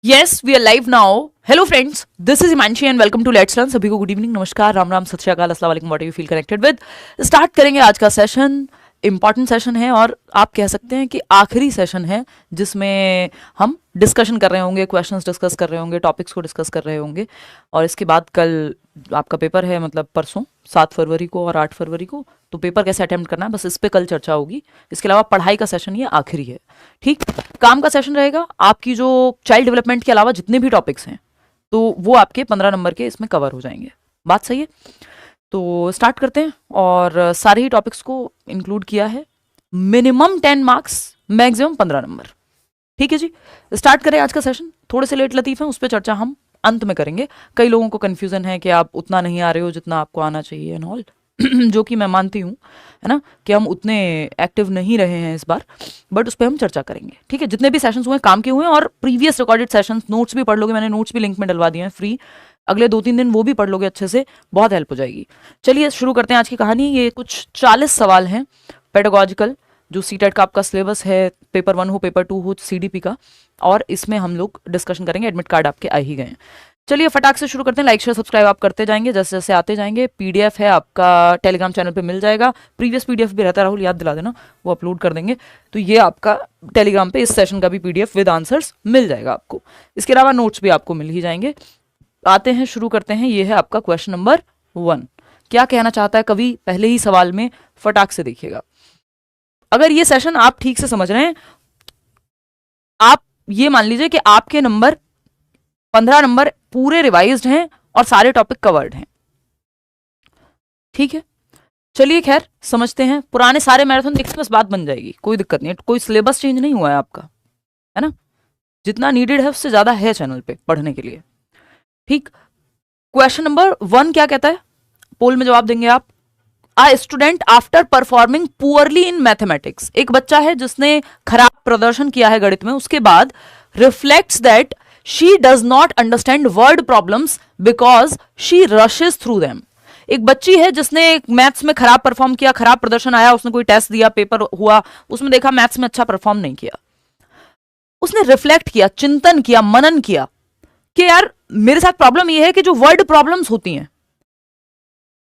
Yes, we are live now. Hello friends, this is Himanshi and welcome to Let's Learn. सभी को good evening, नमस्कार, राम राम, सत श्री अकाल, अस्सलाम वालेकुम, what you feel connected with. Start करेंगे आज का सेशन। इंपॉर्टेंट सेशन है और आप कह सकते हैं कि आखिरी सेशन है जिसमें हम डिस्कशन कर रहे होंगे, क्वेश्चंस डिस्कस कर रहे होंगे, टॉपिक्स को डिस्कस कर रहे होंगे। और इसके बाद कल आपका पेपर है, मतलब परसों 7 फरवरी को और 8 फरवरी को, तो पेपर कैसे अटेम्प्ट करना है बस इस पे कल चर्चा होगी। इसके अलावा पढ़ाई का सेशन ये आखिरी है। ठीक, काम का सेशन रहेगा। आपकी जो चाइल्ड डेवलपमेंट के अलावा जितने भी टॉपिक्स हैं तो वो आपके 15 नंबर के इसमें कवर हो जाएंगे। बात सही है? तो स्टार्ट करते हैं। और सारे ही टॉपिक्स को इंक्लूड किया है। Minimum 10 marks, maximum 15 number. ठीक है जी, स्टार्ट करें आज का सेशन। थोड़े से लेट लतीफ हैं, उस पर चर्चा हम अंत में करेंगे। कई लोगों को कंफ्यूजन है कि आप उतना नहीं आ रहे हो जितना आपको आना चाहिए एंड ऑल जो कि मैं मानती हूँ, है ना, कि हम उतने एक्टिव नहीं रहे हैं इस बार, बट उस पर हम चर्चा करेंगे। ठीक है, जितने भी सेशंस हुए काम के हुए हैं और प्रीवियस रिकॉर्डेड सेशंस, नोट्स भी पढ़ लोगे, मैंने नोट्स भी लिंक में डलवा दिए हैं फ्री। अगले 2-3 दिन वो भी पढ़ लोगे अच्छे से, बहुत हेल्प हो जाएगी। चलिए शुरू करते हैं आज की कहानी। ये कुछ 40 सवाल हैं पेडागोजिकल, जो सीटेट का आपका सिलेबस है, पेपर 1 हो, पेपर 2 हो, सीडीपी का, और इसमें हम लोग डिस्कशन करेंगे। एडमिट कार्ड आपके आ ही गए हैं। चलिए फटाक से शुरू करते हैं। लाइक शेयर सब्सक्राइब आप करते जाएंगे जैसे जैसे आते जाएंगे। पीडीएफ है आपका टेलीग्राम चैनल पे मिल जाएगा। प्रीवियस पीडीएफ भी रहता है, राहुल याद दिला देना, वो अपलोड कर देंगे। तो ये आपका टेलीग्राम पे इस सेशन का भी पीडीएफ विद आंसर्स मिल जाएगा आपको। इसके अलावा नोट्स भी आपको मिल ही जाएंगे। आते हैं, शुरू करते हैं। ये है आपका क्वेश्चन नंबर 1। क्या कहना चाहता है कवि, पहले ही सवाल में फटाक से देखिएगा। अगर ये सेशन आप ठीक से समझ रहे हैं, आप ये मान लीजिए कि आपके नंबर 15 नंबर पूरे रिवाइज्ड हैं और सारे टॉपिक कवर्ड हैं। ठीक है, चलिए खैर समझते हैं। पुराने सारे मैराथन देखिए, बस बात बन जाएगी, कोई दिक्कत नहीं है। कोई सिलेबस चेंज नहीं हुआ है आपका, है ना। जितना नीडेड है उससे ज्यादा है चैनल पे पढ़ने के लिए। ठीक, क्वेश्चन नंबर 1 क्या कहता है, पोल में जवाब देंगे आप। A student after performing poorly in mathematics, एक बच्चा है जिसने खराब प्रदर्शन किया है गणित में, उसके बाद reflects that she does not understand word problems because she rushes through them। एक बच्ची है जिसने मैथ्स में खराब परफॉर्म किया, खराब प्रदर्शन आया, उसने कोई टेस्ट दिया, पेपर हुआ, उसमें देखा मैथ्स में अच्छा परफॉर्म नहीं किया। उसने रिफ्लेक्ट किया, चिंतन किया, मनन किया कि यार मेरे साथ प्रॉब्लम यह है कि जो वर्ड प्रॉब्लम्स होती हैं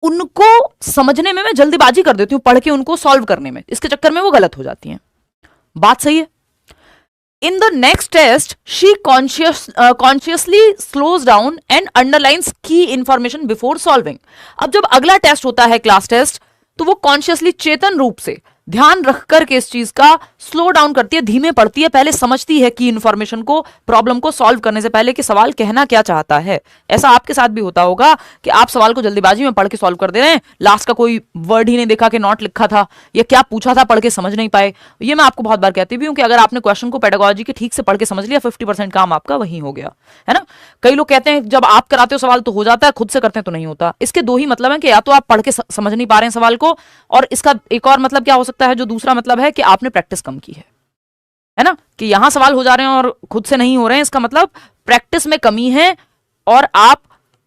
उनको समझने में मैं जल्दीबाजी कर देती हूं, पढ़ के उनको सॉल्व करने में, इसके चक्कर में वो गलत हो जाती हैं। बात सही है। In the next test she consciously slows down and underlines की इंफॉर्मेशन बिफोर सॉल्विंग। अब जब अगला टेस्ट होता है क्लास टेस्ट, तो वो कॉन्शियसली चेतन रूप से ध्यान रख करके इस चीज का स्लो डाउन करती है, धीमे पढ़ती है, पहले समझती है की इंफॉर्मेशन को, प्रॉब्लम को सॉल्व करने से पहले कि सवाल कहना क्या चाहता है। ऐसा आपके साथ भी होता होगा कि आप सवाल को जल्दीबाजी में पढ़ के सॉल्व कर दे रहे हैं, लास्ट का कोई वर्ड ही नहीं देखा कि नॉट लिखा था या क्या पूछा था पढ़ के समझ नहीं पाए। ये मैं आपको बहुत बार कहती भी हूं कि अगर आपने क्वेश्चन को पेडागोजी के ठीक से पढ़ के समझ लिया, 50% काम आपका वहीं हो गया, है ना। कई लोग कहते हैं जब आप कराते हो सवाल तो हो जाता है, खुद से करते हैं तो नहीं होता। इसके दो ही मतलब है कि या तो आप पढ़ के समझ नहीं पा रहे हैं सवाल को, और इसका एक और मतलब क्या हो सकता है, जो दूसरा मतलब है कि आपने प्रैक्टिस कम की है ना, कि यहां सवाल हो जा रहे हैं और खुद से नहीं हो रहे हैं। इसका मतलब प्रैक्टिस में कमी है और आप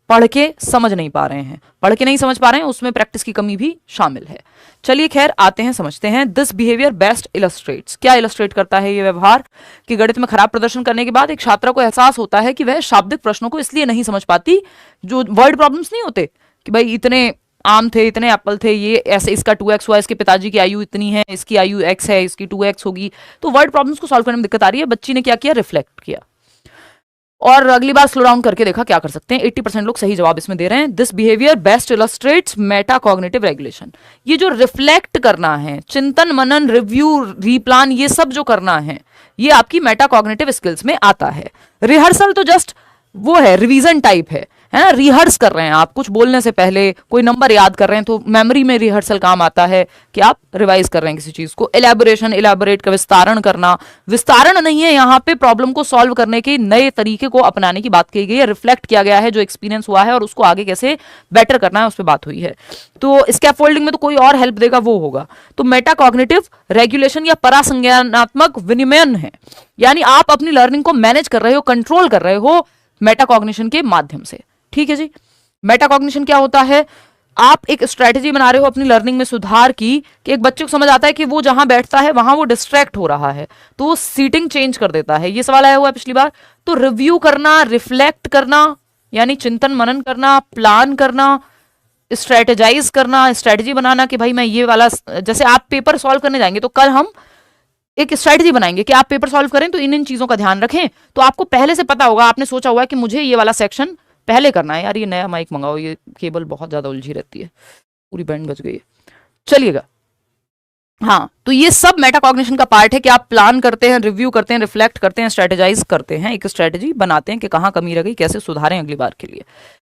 पढ़ के समझ नहीं पा रहे हैं। पढ़ के नहीं समझ पा रहे हैं, उसमें प्रैक्टिस की कमी भी शामिल है। चलिए खैर आते हैं, समझते हैं। दिस बिहेवियर बेस्ट इलस्ट्रेट्स, क्या इलस्ट्रेट करता है ये व्यवहार, कि गणित में खराब प्रदर्शन करने के बाद एक छात्रा को एहसास होता है कि वह शाब्दिक प्रश्नों को इसलिए नहीं समझ पाती, जो वर्ड प्रॉब्लम्स नहीं होते कि भाई इतने आम थे, इतने एप्पल थे, ये ऐसे, इसका 2x हुआ, इसके पिताजी की आयु इतनी है, इसकी आयु x है, इसकी 2x होगी। तो वर्ड प्रॉब्लम्स को सॉल्व करने में दिक्कत आ रही है। बच्ची ने क्या किया, रिफ्लेक्ट किया और अगली बार स्लो डाउन करके देखा क्या कर सकते हैं। 80% लोग सही जवाब इसमें दे रहे हैं। This behaviour best illustrates Meta cognitive regulation. ये जो रिफ्लेक्ट करना है, चिंतन मनन, रिव्यू, रीप्लान, ये सब जो करना है, ये आपकी मेटा कॉग्निटिव स्किल्स में आता है। रिहर्सल तो जस्ट वो है, रिवीजन टाइप है ना। रिहर्स कर रहे हैं आप, कुछ बोलने से पहले कोई नंबर याद कर रहे हैं तो मेमोरी में रिहर्सल काम आता है कि आप रिवाइज कर रहे हैं किसी चीज को। एलैबोरेशन, इलैबोरेट का विस्तारण करना, विस्तारण नहीं है यहाँ पे, प्रॉब्लम को सॉल्व करने के नए तरीके को अपनाने की बात की गई है। रिफ्लेक्ट किया गया है जो एक्सपीरियंस हुआ है और उसको आगे कैसे बेटर करना है उस पर बात हुई है। तो स्कैफोल्डिंग में तो कोई और हेल्प देगा वो होगा। तो मेटा कॉग्निटिव रेगुलेशन या परासंज्ञानात्मक विनियमन है, यानी आप अपनी लर्निंग को मैनेज कर रहे हो, कंट्रोल कर रहे हो मेटाकॉग्निशन के माध्यम से। ठीक है जी। मेटाकॉग्निशन क्या होता है, आप एक स्ट्रेटेजी बना रहे हो अपनी लर्निंग में सुधार की, कि एक बच्चे को समझ आता है कि वो जहां बैठता है वहां वो डिस्ट्रैक्ट हो रहा है, तो वो सीटिंग चेंज कर देता है। ये सवाल आया हुआ है पिछली बार। तो रिव्यू करना, रिफ्लेक्ट करना, यानी चिंतन मनन करना, प्लान करना, स्ट्रेटेजाइज करना, स्ट्रेटेजी बनाना कि भाई मैं ये वाला, जैसे आप पेपर सॉल्व करने जाएंगे तो कल हम एक स्ट्रेटेजी बनाएंगे कि आप पेपर सॉल्व करें तो इन इन चीजों का ध्यान रखें। तो आपको पहले से पता होगा, आपने सोचा हुआ है कि मुझे ये वाला सेक्शन पहले करना है। यार ये नया माइक मंगाओ, ये केबल बहुत ज्यादा उलझी रहती है, पूरी बैंड बज गई है। चलिएगा, हाँ, तो ये सब मेटाकॉग्निशन का पार्ट है कि आप प्लान करते हैं, रिव्यू करते हैं, रिफ्लेक्ट करते हैं, स्ट्रेटेजाइज करते हैं, एक स्ट्रेटेजी बनाते हैं कि कहाँ कमी रह गई, कैसे सुधारें अगली बार के लिए।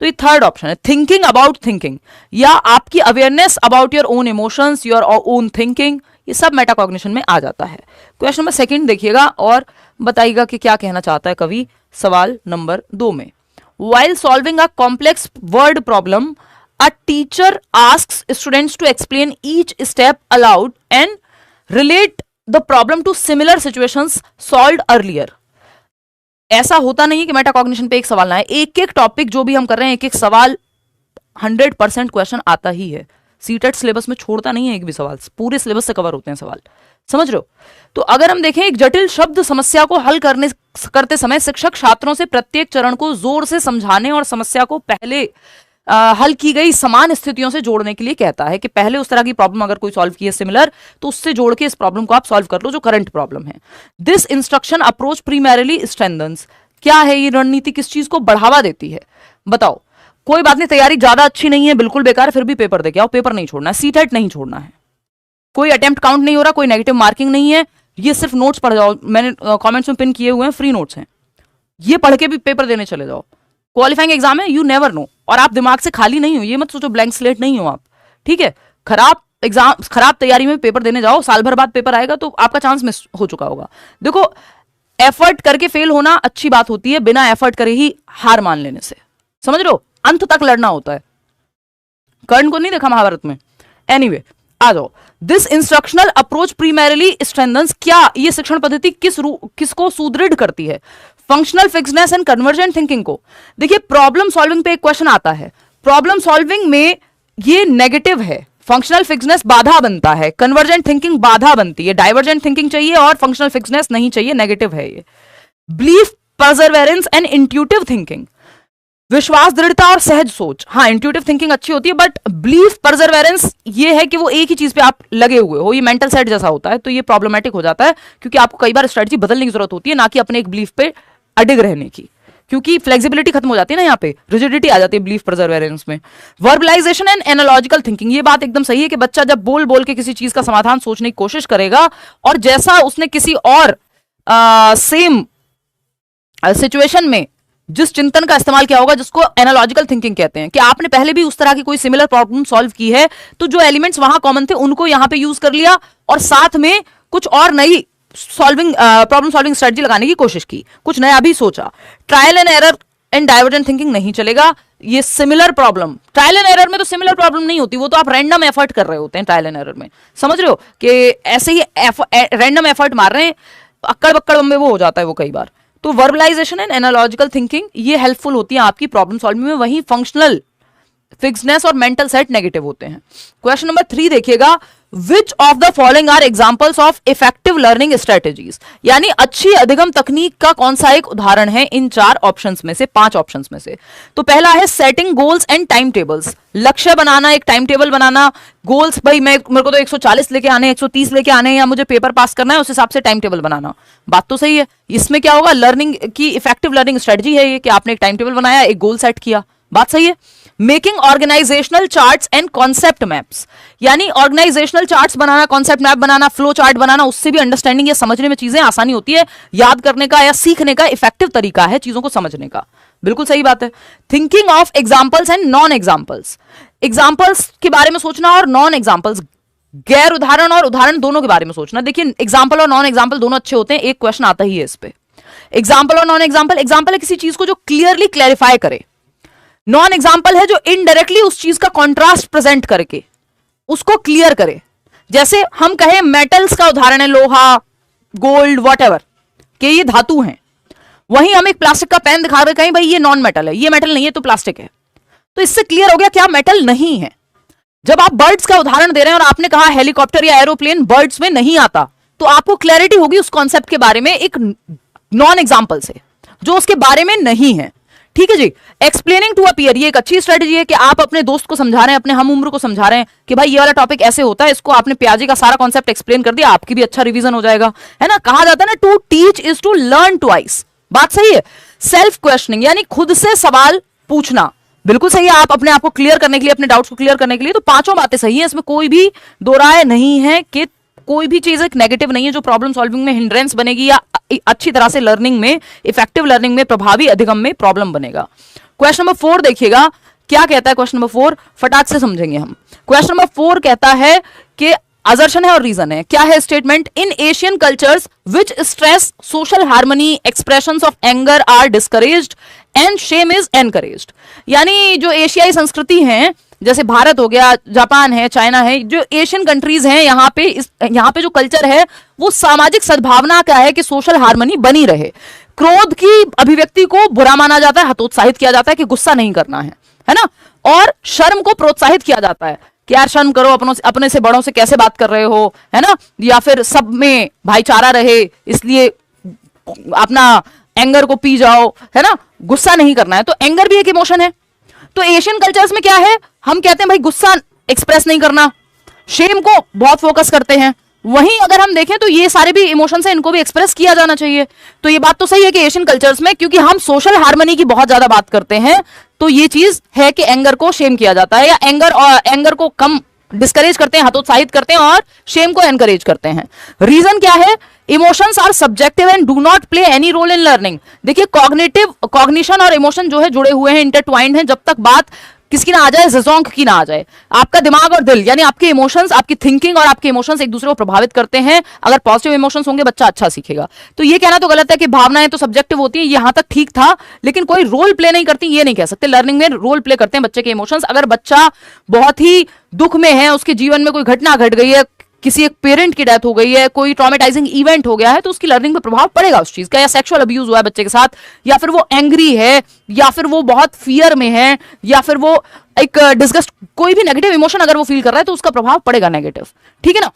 तो ये थर्ड ऑप्शन है, थिंकिंग अबाउट थिंकिंग, या आपकी awareness about your own emotions, your own thinking, ये सब मेटाकॉग्निशन में आ जाता है। क्वेश्चन नंबर सेकंड देखिएगा और बताइएगा कि क्या कहना चाहता है कवि सवाल नंबर 2 में। While solving a complex word problem, a teacher asks students to explain each step aloud and relate the problem to similar situations solved earlier. ऐसा होता नहीं है कि मेटाकॉग्निशन पे एक सवाल ना है, एक एक टॉपिक जो भी हम कर रहे हैं, एक एक सवाल 100% क्वेश्चन आता ही है। सीटेट सिलेबस में छोड़ता नहीं है एक भी सवाल, पूरे सिलेबस से कवर होते हैं सवाल, समझ रहे हो। तो अगर हम देखें, एक जटिल शब्द समस्या को हल करते समय शिक्षक छात्रों से प्रत्येक चरण को जोर से समझाने और समस्या को पहले हल की गई समान स्थितियों से जोड़ने के लिए कहता है कि पहले उस तरह की प्रॉब्लम अगर कोई सॉल्व की है सिमिलर, तो उससे जोड़ के इस प्रॉब्लम को आप सॉल्व कर लो जो करंट प्रॉब्लम है। दिस इंस्ट्रक्शन अप्रोच प्रीमैरिली स्ट्रेंथन्स, क्या है ये रणनीति, किस चीज को बढ़ावा देती है, बताओ। कोई बात नहीं, तैयारी ज्यादा अच्छी नहीं है, बिल्कुल बेकार, फिर भी पेपर देके आओ, पेपर नहीं छोड़ना है, सीटेट नहीं छोड़ना है, कोई अटेम्प्ट काउंट नहीं हो रहा, कोई नेगेटिव मार्किंग नहीं है, ये सिर्फ नोट्स पढ़ जाओ, मैंने कमेंट्स में पिन किए हुए हैं, फ्री नोट्स हैं, ये पढ़ के भी पेपर देने चले जाओ। क्वालिफाइंग एग्जाम है, यू नेवर नो, और आप दिमाग से खाली नहीं हो, ये मत सोचो ब्लैंक स्लेट नहीं हो आप, ठीक है। खराब एग्जाम, खराब तैयारी में पेपर देने जाओ, साल भर बाद पेपर आएगा तो आपका चांस मिस हो चुका होगा। देखो, एफर्ट करके फेल होना अच्छी बात होती है, बिना एफर्ट करे ही हार मान लेने से, समझ रहे हो, अंत तक लड़ना होता है। कर्ण को नहीं देखा महाभारत में, एनीवे आ जाओ। दिस इंस्ट्रक्शनल अप्रोच प्रीमैरिली स्ट्रेंथन्स, क्या ये शिक्षण पद्धति किसको सुदृढ़ करती है, functional fixedness and convergent thinking को। देखिए, प्रॉब्लम सॉल्विंग पे एक क्वेश्चन आता है, प्रॉब्लम सॉल्विंग में ये नेगेटिव है, फंक्शनल फिक्सनेस बाधा बनता है, कन्वर्जेंट थिंकिंग बाधा बनती है, डाइवर्जेंट थिंकिंग चाहिए और फंक्शनल फिक्सनेस नहीं चाहिए, नेगेटिव है ये। Belief, Perseverance and intuitive thinking, विश्वास, दृढ़ता और सहज सोच। हाँ, इंट्यूटिव थिंकिंग अच्छी होती है, बट बिलीफ, परसेवरेंस ये है कि वो एक ही चीज पे आप लगे हुए हो, ये मेंटल सेट जैसा होता है, तो ये प्रॉब्लमेटिक हो जाता है, क्योंकि आपको कई बार स्ट्रेटजी बदलने की जरूरत होती है, ना कि अपने एक बिलीफ पे अडिग रहने की, क्योंकि फ्लेक्सिबिलिटी खत्म हो जाती है ना, यहाँ पे रिजिडिटी आ जाती है बिलीफ परसेवरेंस में। वर्बलाइजेशन एंड एनालॉजिकल थिंकिंग, ये बात एकदम सही है कि बच्चा जब बोल बोल के किसी चीज का समाधान सोचने की कोशिश करेगा, और जैसा उसने किसी और सेम सिचुएशन में जिस चिंतन का इस्तेमाल किया होगा, जिसको एनालॉजिकल थिंकिंग कहते हैं, कि आपने पहले भी उस तरह की कोई सिमिलर प्रॉब्लम सॉल्व की है, तो जो एलिमेंट्स वहां कॉमन थे उनको यहां पे यूज कर लिया, और साथ में कुछ और नई प्रॉब्लम सॉल्विंग स्ट्रेटजी लगाने की कोशिश की, कुछ नया भी सोचा। Trial and error and divergent thinking नहीं चलेगा। ये similar problem, trial and error में तो सिमिलर प्रॉब्लम नहीं होती, वो तो आप रैंडम एफर्ट कर रहे होते हैं ट्रायल एंड एरर में, समझ रहे हो, कि ऐसे ही रैंडम एफर्ट मार रहे हैं, अक्कड़ बक्कड़ में वो हो जाता है वो कई बार। तो वर्बलाइजेशन एंड एनालॉजिकल थिंकिंग ये हेल्पफुल होती है आपकी प्रॉब्लम सॉल्विंग में, वहीं फंक्शनल फिक्सनेस और मेंटल सेट नेगेटिव होते हैं। क्वेश्चन नंबर 3 देखिएगा, which of the following are examples of effective learning strategies, यानी अच्छी अधिगम तकनीक का कौन सा एक उदाहरण है इन 4 ऑप्शंस में से, 5 ऑप्शंस में से। तो पहला है setting goals and time tables, लक्ष्य बनाना, एक टाइम टेबल बनाना, गोल्स, भाई मेरे को तो 140 लेके आने, 130 लेके आने, या मुझे पेपर पास करना है, उस हिसाब से टाइम टेबल बनाना, बात तो सही है। इसमें क्या होगा, लर्निंग की इफेक्टिव लर्निंग स्ट्रेटजी है ये, कि आपने एक टाइम टेबल बनाया, एक गोल सेट किया, बात सही है। Making organisational charts and concept maps, यानी ऑर्गेनाइजेशनल चार्ट्स बनाना, कॉन्सेप्ट मैप बनाना, फ्लो चार्ट बनाना, उससे भी अंडरस्टैंडिंग या समझने में चीजें आसानी होती है, याद करने का या सीखने का इफेक्टिव तरीका है चीजों को समझने का, बिल्कुल सही बात है। Thinking of examples and non examples, examples के बारे में सोचना और नॉन एग्जाम्पल्स, गैर उदाहरण और उदाहरण दोनों के बारे में सोचना। देखिए, एग्जाम्पल और नॉन एग्जाम्पल दोनों अच्छे होते हैं, एक क्वेश्चन आता ही है इस पे। एग्जाम्पल और नॉन एग्जाम्पल, एग्जाम्पल है किसी चीज को जो क्लियरली क्लैरिफाई करे, नॉन एग्जाम्पल है जो इनडायरेक्टली उस चीज का कॉन्ट्रास्ट प्रेजेंट करके उसको क्लियर करे। जैसे हम कहें मेटल्स का उदाहरण है लोहा, गोल्ड, वॉटएवर, कि ये धातु हैं, वहीं हम एक प्लास्टिक का पेन दिखा रहे कहीं भाई ये नॉन मेटल है, ये मेटल नहीं है तो प्लास्टिक है, तो इससे क्लियर हो गया क्या मेटल नहीं है। जब आप बर्ड्स का उदाहरण दे रहे हैं और आपने कहा हेलीकॉप्टर या एरोप्लेन बर्ड्स में नहीं आता, तो आपको क्लैरिटी होगी उस कॉन्सेप्ट के बारे में एक नॉन एग्जाम्पल से जो उसके बारे में नहीं है। ठीक है जी। एक्सप्लेनिंग टू अ पीयर, ये एक अच्छी स्ट्रेटजी है कि आप अपने दोस्त को समझा रहे हैं, अपने हम उम्र को समझा रहे हैं कि भाई ये वाला टॉपिक ऐसे होता है, इसको आपने पियाजे का सारा कॉन्सेप्ट एक्सप्लेन कर दिया, आपकी भी अच्छा रिवीजन हो जाएगा, है ना। कहा जाता है ना, to teach is to learn twice. बात सही है। सेल्फ क्वेश्चनिंग यानी खुद से सवाल पूछना बिल्कुल सही है। आप अपने आप को क्लियर करने के लिए, अपने डाउट्स को क्लियर करने के लिए, तो पांचों बातें सही है, इसमें कोई भी दो राय नहीं है कि कोई भी चीज एक नेगेटिव नहीं है जो प्रॉब्लम सॉल्विंग में हिंड्रेंस बनेगी या अच्छी तरह से लर्निंग में, इफेक्टिव लर्निंग में, प्रभावी अधिगम में प्रॉब्लम बनेगा। क्वेश्चन नंबर 4 देखिएगा क्या कहता है। क्वेश्चन नंबर 4 फटाक से समझेंगे हम। क्वेश्चन नंबर 4 कहता है कि असर्शन है और रीजन है। क्या है statement? In Asian cultures which stress social harmony expressions of anger are discouraged and shame is encouraged. यानी जो एशियाई संस्कृति हैं, जैसे भारत हो गया, जापान है, चाइना है, जो एशियन कंट्रीज हैं, यहाँ पे जो कल्चर है वो सामाजिक सद्भावना का है कि सोशल हार्मनी बनी रहे। क्रोध की अभिव्यक्ति को बुरा माना जाता है, हतोत्साहित किया जाता है कि गुस्सा नहीं करना है ना। और शर्म को प्रोत्साहित किया जाता है कि यार शर्म करो, अपने से बड़ों से कैसे बात कर रहे हो, है ना। या फिर सब में भाईचारा रहे, इसलिए अपना एंगर को पी जाओ, है ना, गुस्सा नहीं करना है। तो एंगर भी एक इमोशन है। तो एशियन कल्चर्स में क्या है, हम कहते हैं भाई गुस्सा एक्सप्रेस नहीं करना, शेम को बहुत फोकस करते हैं। वहीं अगर हम देखें तो ये सारे भी इमोशंस हैं, इनको भी एक्सप्रेस किया जाना चाहिए। तो ये बात तो सही है कि एशियन कल्चर्स में, क्योंकि हम सोशल हार्मनी की बहुत ज्यादा बात करते हैं, तो ये चीज है कि एंगर को शेम किया जाता है, या एंगर को कम डिस्करेज करते हैं, हतोत्साहित करते हैं, और शेम को एनकरेज करते हैं। रीजन क्या है? Emotions are subjective and do not play any role in learning. देखिए कॉग्निशन और इमोशन जो है जुड़े हुए हैं, इंटरट्वाइंड हैं। जब तक बात किसकी ना आ जाए, ज़ोंक की ना आ जाए। आपका दिमाग और दिल यानी आपके इमोशंस, आपकी थिंकिंग और आपके इमोशंस एक दूसरे को प्रभावित करते हैं। अगर पॉजिटिव इमोशंस होंगे बच्चा अच्छा सीखेगा। तो ये कहना तो गलत है कि भावनाएं तो सब्जेक्टिव होती हैं, यहां तक ठीक था, लेकिन कोई रोल प्ले नहीं करती, ये नहीं कह सकते। लर्निंग में रोल प्ले करते हैं बच्चे के इमोशंस। अगर बच्चा बहुत ही दुख में है, उसके जीवन में कोई घटना घट गई है, किसी एक पेरेंट की डेथ हो गई है, कोई ट्रॉमेटाइजिंग इवेंट हो गया है, तो उसकी लर्निंग पे प्रभाव पड़ेगा उस चीज का। या सेक्सुअल अब्यूज हुआ है बच्चे के साथ, या फिर वो एंग्री है, या फिर वो बहुत फियर में है, या फिर वो एक डिस्गस्ट, कोई भी नेगेटिव इमोशन अगर वो फील कर रहा है तो उसका प्रभाव पड़ेगा नेगेटिव। ठीक है ना।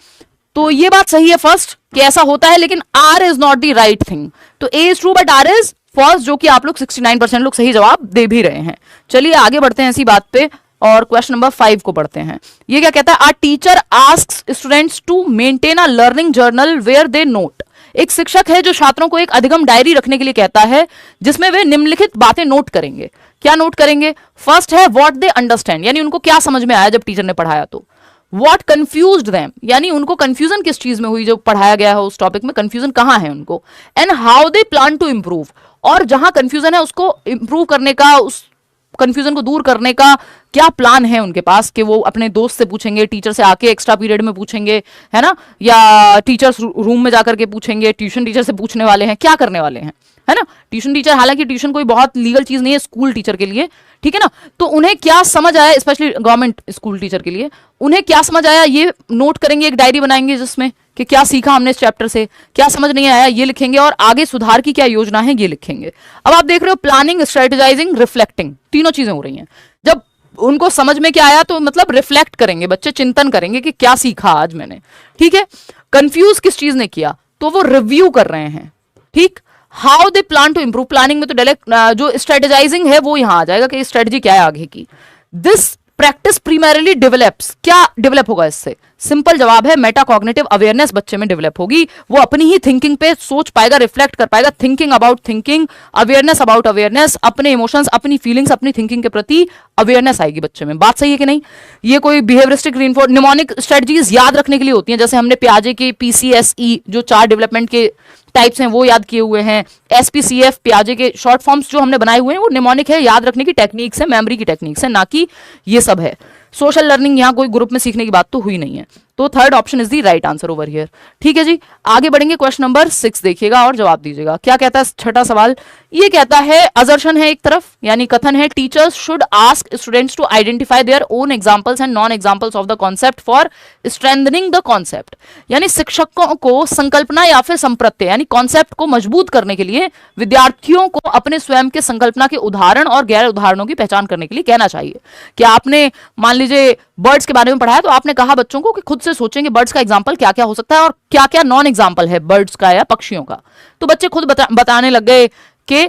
तो ये बात सही है फर्स्ट कि ऐसा होता है, लेकिन R is not the right thing. तो A is true but R is false, जो कि आप लोग 69% लोग सही जवाब दे भी रहे हैं। चलिए आगे बढ़ते हैं इसी बात पे और क्वेश्चन नंबर 5 को पढ़ते हैं। ये क्या कहता है? A teacher asks students to maintain a learning journal where they note. एक शिक्षक है जो छात्रों को एक अधिगम डायरी रखने के लिए कहता है जिसमें वे निम्नलिखित बातें नोट करेंगे। क्या नोट करेंगे? फर्स्ट है व्हाट दे अंडरस्टैंड, यानी उनको क्या समझ में आया जब टीचर ने पढ़ाया। तो व्हाट कंफ्यूज्ड देम, यानी उनको कंफ्यूजन किस चीज में हुई जो पढ़ाया गया है उस टॉपिक में, कंफ्यूजन कहां है उनको। And how they plan to improve, और जहां कंफ्यूजन है उसको इंप्रूव करने का, उस कंफ्यूजन को दूर करने का क्या प्लान है उनके पास, कि वो अपने दोस्त से पूछेंगे, टीचर से आके एक्स्ट्रा पीरियड में पूछेंगे, है ना, या टीचर्स रूम में जाकर के पूछेंगे, ट्यूशन टीचर से पूछने वाले हैं, क्या करने वाले हैं, है ना। ट्यूशन टीचर, हालांकि ट्यूशन कोई बहुत लीगल चीज नहीं है स्कूल टीचर के लिए, ठीक है ना। तो उन्हें क्या समझ आया, स्पेशली गवर्नमेंट स्कूल टीचर के लिए, उन्हें क्या समझ आया ये नोट करेंगे, एक डायरी बनाएंगे जिसमें कि क्या सीखा हमने इस चैप्टर से, क्या समझ नहीं आया ये लिखेंगे, और आगे सुधार की क्या योजना है ये लिखेंगे। अब आप देख रहे हो प्लानिंग, स्ट्रेटेजाइजिंग, रिफ्लेक्टिंग, तीनों चीजें हो रही हैं। जब उनको समझ में क्या आया तो मतलब रिफ्लेक्ट करेंगे बच्चे, चिंतन करेंगे कि क्या सीखा आज मैंने। ठीक है। कंफ्यूज किस चीज ने किया, तो वो रिव्यू कर रहे हैं। ठीक। How they plan to improve, planning में तो डायरेक्ट जो स्ट्रेटेजाइजिंग है वो यहां आ जाएगा कि स्ट्रेटेजी क्या है आगे की। दिस प्रैक्टिस प्राइमरीली डेवलप्स, क्या डेवलप होगा इससे? सिंपल जवाब है मेटा कॉग्निटिव अवेयरनेस बच्चे में डेवलप होगी। वो अपनी ही थिंकिंग पे सोच पाएगा, रिफ्लेक्ट कर पाएगा, thinking about thinking, awareness about awareness, अपने इमोशंस, अपनी फीलिंग्स, अपनी थिंकिंग के प्रति अवेयरनेस आएगी बच्चे में। बात सही है कि नहीं? ये कोई बिहेवियरिस्टिक रीइंफोर्स, निमोनिक स्ट्रेटजीज याद रखने के लिए होती हैं, जैसे हमने पियाजे के PCSE जो 4 डेवलपमेंट के टाइप्स हैं वो याद किए हुए हैं। SPCF पियाजे के शॉर्ट फॉर्म्स जो हमने बनाए हुए हैं वो निमोनिक है, याद रखने की टेक्निक्स है, मेमोरी की टेक्निक्स है, ना कि ये सब है। सोशल लर्निंग यहाँ कोई ग्रुप में सीखने की बात तो हुई नहीं है। तो तो third option is the right answer over here. ठीक है जी, आगे बढ़ेंगे। क्वेश्चन नंबर 6 देखिएगा और जवाब दीजिएगा। क्या कहता है छठा सवाल? ये कहता है, असर्शन है एक तरफ, यानी कथन है, teachers should ask students to identify their own examples and non examples of the concept for strengthening the concept. यानी शिक्षकों को संकल्पना या फिर संप्रत्यय यानी कॉन्सेप्ट को मजबूत करने के लिए विद्यार्थियों को अपने स्वयं के संकल्पना के उदाहरण और गैर उदाहरणों की पहचान करने के लिए कहना चाहिए। क्या आपने मान लीजिए बर्ड्स के बारे में पढ़ा है, तो आपने कहा बच्चों को कि खुद से सोचेंगे बर्ड्स का एग्जाम्पल क्या क्या हो सकता है और क्या क्या नॉन एग्जाम्पल है बर्ड्स का या पक्षियों का। तो बच्चे खुद बताने लग गए कि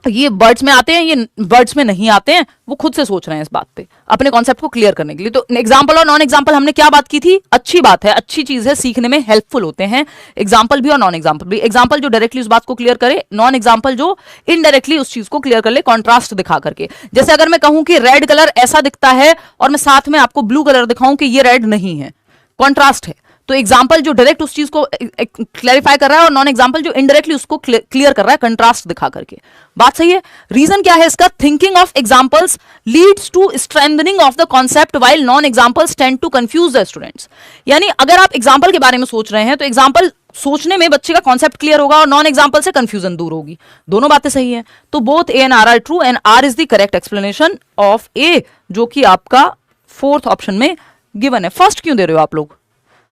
ये बर्ड्स में आते हैं, ये बर्ड्स में नहीं आते हैं। वो खुद से सोच रहे हैं इस बात पे अपने कॉन्सेप्ट को क्लियर करने के लिए। तो एग्जाम्पल और नॉन एग्जाम्पल हमने क्या बात की थी? अच्छी बात है, अच्छी चीज है, सीखने में हेल्पफुल होते हैं एग्जाम्पल भी और नॉन एग्जाम्पल भी। एग्जाम्पल जो डायरेक्टली उस बात को क्लियर करे, नॉन एग्जाम्पल जो इनडायरेक्टली उस चीज को क्लियर कर ले, कॉन्ट्रास्ट दिखा करके। जैसे अगर मैं कहूं कि रेड कलर ऐसा दिखता है और मैं साथ में आपको ब्लू कलर दिखाऊं कि ये रेड नहीं है, कॉन्ट्रास्ट है। तो एग्जाम्पल जो डायरेक्ट उस चीज को क्लैरिफाई कर रहा है और नॉन एग्जाम्पल जो इनडायरेक्टली उसको क्लियर कर रहा है, कंट्रास्ट दिखा करके। बात सही है। रीजन क्या है इसका? Thinking of examples leads to strengthening of the concept while non examples tend to confuse the students. यानी अगर आप एग्जाम्पल के बारे में सोच रहे हैं तो एग्जाम्पल सोचने में बच्चे का कॉन्सेप्ट क्लियर होगा और नॉन एग्जाम्पल से कंफ्यूजन दूर होगी। दोनों बातें सही है। तो both A and R are true and R is the correct explanation of A, जो कि आपका फोर्थ ऑप्शन में गिवन है। फर्स्ट क्यों दे रहे हो आप लोग?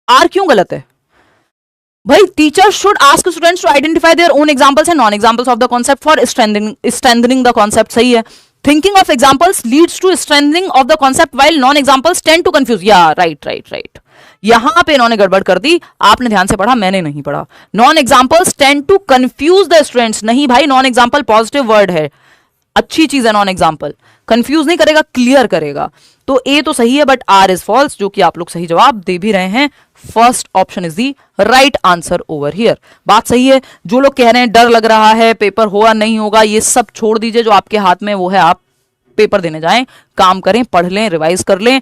आर क्यों गलत है भाई? Teacher should ask students to identify their own examples and non examples of the concept for strengthening the concept, सही है। Thinking of examples leads to strengthening of the concept while non examples tend to confuse. या right. यहां पे इन्होंने गड़बड़ कर दी, आपने ध्यान से पढ़ा, मैंने नहीं पढ़ा। Non examples tend to confuse the students, नहीं भाई, नॉन एग्जांपल पॉजिटिव वर्ड है, अच्छी चीज है। नॉन एग्जांपल कंफ्यूज नहीं करेगा, क्लियर करेगा। तो ए तो सही है बट आर इज फॉल्स, जो कि आप लोग सही जवाब दे भी रहे हैं। First option is the right answer over here. बात सही है। जो लोग कह रहे हैं डर लग रहा है, पेपर होगा नहीं होगा, ये सब छोड़ दीजिए। जो आपके हाथ में वो है, आप पेपर देने जाएं, काम करें, पढ़ लें, रिवाइज कर लें।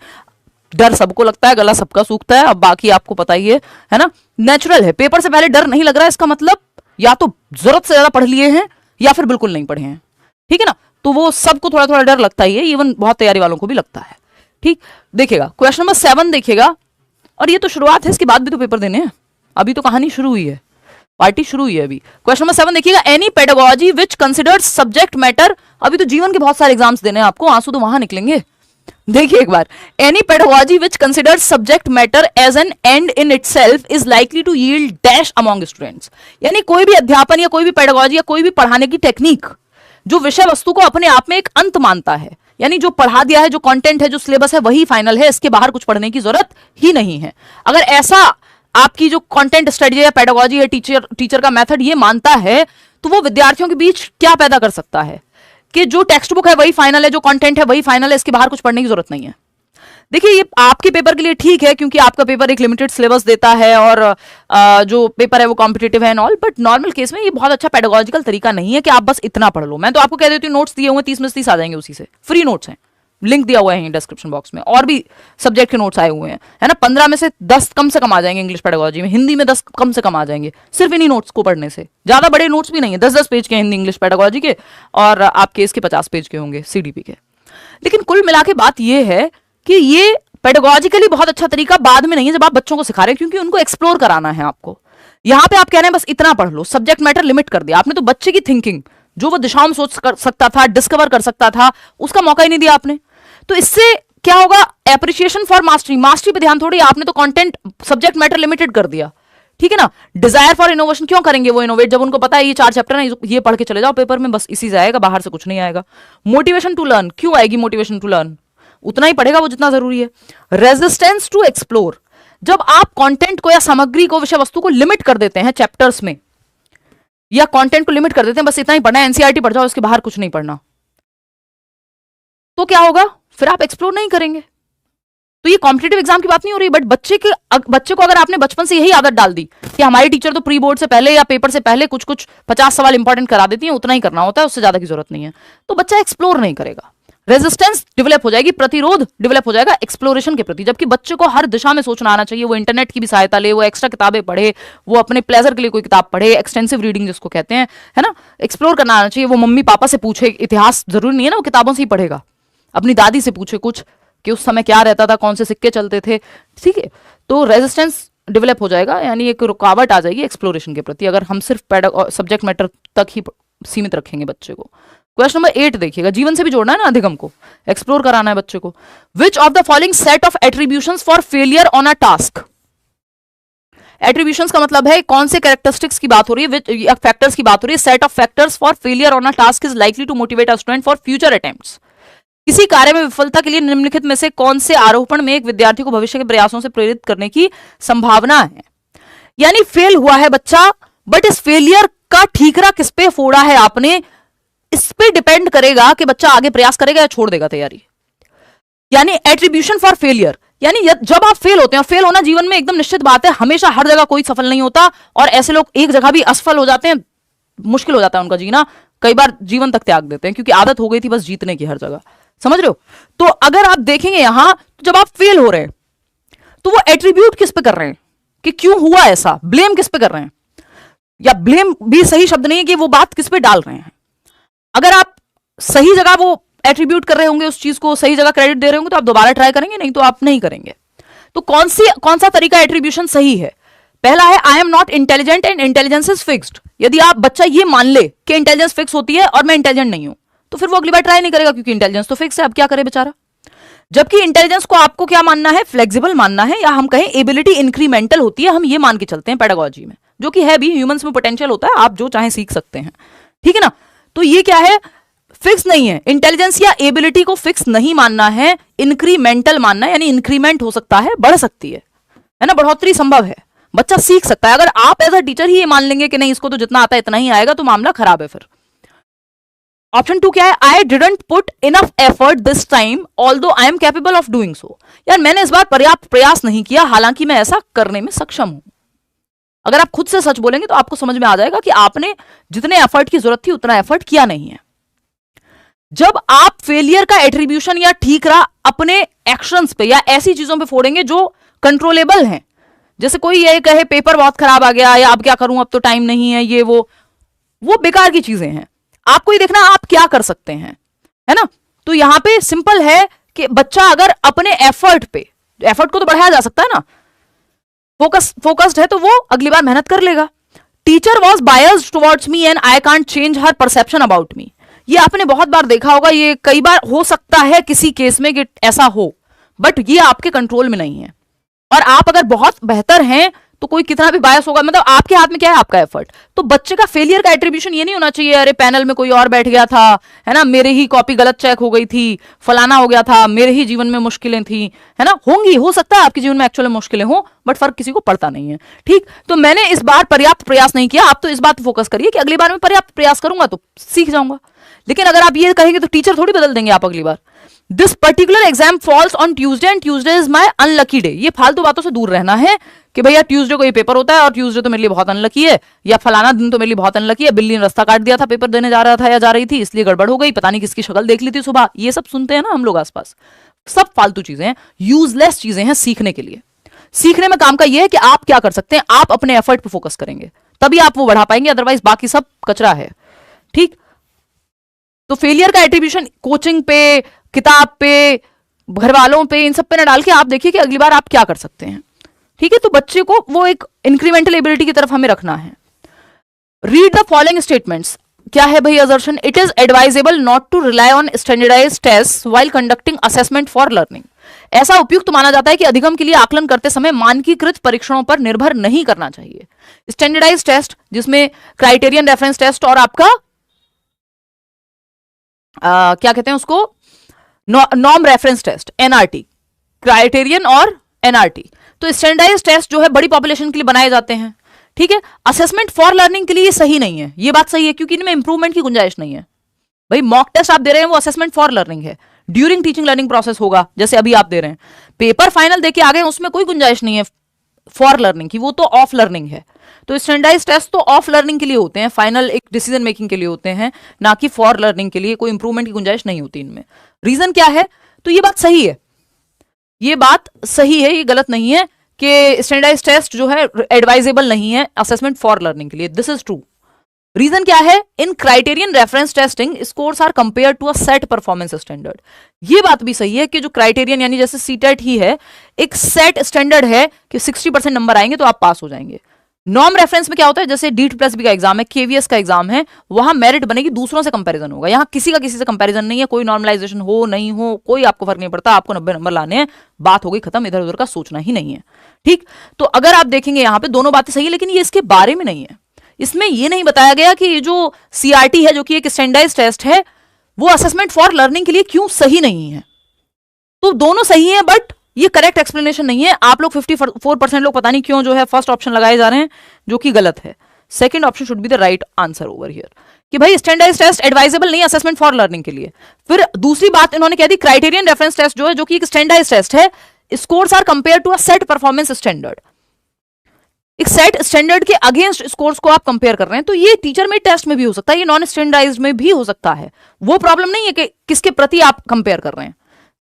डर सबको लगता है, गला सबका सूखता है। अब बाकी आपको पता ही है ना, नेचुरल है। पेपर से पहले डर नहीं लग रहा है, इसका मतलब या तो जरूरत से ज्यादा पढ़ लिए हैं या फिर बिल्कुल नहीं पढ़े हैं। ठीक है ना? तो वो सबको थोड़ा थोड़ा डर लगता ही है, इवन बहुत तैयारी वालों को भी लगता है। ठीक, देखिएगा क्वेश्चन नंबर 7 देखिएगा। और ये तो शुरुआत है, इसके बाद भी तो पेपर देने हैं, अभी तो कहानी शुरू हुई है, पार्टी शुरू हुई है अभी। क्वेश्चन नंबर 7 देखिएगा। Any pedagogy which considers subject matter, अभी तो जीवन के बहुत सारे एग्जाम्स देने हैं आपको, आंसू तो वहां निकलेंगे। देखिए एक बार, any pedagogy which considers subject matter as an end in itself is likely to yield dash among students. यानी कोई भी अध्यापन या कोई भी पेडागोजी या कोई भी पढ़ाने की टेक्निक जो विषय वस्तु को अपने आप में एक अंत मानता है, यानी जो पढ़ा दिया है, जो कंटेंट है, जो सिलेबस है, वही फाइनल है, इसके बाहर कुछ पढ़ने की जरूरत ही नहीं है। अगर ऐसा आपकी जो कंटेंट स्टडी है या पेडागोजी है, टीचर का मेथड ये मानता है, तो वो विद्यार्थियों के बीच क्या पैदा कर सकता है कि जो टेक्स्ट बुक है वही फाइनल है, जो कंटेंट है वही फाइनल है, इसके बाहर कुछ पढ़ने की जरूरत नहीं है। देखिए ये आपके पेपर के लिए ठीक है, क्योंकि आपका पेपर एक लिमिटेड सिलेबस देता है और जो पेपर है वो कॉम्पिटिटिव है and all, but normal case में ये बहुत अच्छा पेडागोजिकल तरीका नहीं है कि आप बस इतना पढ़ लो। मैं तो आपको कह देती हूँ, नोट्स दिए हुए 30 में से 30 आ जाएंगे उसी से, फ्री नोट्स हैं, लिंक दिया हुआ है डिस्क्रिप्शन बॉक्स में, और भी सब्जेक्ट के नोट्स आए हुए हैं, है ना। 15 में से 10 कम से कम आ जाएंगे इंग्लिश पेडागोजी में, हिंदी में 10 कम से कम आ जाएंगे, सिर्फ इन्हीं नोट्स को पढ़ने से। ज्यादा बड़े नोट्स भी नहीं है, 10-10 पेज के हिंदी इंग्लिश पेडागोजी के, और आपके इसके 50 पेज के होंगे सीडीपी के। लेकिन कुल मिला के बात यह है कि ये पेडागोजिकली बहुत अच्छा तरीका बाद में नहीं है, जब आप बच्चों को सिखा रहे हैं, क्योंकि उनको एक्सप्लोर कराना है आपको। यहां पे आप कह रहे हैं बस इतना पढ़ लो, सब्जेक्ट मैटर लिमिट कर दिया आपने, तो बच्चे की थिंकिंग जो वो दिशाओं में सोच सकता था, डिस्कवर कर सकता था, उसका मौका ही नहीं दिया आपने। तो इससे क्या होगा? एप्रिसिएशन फॉर मास्टरी, मास्टरी पे ध्यान थोड़ी, आपने तो कंटेंट सब्जेक्ट मैटर लिमिटेड कर दिया। ठीक है ना। डिजायर फॉर इनोवेशन, क्यों करेंगे वो इनोवेट जब उनको पता है ये 4 चैप्टर है, ये पढ़ के चले जाओ पेपर में, बस इसी से आएगा, बाहर से कुछ नहीं आएगा। मोटिवेशन टू लर्न, क्यों आएगी मोटिवेशन टू लर्न? उतना ही पढ़ेगा वो जितना जरूरी है। रेजिस्टेंस टू एक्सप्लोर, जब आप कंटेंट को या सामग्री को, विषय वस्तु को लिमिट कर देते हैं चैप्टर्स में, या कंटेंट को लिमिट कर देते हैं, बस इतना ही पढ़ना है, एनसीईआरटी पढ़ जाओ, इसके बाहर कुछ नहीं पढ़ना, तो क्या होगा? फिर आप एक्सप्लोर नहीं करेंगे। तो ये कॉम्पिटिटिव एग्जाम की बात नहीं हो रही, बट बच्चे को अगर आपने बचपन से यही आदत डाल दी कि हमारी टीचर तो प्री बोर्ड से पहले या पेपर से पहले कुछ 50 सवाल इंपॉर्टेंट करा देती है, उतना ही करना होता है, उससे ज्यादा की जरूरत नहीं है, तो बच्चा एक्सप्लोर नहीं करेगा। रेजिस्टेंस डेवलप हो जाएगी, प्रतिरोध डेवलप हो जाएगा एक्सप्लोरेशन के प्रति। जबकि बच्चे को हर दिशा में सोचना आना चाहिए, वो इंटरनेट की भी सहायता ले, वो एक्स्ट्रा किताबें पढ़े, वो अपने प्लेजर के लिए कोई किताब पढ़े, एक्सटेंसिव रीडिंग जिसको कहते हैं, है ना, एक्सप्लोर करना आना चाहिए। वो मम्मी पापा से पूछे, इतिहास जरूरी नहीं है ना वो किताबों से ही पढ़ेगा, अपनी दादी से पूछे कुछ, कि उस समय क्या रहता था, कौन से सिक्के चलते थे, ठीक है। तो रेजिस्टेंस डेवलप हो जाएगा, यानी एक रुकावट आ जाएगी एक्सप्लोरेशन के प्रति, अगर हम सिर्फ सब्जेक्ट मैटर तक ही सीमित रखेंगे बच्चे को। क्वेश्चन नंबर 8 देखिएगा, जीवन से भी जोड़ना है ना अधिगम को, एक्सप्लोर कराना है बच्चे को। Which of the following set of attributions for failure on a task. Attributions का मतलब है कौन से कैरेक्टरिस्टिक्स की बात हो रही है, फैक्टर्स की बात हो रही है। Set of factors for failure on a task is likely to motivate a student for future attempts. किसी कार्य में विफलता के लिए निम्नलिखित में से कौन से आरोपण में एक विद्यार्थी को भविष्य के प्रयासों से प्रेरित करने की संभावना है। यानी फेल हुआ है बच्चा, बट इस फेलियर का ठीकरा किस पे फोड़ा है आपने, इस पे डिपेंड करेगा कि बच्चा आगे प्रयास करेगा या छोड़ देगा तैयारी। यानी एट्रीब्यूशन फॉर फेलियर, यानी जब आप फेल होते हैं, फेल होना जीवन में एकदम निश्चित बात है, हमेशा हर जगह कोई सफल नहीं होता, और ऐसे लोग एक जगह भी असफल हो जाते हैं, मुश्किल हो जाता है उनका जीना, कई बार जीवन तक त्याग देते हैं, क्योंकि आदत हो गई थी बस जीतने की हर जगह, समझ रहे हो। तो अगर आप देखेंगे यहां, तो जब आप फेल हो रहे हैं तो वो एट्रीब्यूट किस पे कर रहे हैं कि क्यों हुआ ऐसा, ब्लेम किस पे कर रहे हैं, या ब्लेम भी सही शब्द नहीं है, कि वो बात किस पे डाल रहे हैं। अगर आप सही जगह वो एट्रीब्यूट कर रहे होंगे, उस चीज को सही जगह क्रेडिट दे रहे होंगे, तो आप दोबारा ट्राई करेंगे, नहीं तो आप नहीं करेंगे। तो कौन सा तरीका एट्रीब्यूशन सही है। पहला है I am not intelligent and intelligence is fixed. यदि आप बच्चा ये मान ले कि इंटेलिजेंस फिक्स होती है और मैं इंटेलिजेंट नहीं हूं, तो फिर वो अगली बार ट्राई नहीं करेगा, क्योंकि इंटेलिजेंस तो फिक्स है, अब क्या करे बेचारा। जबकि इंटेलिजेंस को आपको क्या मानना है, फ्लेक्सिबल मानना है, या हम कहें एबिलिटी इंक्रीमेंटल होती है, हम ये मान के चलते हैं पेडागोजी में, जो कि है भी, ह्यूमंस में पोटेंशियल होता है, आप जो चाहे सीख सकते हैं, ठीक है ना। तो ये क्या है, फिक्स नहीं है, इंटेलिजेंस या एबिलिटी को फिक्स नहीं मानना है, इंक्रीमेंटल मानना है, यानी इंक्रीमेंट हो सकता है, बढ़ सकती है ना, बढ़ोतरी संभव है, बच्चा सीख सकता है। अगर आप एज अ टीचर ही ये मान लेंगे कि नहीं इसको तो जितना आता है इतना ही आएगा, तो मामला खराब है फिर। ऑप्शन 2 क्या है, I didn't put enough effort this time although I am capable of doing so. यार मैंने इस बार पर्याप्त प्रयास नहीं किया, हालांकि मैं ऐसा करने में सक्षम हूं। अगर आप खुद से सच बोलेंगे तो आपको समझ में आ जाएगा कि आपने जितने एफर्ट की जरूरत थी उतना एफर्ट किया नहीं है। जब आप फेलियर का एट्रीब्यूशन या ठीकरा अपने एक्शंस पे या ऐसी चीजों पे फोड़ेंगे जो कंट्रोलेबल हैं, जैसे कोई ये कहे पेपर बहुत खराब आ गया, या अब क्या करूं, अब तो टाइम नहीं है, ये वो बेकार की चीजें हैं। आपको ही देखना आप क्या कर सकते हैं, है ना। तो यहां पे सिंपल है कि बच्चा अगर अपने एफर्ट को तो बढ़ाया जा सकता है ना, फोकस्ड है, तो वो अगली बार मेहनत कर लेगा। Teacher was biased towards me and I can't change her perception about me. ये आपने बहुत बार देखा होगा, ये कई बार हो सकता है किसी केस में कि ऐसा हो, बट ये आपके कंट्रोल में नहीं है। और आप अगर बहुत बेहतर हैं तो कोई कितना भी बायस होगा, मतलब आपके हाथ में क्या है, आपका एफर्ट। तो बच्चे का फेलियर का एट्रीब्यूशन ये नहीं होना चाहिए, अरे पैनल में कोई और बैठ गया था, है ना, मेरे ही कॉपी गलत चेक हो गई थी, फलाना हो गया था, मेरे ही जीवन में मुश्किलें थी, है ना। होंगी, हो सकता है आपके जीवन में एक्चुअली मुश्किलें हो, बट फर्क किसी को पड़ता नहीं है, ठीक। तो मैंने इस बार पर्याप्त प्रयास नहीं किया, आप तो इस बात पर फोकस करिए कि अगली बार मैं पर्याप्त प्रयास करूंगा तो सीख जाऊंगा। लेकिन अगर आप ये कहेंगे तो टीचर थोड़ी बदल देंगे आप अगली बार। This particular exam falls on Tuesday and Tuesday is my unlucky day. ये फालतू बातों से दूर रहना है कि भैया ट्यूजडे को ये पेपर होता है और ट्यूजडे तो मेरे लिए बहुत अनलकी है, या फलाना दिन तो मेरे लिए बहुत अनलकी है, बिल्ली ने रास्ता काट दिया था, पेपर देने जा रहा था या जा रही थी, इसलिए गड़बड़ हो गई, पता नहीं किसकी शक्ल देख ली थी सुबह। ये सब सुनते हैं ना हम लोग आसपास, सब फालतू चीजें हैं, यूजलेस चीजें हैं सीखने के लिए। सीखने में काम का ये है कि आप क्या कर सकते हैं, आप अपने एफर्ट पे फोकस करेंगे तभी आप वो बढ़ा पाएंगे, अदरवाइज बाकी सब कचरा है, ठीक। तो फेलियर का एट्रीब्यूशन कोचिंग पे, किताब पे, घर वालों पे, इन सब पे ना डाल के आप देखिए कि अगली बार आप क्या कर सकते हैं, ठीक है। तो बच्चे को वो एक इंक्रीमेंटल एबिलिटी की तरफ हमें रखना है। Read the following statements. क्या है भाई assertion, it is advisable not to rely on standardised test while conducting assessment for learning. ऐसा उपयुक्त माना जाता है कि अधिगम के लिए आकलन करते समय मानकीकृत परीक्षणों पर निर्भर नहीं करना चाहिए। स्टैंडर्डाइज्ड टेस्ट जिसमें क्राइटेरियन रेफरेंस टेस्ट और आपका क्या कहते हैं उसको, norm reference test, NRT, criterion और एनआरटी। तो स्टैंडर्डाइज्ड टेस्ट जो है बड़ी पॉपुलेशन के लिए बनाए जाते हैं, ठीक है। असेसमेंट फॉर लर्निंग के लिए ये सही नहीं है, ये बात सही है, क्योंकि इनमें इंप्रूवमेंट की गुंजाइश नहीं है। भाई मॉक टेस्ट आप दे रहे हैं वो असेसमेंट फॉर लर्निंग है, ड्यूरिंग टीचिंग लर्निंग प्रोसेस होगा, जैसे अभी आप दे रहे हैं। पेपर फाइनल देके आ गए, उसमें कोई गुंजाइश नहीं है फॉर लर्निंग की, वो तो ऑफ लर्निंग है। तो स्टैंडर्डाइज्ड टेस्ट तो ऑफ लर्निंग के लिए होते हैं, फाइनल एक डिसीजन मेकिंग के लिए होते हैं, ना कि फॉर लर्निंग के लिए। कोई इंप्रूवमेंट की गुंजाइश नहीं होती इनमें। रीजन क्या है, तो ये बात सही है, ये बात सही है, ये गलत नहीं है कि स्टैंडर्डाइज्ड टेस्ट जो है एडवाइजेबल नहीं है असेसमेंट फॉर लर्निंग के लिए, दिस इज ट्रू। रीजन क्या है, in criterion reference testing scores are compare to a set performance standard. ये बात भी सही है कि जो क्राइटेरियन यानी जैसे सीटेट ही है, एक सेट स्टैंडर्ड है कि 60% नंबर आएंगे तो आप पास हो जाएंगे। नॉर्म रेफरेंस में क्या होता है, जैसे डीट प्लस बी का एग्जाम है, केवीएस का एग्जाम है, वहां मेरिट बनेगी, दूसरों से कंपैरिजन होगा। यहां किसी का किसी से कंपैरिजन नहीं है, कोई नॉर्मलाइजेशन हो नहीं हो कोई आपको फर्क नहीं पड़ता, आपको 90 नंबर लाने हैं, बात हो गई खत्म, इधर उधर का सोचना ही नहीं है। ठीक, तो अगर आप देखेंगे यहां पे दोनों बातें सही है, लेकिन ये इसके बारे में नहीं है। इसमें ये नहीं बताया गया कि ये जो सीआरटी है, जो कि एक स्टैंडर्डाइज टेस्ट है, वो असेसमेंट फॉर लर्निंग के लिए क्यों सही नहीं है। तो दोनों सही है, बट ये करेक्ट एक्सप्लेनेशन नहीं है। आप लोग 54% लोग पता नहीं क्यों जो है फर्स्ट ऑप्शन लगाए जा रहे हैं, जो कि गलत है। Second option should be the right answer over here, कि भाई स्टैंडर्डाइज्ड टेस्ट एडवाइजेबल नहीं है असेसमेंट फॉर लर्निंग के लिए। फिर दूसरी बात इन्होंने कह दी, क्राइटेरियन रेफरेंस टेस्ट जो है, जो कि एक स्टैंडर्डाइज्ड टेस्ट है, scores are compare to a set performance standard. एक सेट स्टैंडर्ड के अगेंस्ट स्कोर्स को आप कंपेयर कर रहे हैं, तो ये टीचर में टेस्ट में भी हो सकता है, ये नॉन स्टैंडर्डाइज्ड में भी हो सकता है। वो प्रॉब्लम नहीं है कि किसके प्रति आप कंपेयर कर रहे हैं।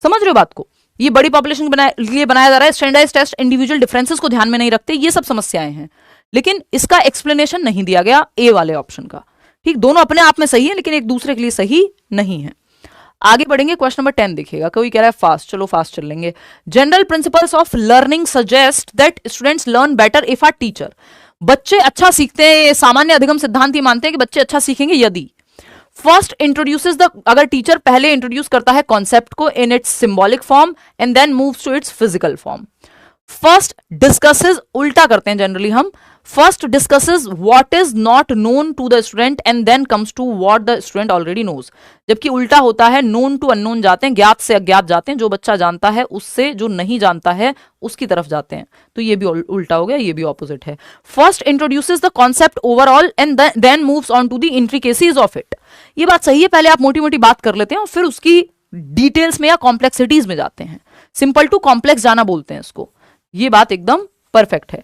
समझ रहे हो बात को? ये बड़ी पॉपुलेशन के लिए बनाया जा रहा है, स्टैंडर्डाइज्ड टेस्ट इंडिविजुअल डिफरेंसेस को ध्यान में नहीं रखते, ये सब समस्याएं हैं। लेकिन इसका एक्सप्लेनेशन नहीं दिया गया ए वाले ऑप्शन का। ठीक, दोनों अपने आप में सही है, लेकिन एक दूसरे के लिए सही नहीं है। आगे बढ़ेंगे, क्वेश्चन नंबर 10 देखिएगा। कोई कह रहा है फास्ट, चलो फास्ट चल लेंगे। General principles of learning suggest that students learn better if are teacher. बच्चे अच्छा सीखते हैं, सामान्य अधिगम सिद्धांत ये मानते हैं कि बच्चे अच्छा सीखेंगे यदि फर्स्ट इंट्रोड्यूसेस द, अगर टीचर पहले इंट्रोड्यूस करता है कॉन्सेप्ट को in its symbolic form and then moves to its physical form. First discusses, उल्टा करते हैं जनरली हम, first discusses what is not known to the student and then comes to what the student already knows. जबकि उल्टा होता है, known to unknown जाते हैं, ज्ञात से अज्ञात जाते हैं, जो बच्चा जानता है उससे जो नहीं जानता है उसकी तरफ जाते हैं। तो ये भी उल्टा हो गया, ये भी ऑपोजिट है। First introduces the concept overall and then moves on to the intricacies of it. ये बात सही है, पहले आप मोटी मोटी बात कर लेते हैं और फिर उसकी डिटेल्स में या कॉम्प्लेक्सिटीज में जाते हैं। सिंपल टू कॉम्प्लेक्स जाना बोलते हैं इसको। ये बात एकदम परफेक्ट है।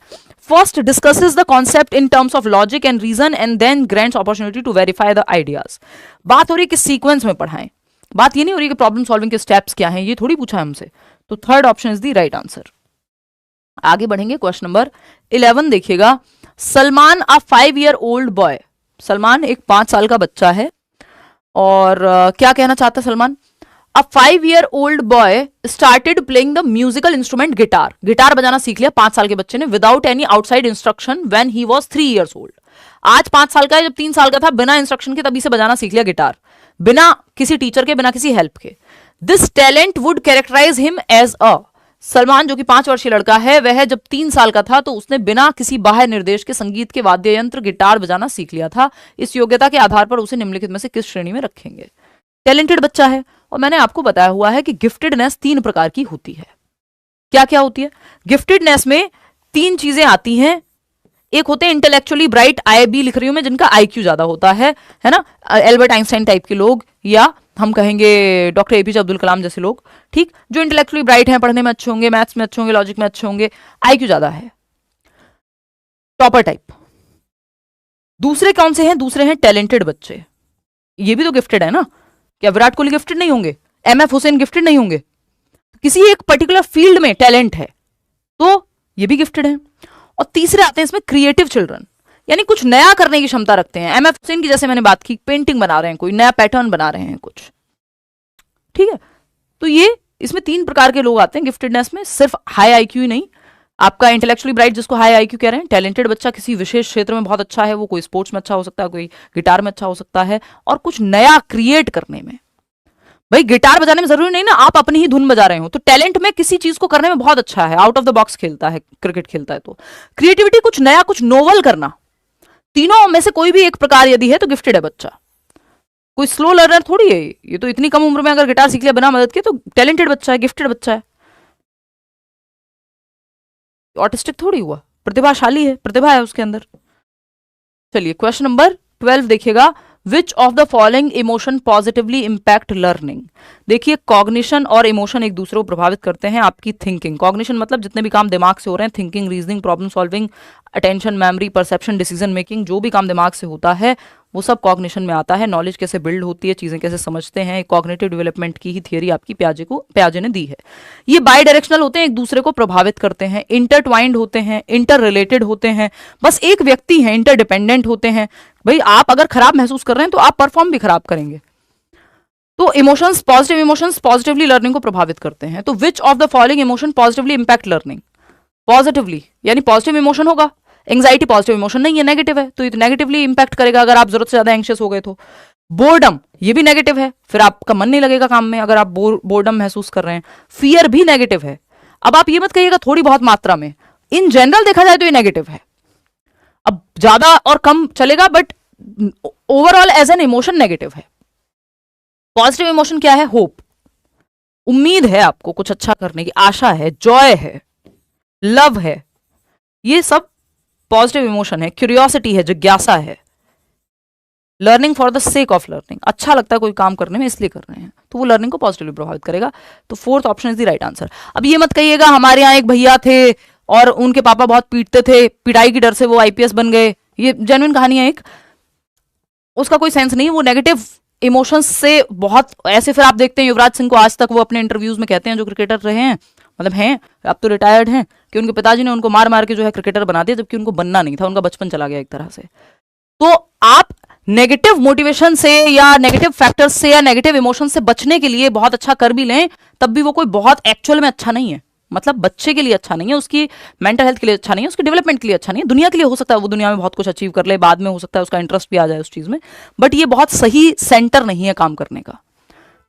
First discusses the concept in terms of logic and reason and then grants opportunity to verify the ideas. बात हो रही है कि सीक्वेंस में पढ़ाएं, बात ये नहीं हो रही कि प्रॉब्लम सॉल्विंग के स्टेप्स क्या हैं, ये थोड़ी पूछा है हमसे। तो third option is the right answer. आगे बढ़ेंगे, क्वेश्चन नंबर 11 देखिएगा। सलमान अ 5 year old बॉय, सलमान एक 5 साल का बच्चा है, और क्या कहना चाहता है Salman? A 5 year old boy started playing the musical instrument guitar. Guitar बजाना सीख लिया 5 साल के बच्चे ने, without any outside instruction when he was 3 years old. आज 5 साल का है, जब 3 साल का था बिना इंस्ट्रक्शन के तभी से बजाना सीख लिया गिटार, बिना किसी टीचर के, बिना किसी हेल्प के। This talent would characterise him as a, Salman जो कि 5 वर्षीय लड़का है, वह जब 3 साल का था तो उसने बिना किसी बाह्य निर्देश के संगीत के वाद्य यंत्र गिटार बजाना सीख लिया था। इस योग्यता के आधार पर उसे निम्नलिखित में से किस श्रेणी में रखेंगे? टैलेंटेड बच्चा है, और मैंने आपको बताया हुआ है कि गिफ्टेडनेस 3 प्रकार की होती है। क्या क्या होती है गिफ्टेडनेस में? 3 चीजें आती हैं। एक होते हैं इंटेलेक्चुअली ब्राइट, IIB लिख रही हूं मैं, जिनका IQ ज्यादा होता है ना, एल्बर्ट आइंस्टाइन टाइप के लोग, या हम कहेंगे डॉक्टर APJ अब्दुल कलाम जैसे लोग। ठीक, जो इंटेलेक्चुअली ब्राइट हैं, पढ़ने में अच्छे होंगे, मैथ्स में अच्छे होंगे, लॉजिक में अच्छे होंगे, IQ ज्यादा है, टॉपर टाइप। दूसरे कौन से हैं? दूसरे हैं टैलेंटेड बच्चे। ये भी तो गिफ्टेड है ना। क्या विराट कोहली गिफ्टेड नहीं होंगे? MF हुसैन गिफ्टेड नहीं होंगे? किसी एक पर्टिकुलर फील्ड में टैलेंट है तो ये भी गिफ्टेड है। और तीसरे आते हैं इसमें क्रिएटिव चिल्ड्रन, यानी कुछ नया करने की क्षमता रखते हैं। MF हुसैन की जैसे मैंने बात की, पेंटिंग बना रहे हैं, कोई नया पैटर्न बना रहे हैं कुछ। ठीक है, तो ये इसमें 3 प्रकार के लोग आते हैं गिफ्टेडनेस में। सिर्फ हाई IQ ही नहीं, आपका इंटेलेक्चुअली ब्राइट जिसको हाई IQ कह रहे हैं, टैलेंटेड बच्चा किसी विशेष क्षेत्र में बहुत अच्छा है, वो कोई स्पोर्ट्स में अच्छा हो सकता है, कोई गिटार में अच्छा हो सकता है, और कुछ नया क्रिएट करने में। भाई गिटार बजाने में जरूरी नहीं ना आप अपनी ही धुन बजा रहे हो, तो टैलेंट में किसी चीज को करने में बहुत अच्छा है, आउट ऑफ द बॉक्स खेलता है, क्रिकेट खेलता है। तो क्रिएटिविटी, कुछ नया, कुछ नोवल करना, तीनों में से कोई भी एक प्रकार यदि है तो गिफ्टेड है बच्चा। कोई स्लो लर्नर थोड़ी है ये, तो इतनी कम उम्र में अगर गिटार सीख लिया बिना मदद के, तो टैलेंटेड बच्चा है, गिफ्टेड बच्चा है। ऑटिस्टिक थोड़ी हुआ, प्रतिभाशाली है, प्रतिभा है उसके अंदर। चलिए क्वेश्चन नंबर 12 देखिएगा। Which of the following emotion positively impact learning? देखिए, कॉग्निशन और इमोशन एक दूसरे को प्रभावित करते हैं आपकी थिंकिंग। कॉग्निशन मतलब जितने भी काम दिमाग से हो रहे हैं, thinking, reasoning, problem solving, attention, memory, perception, decision making, जो भी काम दिमाग से होता है वो सब कॉग्निशन में आता है। नॉलेज कैसे बिल्ड होती है, चीजें कैसे समझते हैं, कॉग्निटिव डेवलपमेंट की ही थियरी आपकी प्याजे ने दी है। ये बाई डायरेक्शनल होते हैं, एक दूसरे को प्रभावित करते हैं, इंटरट्वाइंड होते हैं, इंटर रिलेटेड होते हैं, बस एक व्यक्ति है, इंटरडिपेंडेंट होते हैं। भाई आप अगर खराब महसूस कर रहे हैं तो आप परफॉर्म भी खराब करेंगे। तो emotions, positive emotions positively learning को प्रभावित करते हैं। तो विच of the following emotion positively impact learning? Positively यानी पॉजिटिव इमोशन होगा। एंग्जाइटी पॉजिटिव इमोशन नहीं है, नेगेटिव है, तो ये नेगेटिवली इंपैक्ट करेगा अगर आप जरूरत से ज्यादा एंग्शियस हो गए तो। बोर्डम ये भी नेगेटिव है, फिर आपका मन नहीं लगेगा काम में अगर आप बोर्डम महसूस कर रहे हैं। फियर भी नेगेटिव है। अब आप ये मत कहिएगा थोड़ी बहुत मात्रा में, इन जनरल देखा जाए तो ये नेगेटिव है। अब ज्यादा और कम चलेगा, but overall as an emotion negative है। पॉजिटिव इमोशन क्या है? होप, उम्मीद है आपको कुछ अच्छा करने की, आशा है, जॉय है, लव है, ये सब पॉजिटिव इमोशन है। क्यूरियोसिटी है, जिज्ञासा है, learning for the sake of learning, अच्छा लगता है कोई काम करने में इसलिए कर रहे हैं, तो वो लर्निंग को पॉजिटिवली प्रभावित करेगा। तो fourth option is the right answer. अब ये मत कहिएगा हमारे यहाँ एक भैया थे और उनके पापा बहुत पीटते थे, पिटाई की डर से वो आईपीएस बन गए। ये जेन्युइन कहानी है एक, उसका कोई सेंस नहीं। वो नेगेटिव इमोशंस से बहुत ऐसे, फिर आप देखते हैं युवराज सिंह को आज तक वो अपने इंटरव्यूज में कहते हैं, जो क्रिकेटर रहे हैं, मतलब हैं अब तो रिटायर्ड हैं, कि उनके पिताजी ने उनको मार मार के जो है क्रिकेटर बना दिया, जबकि उनको बनना नहीं था, उनका बचपन चला गया एक तरह से। तो आप नेगेटिव मोटिवेशन से या नेगेटिव फैक्टर्स से या नेगेटिव इमोशन से बचने के लिए बहुत अच्छा कर भी लें, तब भी वो कोई बहुत एक्चुअल में अच्छा नहीं है। मतलब बच्चे के लिए अच्छा नहीं है, उसकी मेंटल हेल्थ के लिए अच्छा नहीं है, उसकी डेवलपमेंट के लिए अच्छा नहीं है। दुनिया के लिए हो सकता है वो दुनिया में बहुत कुछ अचीव कर ले, बाद में हो सकता है उसका इंटरेस्ट भी आ जाए उस चीज में, बट ये बहुत सही सेंटर नहीं है काम करने का।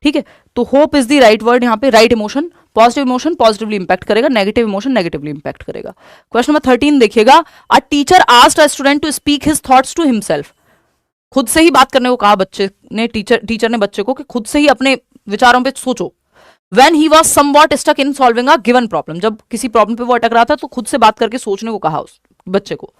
ठीक है, तो hope is the right word यहाँ पे, right emotion. Positive emotion positively impact करेगा, नेगेटिव इमोशन नेगेटिवली इंपैक्ट करेगा। क्वेश्चन नंबर 13 देखिएगा, a teacher asked a student to speak his thoughts to himself. खुद से ही बात करने को कहा बच्चे ने, टीचर ने बच्चे को कि खुद से ही अपने विचारों पे सोचो। When he was somewhat stuck in solving a given problem, जब किसी प्रॉब्लम पे वो अटक रहा था तो खुद से बात करके सोचने को कहा उस बच्चे को।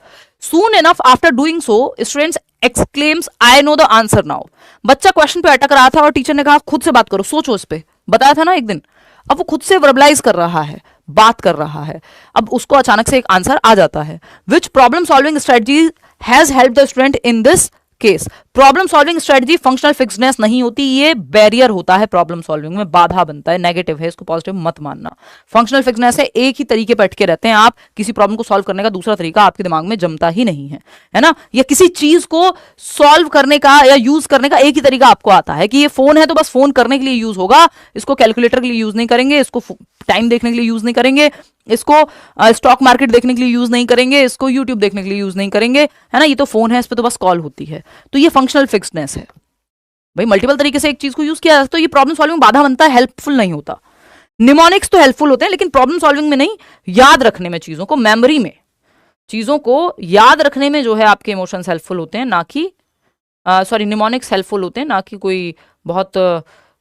Soon enough after doing so, students exclaims, I know the answer now. बच्चा क्वेश्चन पे अटक रहा था और टीचर ने कहा खुद से बात करो, सोचो इस पे, बताया था ना एक दिन। अब वो खुद से वर्बलाइज कर रहा है, बात कर रहा है, अब उसको अचानक से एक आंसर आ जाता है। Which problem solving strategy has helped the student in this case? Problem solving strategy functional fixedness नहीं होती, ये बैरियर होता है प्रॉब्लम सॉल्विंग में, बाधा बनता है, नेगेटिव है, इसको पॉजिटिव मत मानना। फंक्शनल फिक्सनेस है, एक ही तरीके पर अटके रहते हैं आप, किसी प्रॉब्लम को सॉल्व करने का दूसरा तरीका आपके दिमाग में जमता ही नहीं है ना। या किसी चीज को सॉल्व करने का या यूज करने का एक ही तरीका आपको आता है कि ये फोन है तो बस फोन करने के लिए यूज होगा, इसको कैलकुलेटर के लिए यूज नहीं करेंगे, इसको टाइम देखने के लिए यूज नहीं करेंगे, इसको स्टॉक मार्केट देखने के लिए यूज नहीं करेंगे, इसको यूट्यूब देखने के लिए यूज नहीं करेंगे, है ना। ये तो फोन है, इस पे तो बस कॉल होती है। तो ये फंक्शनल फिक्सनेस है भाई, मल्टीपल तरीके से एक चीज को यूज किया जाता है, तो ये प्रॉब्लम सॉल्विंग बाधा बनता है, हेल्पफुल नहीं होता। निमोनिक्स तो हेल्पफुल होते हैं लेकिन प्रॉब्लम सॉल्विंग में नहीं, याद रखने में, चीजों को मेमोरी में, चीजों को याद रखने में जो है आपके इमोशंस हेल्पफुल होते हैं, ना कि सॉरी निमोनिक्स हेल्पफुल होते हैं, ना कि कोई बहुत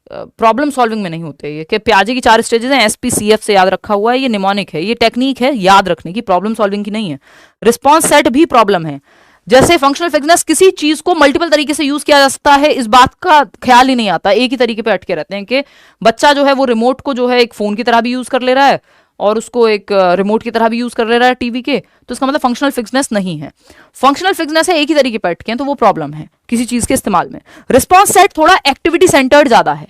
प्रॉब्लम सॉल्विंग में नहीं होते। ये कि प्याजे की 4 स्टेजेस हैं, SPCF से याद रखा हुआ है, ये निमोनिक है, ये टेक्निक है याद रखने की, प्रॉब्लम सॉल्विंग की नहीं है। रिस्पॉन्स सेट भी प्रॉब्लम है, जैसे फंक्शनल फिक्सनेस, किसी चीज को मल्टीपल तरीके से यूज किया जा सकता है, इस बात का ख्याल ही नहीं आता, एक ही तरीके पे अटके रहते हैं कि बच्चा जो है वो रिमोट को जो है एक फोन की तरह भी यूज कर ले रहा है और उसको एक रिमोट की तरह भी यूज कर ले रहा है टीवी के, तो इसका मतलब फंक्शनल फिक्सनेस नहीं है। फंक्शनल फिक्सनेस है एक ही तरीके पे अटके हैं, तो वो प्रॉब्लम है किसी चीज के इस्तेमाल में। रिस्पॉन्स सेट थोड़ा एक्टिविटी सेंटर्ड ज्यादा है,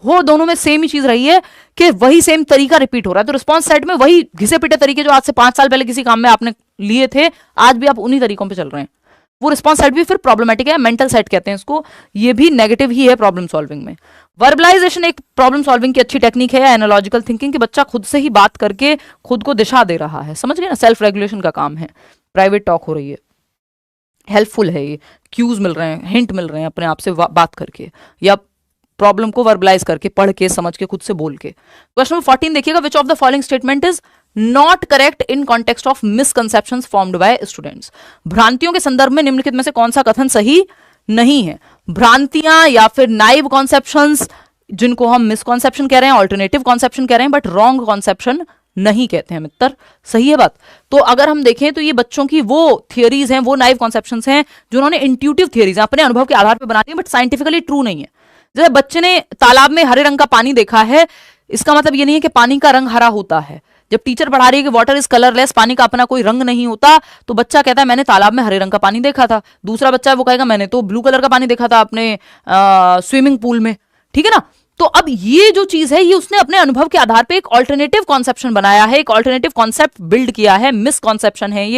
हो दोनों में सेम ही चीज रही है कि वही सेम तरीका रिपीट हो रहा है, तो रिस्पॉन्स सेट में वही घिसे पिटे तरीके जो आज से 5 साल पहले किसी काम में आपने लिए थे, आज भी आप उन्हीं तरीकों पे चल रहे हैं, वो रिस्पॉन्स सेट भी फिर प्रॉब्लमेटिक है, मेंटल सेट कहते हैं इसको, ये भी नेगेटिव ही है प्रॉब्लम सॉल्विंग में। वर्बलाइजेशन एक प्रॉब्लम सॉल्विंग की अच्छी टेक्निक है, एनालॉजिकल थिंकिंग, कि बच्चा खुद से ही बात करके खुद को दिशा दे रहा है, समझ गए ना, सेल्फ रेगुलेशन का काम है, प्राइवेट टॉक हो रही है, हेल्पफुल है ये, क्यूज मिल रहे हैं, हिंट मिल रहे हैं अपने आप से बात करके या प्रॉब्लम को वर्बलाइज करके, पढ़ के, समझ के, खुद से बोल के। क्वेश्चन नंबर 14 देखिएगा, which of the following statement is not correct in context of misconceptions formed by students? भ्रांतियों के संदर्भ में निम्नलिखित में से कौन सा कथन सही नहीं है? भ्रांतियां या फिर नाइव कॉन्सेप्शंस, जिनको हम मिसकॉन्सेप्शन कह रहे हैं, ऑल्टरनेटिव कॉन्सेप्शन कह रहे हैं, बट रॉन्ग कॉन्सेप्शन नहीं कहते हैं मित्र, सही है बात। तो अगर हम देखें तो ये बच्चों की वो थियरीज हैं, वो नाइव कॉन्सेप्शंस हैं जो उन्होंने इंट्यूटिव थियरीज अपने अनुभव के आधार पर बना दी, बट साइंटिफिकली ट्रू नहीं है। जैसे बच्चे ने तालाब में हरे रंग का पानी देखा है, इसका मतलब ये नहीं है कि पानी का रंग हरा होता है। जब टीचर पढ़ा रही है कि वाटर इज कलरलेस, पानी का अपना कोई रंग नहीं होता, तो बच्चा कहता है मैंने तालाब में हरे रंग का पानी देखा था। दूसरा बच्चा है वो कहेगा मैंने तो ब्लू कलर का पानी देखा था अपने स्विमिंग पूल में, ठीक है ना। तो अब ये जो चीज है, ये उसने अपने अनुभव के आधार पे एक ऑल्टरनेटिव कॉन्सेप्शन बनाया है, एक ऑल्टरनेटिव कॉन्सेप्ट बिल्ड किया है, मिसकॉन्सेप्शन है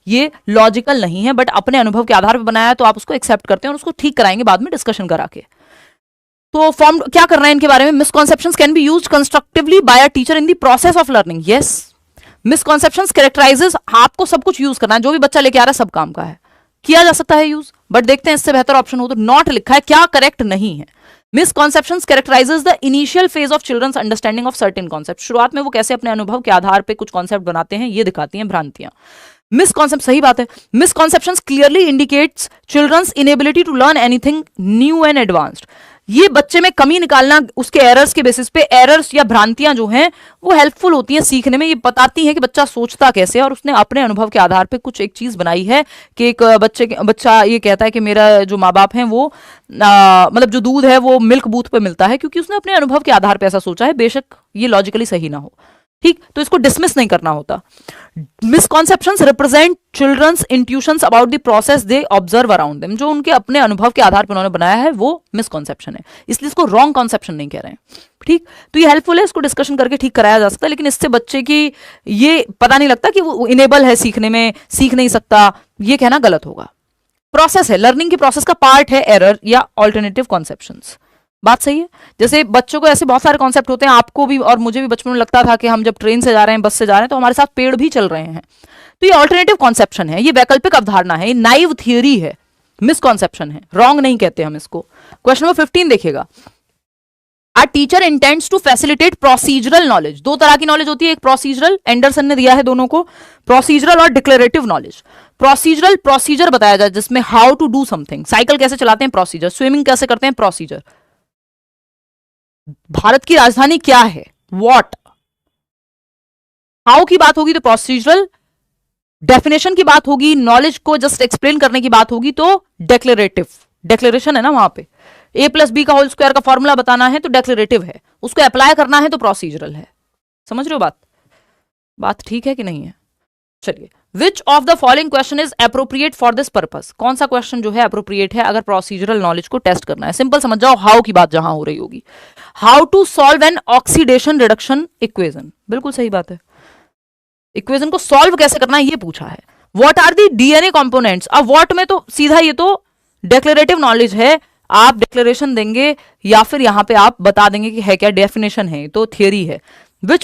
ये लॉजिकल नहीं है, बट अपने अनुभव के आधार पर बनाया है, तो आप उसको एक्सेप्ट करते हैं और उसको ठीक कराएंगे बाद में डिस्कशन करा के। तो फॉर्म क्या कर रहे हैं इनके बारे में, misconceptions can be used constructively by a teacher in the process of learning. Yes, misconceptions characterises, आपको सब कुछ यूज करना है, जो भी बच्चा लेके आ रहा है सब काम का है, किया जा सकता है यूज, बट देखते हैं इससे बेहतर ऑप्शन हो तो नॉट लिखा है, क्या करेक्ट नहीं है। Misconceptions characterises the initial phase of children's understanding of certain concept, शुरुआत में वो कैसे अपने अनुभव के आधार पर कुछ कॉन्सेप्ट बनाते हैं, ये दिखाती हैं भ्रांतियां। मिसकॉन्सेप्ट, सही बात है, misconceptions clearly indicates children's inability to learn anything new and advanced, ये बच्चे में कमी निकालना उसके एरर्स के बेसिस पे, एरर्स या भ्रांतियां जो हैं वो हेल्पफुल होती हैं सीखने में, ये बताती हैं कि बच्चा सोचता कैसे है और उसने अपने अनुभव के आधार पे कुछ एक चीज बनाई है कि एक बच्चा ये कहता है कि मेरा जो माँ बाप हैं वो मतलब जो दूध है वो मिल्क बूथ पे मिलता है, क्योंकि उसने अपने अनुभव के आधार पे ऐसा सोचा है, बेशक ये लॉजिकली सही ना हो, ठीक, तो इसको डिसमिस नहीं करना होता। Misconceptions represent children's intuitions about the process they observe around them, जो उनके अपने अनुभव के आधार पर उन्होंने बनाया है वो मिसकॉन्सेप्शन है, इसलिए इसको रॉन्ग कॉन्सेप्शन नहीं कह रहे हैं, ठीक। तो ये हेल्पफुल है, इसको डिस्कशन करके ठीक कराया जा सकता है, लेकिन इससे बच्चे की ये पता नहीं लगता कि वो इनेबल है सीखने में, सीख नहीं सकता, ये कहना गलत होगा। प्रोसेस है, लर्निंग की प्रोसेस का पार्ट है एरर या ऑल्टरनेटिव कॉन्सेप्शंस, बात सही है। जैसे बच्चों को ऐसे बहुत सारे कॉन्सेप्ट होते हैं, आपको भी और मुझे भी बचपन में लगता था कि हम जब ट्रेन से जा रहे हैं, बस से जा रहे हैं, तो हमारे साथ पेड़ भी चल रहे हैं, तो ये ऑल्टरनेटिव कॉन्सेप्शन है, ये वैकल्पिक अवधारणा है, ये नाइव थियरी है, मिसकॉन्सेप्शन है, रॉन्ग नहीं कहते हम इसको। क्वेश्चन नंबर 15 देखिएगा, A teacher intends to facilitate procedural knowledge, दो तरह की नॉलेज होती है, एक प्रोसीजरल, एंडरसन ने दिया है दोनों को, प्रोसीजरल और डिक्लेरेटिव नॉलेज। प्रोसीजरल, प्रोसीजर बताया जाए जिसमें how to do something, cycle कैसे चलाते हैं प्रोसीजर, स्विमिंग कैसे करते हैं प्रोसीजर, भारत की राजधानी क्या है व्हाट, हाउ की बात होगी तो प्रोसीजरल, डेफिनेशन की बात होगी, नॉलेज को जस्ट एक्सप्लेन करने की बात होगी तो डिक्लेरेटिव, डिक्लेरेशन है ना वहां पे, a प्लस बी का होल स्क्वायर का फॉर्मूला बताना है तो डिक्लेरेटिव है, उसको अप्लाई करना है तो प्रोसीजरल है। समझ रहे हो बात ठीक है कि नहीं है। चलिए, विच of the following question is appropriate for this purpose, कौन सा क्वेश्चन जो है अप्रोप्रिएट है अगर प्रोसीजरल नॉलेज को टेस्ट करना है। सिंपल समझ जाओ, हाउ की बात जहां हो रही होगी, how to solve an oxidation reduction equation, बिल्कुल सही बात है, इक्वेशन को सॉल्व कैसे करना है ये पूछा है। What are the DNA components, अब व्हाट में तो सीधा ये तो डिक्लेरेटिव नॉलेज है, आप डिक्लेरेशन देंगे या फिर यहां पे आप बता देंगे कि है क्या, डेफिनेशन है तो थियरी है। Which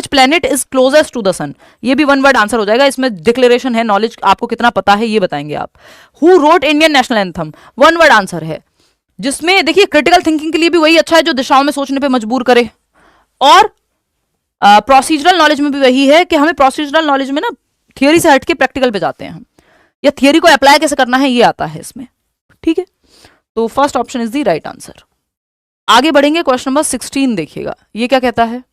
planet is closest to the sun, ये भी वन वर्ड आंसर हो जाएगा, इसमें डिक्लेरेशन है, नॉलेज आपको कितना पता है ये बताएंगे आप। Who wrote Indian national anthem, one word answer है, जिसमें देखिए क्रिटिकल थिंकिंग के लिए भी वही अच्छा है जो दिशाओं में सोचने पे मजबूर करे, और प्रोसीजरल नॉलेज में भी वही है कि हमें प्रोसीजरल नॉलेज में ना थियरी से हटके प्रैक्टिकल पे जाते हैं हम, या थियरी को अप्लाई कैसे करना है ये आता है इसमें, ठीक है। तो first option is the right answer. आगे बढ़ेंगे, क्वेश्चन नंबर 16 देखिएगा, ये क्या कहता है।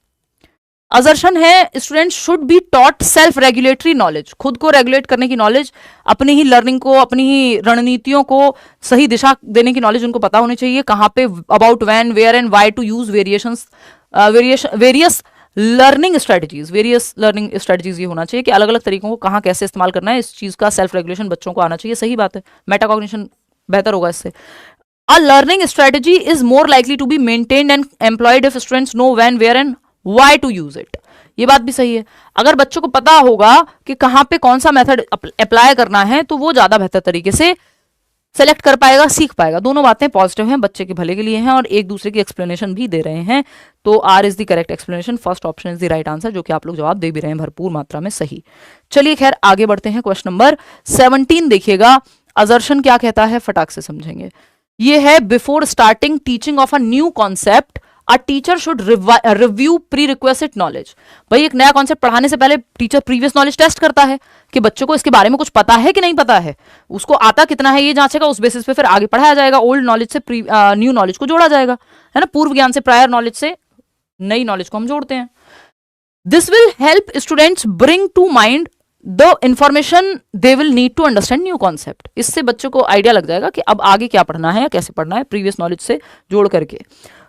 असर्शन है student should be taught self regulatory knowledge, खुद को रेगुलेट करने की नॉलेज, अपनी ही लर्निंग को, अपनी ही रणनीतियों को सही दिशा देने की नॉलेज उनको पता होनी चाहिए, कहां पे, about when, where and why to use various learning strategies, various learning strategies ये होना चाहिए कि अलग अलग तरीकों को कहां कैसे इस्तेमाल करना है, इस चीज का सेल्फ रेगुलेशन बच्चों को आना चाहिए, सही बात है, मेटाकॉग्निशन बेहतर होगा इससे। A learning strategy is more likely to be maintained and employed if students know when, where and why to use it. ये बात भी सही है, अगर बच्चों को पता होगा कि कहां पे कौन सा मेथड अप्लाई करना है तो वो ज्यादा बेहतर तरीके से सेलेक्ट कर पाएगा, सीख पाएगा। दोनों बातें पॉजिटिव हैं, बच्चे के भले के लिए हैं और एक दूसरे की एक्सप्लेनेशन भी दे रहे हैं, तो R is the correct explanation, first option is the right answer, जो कि आप लोग जवाब दे भी रहे हैं भरपूर मात्रा में सही। चलिए खैर आगे बढ़ते हैं, क्वेश्चन नंबर 17 देखिएगा, असर्शन क्या कहता है फटाक से समझेंगे। ये है, before starting teaching of a new concept a teacher should review pre requested knowledge. भाई एक नया कॉन्सेप्ट पढ़ाने से पहले टीचर प्रीवियस नॉलेज टेस्ट करता है कि बच्चों को इसके बारे में कुछ पता है कि नहीं पता है, उसको आता कितना है ये जांचेगा, उस बेसिस पे फिर आगे पढ़ाया जाएगा, ओल्ड नॉलेज से न्यू नॉलेज को जोड़ा जाएगा, है ना, पूर्व ज्ञान से, प्रायर नॉलेज से नई नॉलेज को हम जोड़ते हैं। This will help students bring to mind the information they will need to understand new concept, इससे बच्चों को आइडिया लग जाएगा कि अब आगे क्या पढ़ना है या कैसे पढ़ना है, प्रीवियस नॉलेज से जोड़ करके।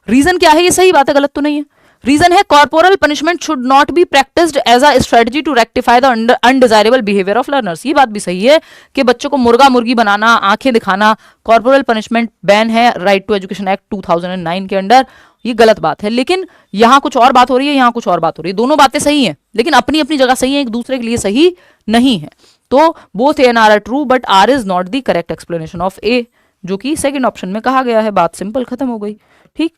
रीजन क्या है, ये सही बात है, गलत तो नहीं है। रीजन है, corporal punishment should not be practised as a strategy to rectify the undesirable behaviour of learners. ये बात भी सही है कि बच्चों को मुर्गा मुर्गी बनाना, आंखें दिखाना, कॉर्पोरल पनिशमेंट बैन है राइट टू एजुकेशन एक्ट 2009 के अंडर, ये गलत बात है। लेकिन यहां कुछ और बात हो रही है, यहां कुछ और बात हो रही है, दोनों बातें सही हैं लेकिन अपनी अपनी जगह सही है, एक दूसरे के लिए सही नहीं है। तो both A and R are true but R is not the correct explanation of A, जो कि सेकंड ऑप्शन में कहा गया है। बात सिंपल, खत्म हो गई। ठीक,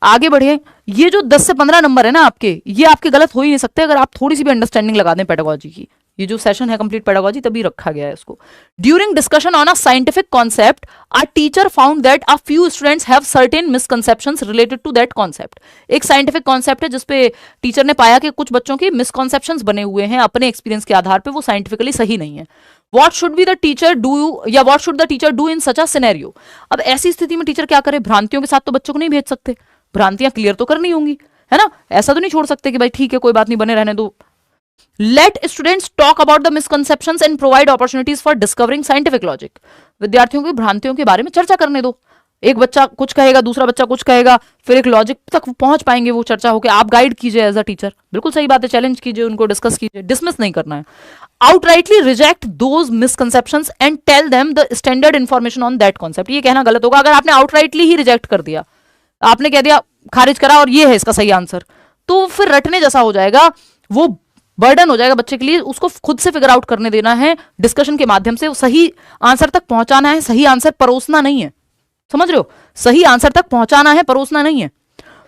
आगे बढ़िए। ये जो 10 से 15 नंबर है ना आपके, ये आपके गलत हो ही नहीं सकते अगर आप थोड़ी सी भी अंडरस्टैंडिंग लगा दें पेडागोजी की। ये जो सेशन है कंप्लीट पेडागोजी, तभी रखा गया है इसको। During discussion on a scientific concept a teacher found that a few students have certain misconceptions related to that concept. एक साइंटिफिक कॉन्सेप्ट है जिसपे टीचर ने पाया कि कुछ बच्चों की मिसकंसेप्शंस बने हुए हैं अपने एक्सपीरियंस के आधार पे, वो साइंटिफिकली सही नहीं है। What should be the teacher do, या what should the teacher do in such a scenario? अब ऐसी स्थिति में टीचर क्या करे? भ्रांतियों के साथ तो बच्चों को नहीं भेज सकते, भ्रांतियां क्लियर तो करनी होंगी, है ना। ऐसा तो नहीं छोड़ सकते कि भाई ठीक है कोई बात नहीं, बने रहने दो। Let students talk about the misconceptions and provide opportunities for discovering scientific logic. विद्यार्थियों की भ्रांतियों के बारे में चर्चा करने दो। एक बच्चा कुछ कहेगा, दूसरा बच्चा कुछ कहेगा, फिर एक लॉजिक तक पहुंच पाएंगे वो चर्चा होकर। आप गाइड कीजिए एज अ टीचर, बिल्कुल सही बात है, चैलेंज कीजिए उनको, डिस्कस कीजिए, डिसमिस नहीं करना है। Outrightly reject those misconceptions and tell them the standard information on that concept. ये कहना गलत होगा अगर आपने आउटराइटली ही रिजेक्ट कर दिया, आपने कह दिया, खारिज करा और ये है इसका सही आंसर, तो फिर रटने जैसा हो जाएगा, वो बर्डन हो जाएगा बच्चे के लिए। उसको खुद से फिगर आउट करने देना है डिस्कशन के माध्यम से, सही आंसर तक पहुंचाना है, सही आंसर परोसना नहीं है, समझ रहे हो, सही आंसर तक पहुंचाना है, परोसना नहीं है।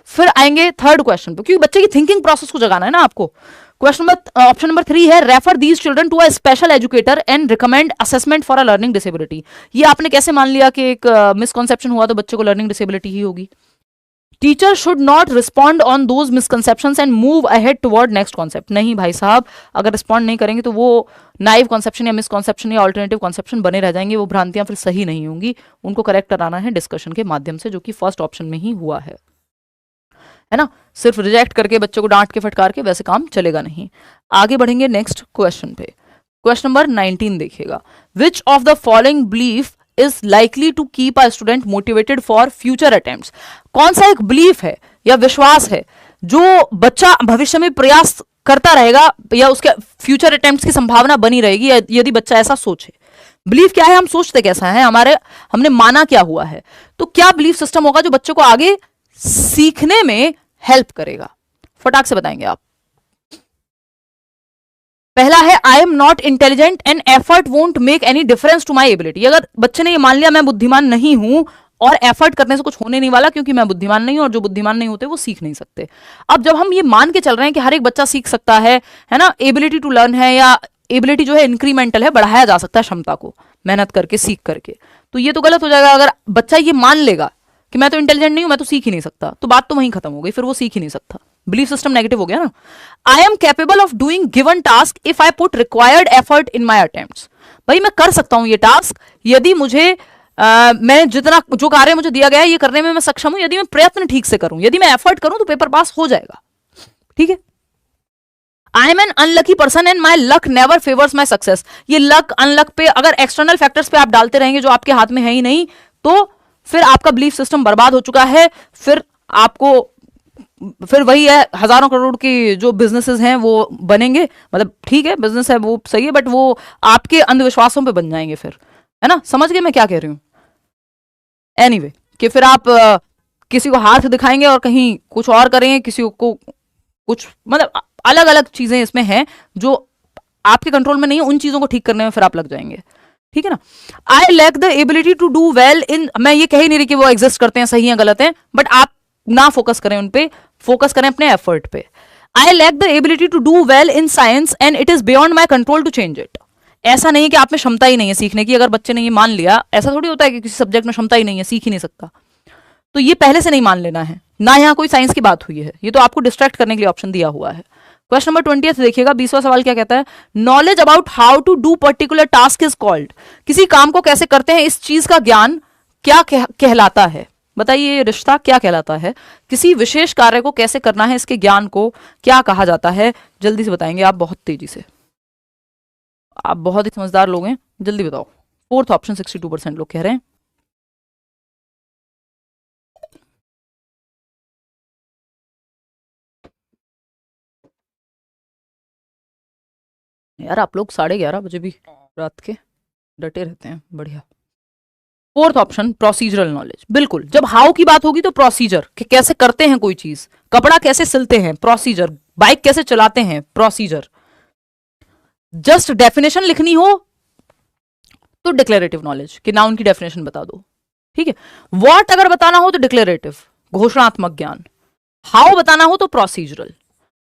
फिर आएंगे थर्ड क्वेश्चन पे, क्योंकि बच्चे की थिंकिंग प्रोसेस को जगाना है ना आपको। क्वेश्चन ऑप्शन नंबर 3 है, refer these children to a special educator and recommend assessment for a learning disability. ये आपने कैसे मान लिया कि एक मिसकॉन्सेप्शन हुआ तो बच्चे को लर्निंग डिसेबिलिटी ही होगी। Teacher should not respond on those misconceptions and move ahead toward next concept. नहीं भाई साहब, अगर रिस्पॉन्ड नहीं करेंगे तो वो नाइव कॉन्सेप्शन या मिसकॉन्सेप्शन या ऑल्टरनेटिव कॉन्सेप्शन बने रह जाएंगे, वो भ्रांतियां फिर सही नहीं होंगी, उनको करेक्ट कराना है डिस्कशन के माध्यम से, जो कि फर्स्ट ऑप्शन में ही हुआ है ना। सिर्फ रिजेक्ट करके बच्चे को डांट के फटकार के वैसे काम चलेगा नहीं। आगे बढ़ेंगे नेक्स्ट क्वेश्चन पे। क्वेश्चन नंबर 19 देखिएगा, which of the following belief is likely to keep a student motivated for future attempts. कौन सा एक बिलीफ है या विश्वास है जो बच्चा भविष्य में प्रयास करता रहेगा या उसके फ्यूचर अटेम्प्ट्स की संभावना बनी रहेगी यदि बच्चा ऐसा सोचे। बिलीफ क्या है, हम सोचते कैसा है, हमने माना क्या हुआ है, तो क्या बिलीफ सिस्टम होगा जो बच्चों को आगे सीखने में हेल्प करेगा। फटाक से बताएंगे आप। पहला है, I am not intelligent and effort won't make any difference to my ability. अगर बच्चे ने ये मान लिया मैं बुद्धिमान नहीं हूं और एफर्ट करने से कुछ होने नहीं वाला क्योंकि मैं बुद्धिमान नहीं हूं, और जो बुद्धिमान नहीं होते वो सीख नहीं सकते। अब जब हम ये मान के चल रहे हैं कि हर एक बच्चा सीख सकता है ना, एबिलिटी टू लर्न है, या एबिलिटी जो है इंक्रीमेंटल है, बढ़ाया जा सकता है क्षमता को मेहनत करके, सीख करके, तो ये तो गलत हो जाएगा। अगर बच्चा ये मान लेगा कि मैं तो इंटेलिजेंट नहीं हूं, मैं तो सीख ही नहीं सकता, तो बात तो वहीं खत्म हो गई, फिर वो सीख ही नहीं सकता, बिलीफ सिस्टम नेगेटिव हो गया ना। I am capable of doing given task if I put required effort in my attempts. भाई मैं कर सकता हूं ये टास्क यदि मुझे मैं जितना जो कार्य मुझे दिया गया है ये करने में मैं सक्षम हूं, यदि मैं प्रयत्न ठीक से करूं, यदि मैं एफर्ट करूं तो पेपर पास हो जाएगा। ठीक है। I am an unlucky person and my luck never favours my success. ये लक अनलक पे अगर एक्सटर्नल फैक्टर्स पे आप डालते रहेंगे जो आपके हाथ में है ही नहीं, तो फिर आपका बिलीफ सिस्टम बर्बाद हो चुका है। फिर वही है, हजारों करोड़ की जो बिजनेसेस हैं वो बनेंगे, मतलब ठीक है बिजनेस है वो सही है, बट वो आपके अंधविश्वासों पे बन जाएंगे फिर, है ना। समझ गए मैं क्या कह रही हूं। एनीवे, कि फिर आप किसी को हाथ दिखाएंगे और कहीं कुछ और करेंगे, किसी को कुछ, मतलब अलग अलग चीजें इसमें हैं जो आपके कंट्रोल में नहीं है, उन चीजों को ठीक करने में फिर आप लग जाएंगे। ठीक है ना। I lack the ability to do well in, मैं ये कह ही नहीं रही कि वो एग्जिस्ट करते हैं, सही है गलत है, बट आप ना फोकस करें उन पे, फोकस करें अपने एफर्ट पे। I lack the ability to do well in science and it is beyond my control to change it. ऐसा नहीं है कि आप में क्षमता ही नहीं है सीखने की, अगर बच्चे ने ये मान लिया, ऐसा थोड़ी होता है कि किसी सब्जेक्ट में क्षमता ही नहीं है, सीख ही नहीं सकता, तो ये पहले से नहीं मान लेना है ना। यहां कोई साइंस की बात हुई है, ये तो आपको डिस्ट्रैक्ट करने के लिए ऑप्शन दिया हुआ है। क्वेश्चन नंबर 20 देखिएगा, 20वां सवाल क्या कहता है, knowledge about how to do particular task is called. किसी काम को कैसे करते हैं इस चीज का ज्ञान क्या कहलाता है। बताइए ये रिश्ता क्या कहलाता है, किसी विशेष कार्य को कैसे करना है इसके ज्ञान को क्या कहा जाता है। जल्दी से बताएंगे आप, बहुत तेजी से, आप बहुत ही समझदार लोग हैं, जल्दी बताओ। फोर्थ ऑप्शन 62% लोग कह रहे हैं। यार आप लोग 11:30 बजे भी रात के डटे रहते हैं, बढ़िया। फोर्थ ऑप्शन प्रोसीजरल नॉलेज, बिल्कुल। जब हाउ की बात होगी तो प्रोसीजर, कि कैसे करते हैं कोई चीज, कपड़ा कैसे सिलते हैं, प्रोसीजर, बाइक कैसे चलाते हैं, प्रोसीजर। जस्ट डेफिनेशन लिखनी हो तो डिक्लेरेटिव नॉलेज कि नाउन की डेफिनेशन बता दो, ठीक है। व्हाट अगर बताना हो तो डिक्लेरेटिव, घोषणात्मक ज्ञान। हाउ बताना हो तो प्रोसीजरल।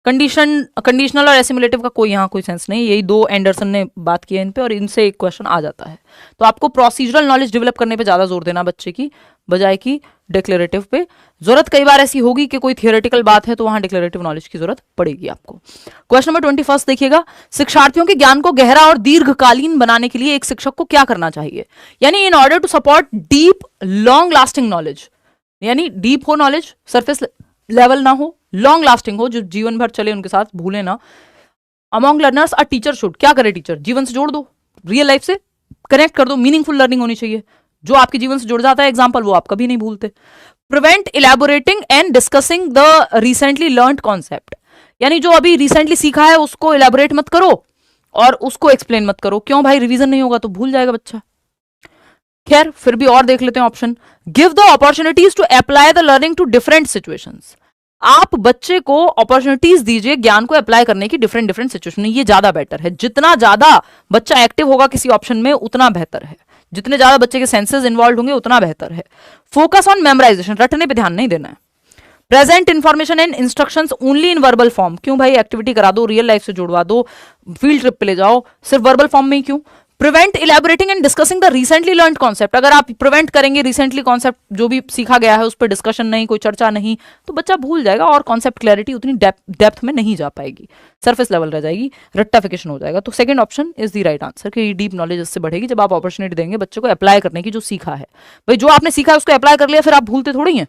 कंडीशनल और एसिमुलेटिव का कोई यहाँ कोई सेंस नहीं, यही दो एंडरसन ने बात की है इन पे और इनसे एक क्वेश्चन आ जाता है। तो आपको प्रोसीजरल नॉलेज डेवलप करने पे ज्यादा जोर देना बच्चे की बजाय की डिक्लेरेटिव पे। जरूरत कई बार ऐसी होगी कि कोई थियोरेटिकल बात है तो वहां डिक्लेरेटिव नॉलेज की जरूरत पड़ेगी आपको। क्वेश्चन नंबर 21 देखिएगा, शिक्षार्थियों के ज्ञान को गहरा और दीर्घकालीन बनाने के लिए एक शिक्षक को क्या करना चाहिए। यानी in order to support deep long lasting knowledge, यानी डीप हो नॉलेज, सरफेस लेवल ना हो, लॉन्ग लास्टिंग हो, जो जीवन भर चले, उनके साथ भूले ना। Among learners a teacher should, क्या करे टीचर, जीवन से जोड़ दो, रियल लाइफ से कनेक्ट कर दो, मीनिंगफुल लर्निंग होनी चाहिए। जो आपके जीवन से जुड़ जाता है एग्जाम्पल, वो आप कभी नहीं भूलते। Prevent elaborating and discussing the recently learned concept, यानी जो अभी रिसेंटली सीखा है उसको इलेबोरेट मत करो और उसको एक्सप्लेन मत करो। क्यों भाई, रिवीजन नहीं होगा तो भूल जाएगा बच्चा। खैर फिर भी और देख लेते हैं option. Give the opportunities to apply the learning to different situations, आप बच्चे को अपॉर्चुनिटीज दीजिए ज्ञान को अप्लाई करने की डिफरेंट डिफरेंट सिचुएशन में, ये ज्यादा बेटर है। जितना ज्यादा बच्चा एक्टिव होगा किसी ऑप्शन में उतना बेहतर है, जितने ज्यादा बच्चे के सेंसेस इन्वॉल्व होंगे उतना बेहतर है। फोकस ऑन मेमोराइजेशन, रटने पे ध्यान नहीं देना है। Present information and instructions only in verbal form, क्यों भाई, एक्टिविटी करा दो, रियल लाइफ से जुड़वा दो, फील्ड ट्रिप पे ले जाओ, सिर्फ वर्बल फॉर्म में ही क्यों। Prevent elaborating and discussing the recently learned concept, अगर आप प्रिवेंट करेंगे रिसेंटली कॉन्सेप्ट जो भी सीखा गया है उस पर डिस्कशन नहीं, कोई चर्चा नहीं, तो बच्चा भूल जाएगा और कॉन्सेप्ट क्लैरिटी उतनी डेप्थ में नहीं जा पाएगी, सरफेस लेवल रह जाएगी, रट्टाफिकेशन हो जाएगा। तो second option is the right answer कि डीप नॉलेज इससे बढ़ेगी जब आप अपॉर्चुनिटी देंगे बच्चे को अप्लाई करने की, जो सीखा है। भाई जो आपने सीखा है उसको अप्लाई कर लिया, फिर आप भूलते थोड़ी हैं,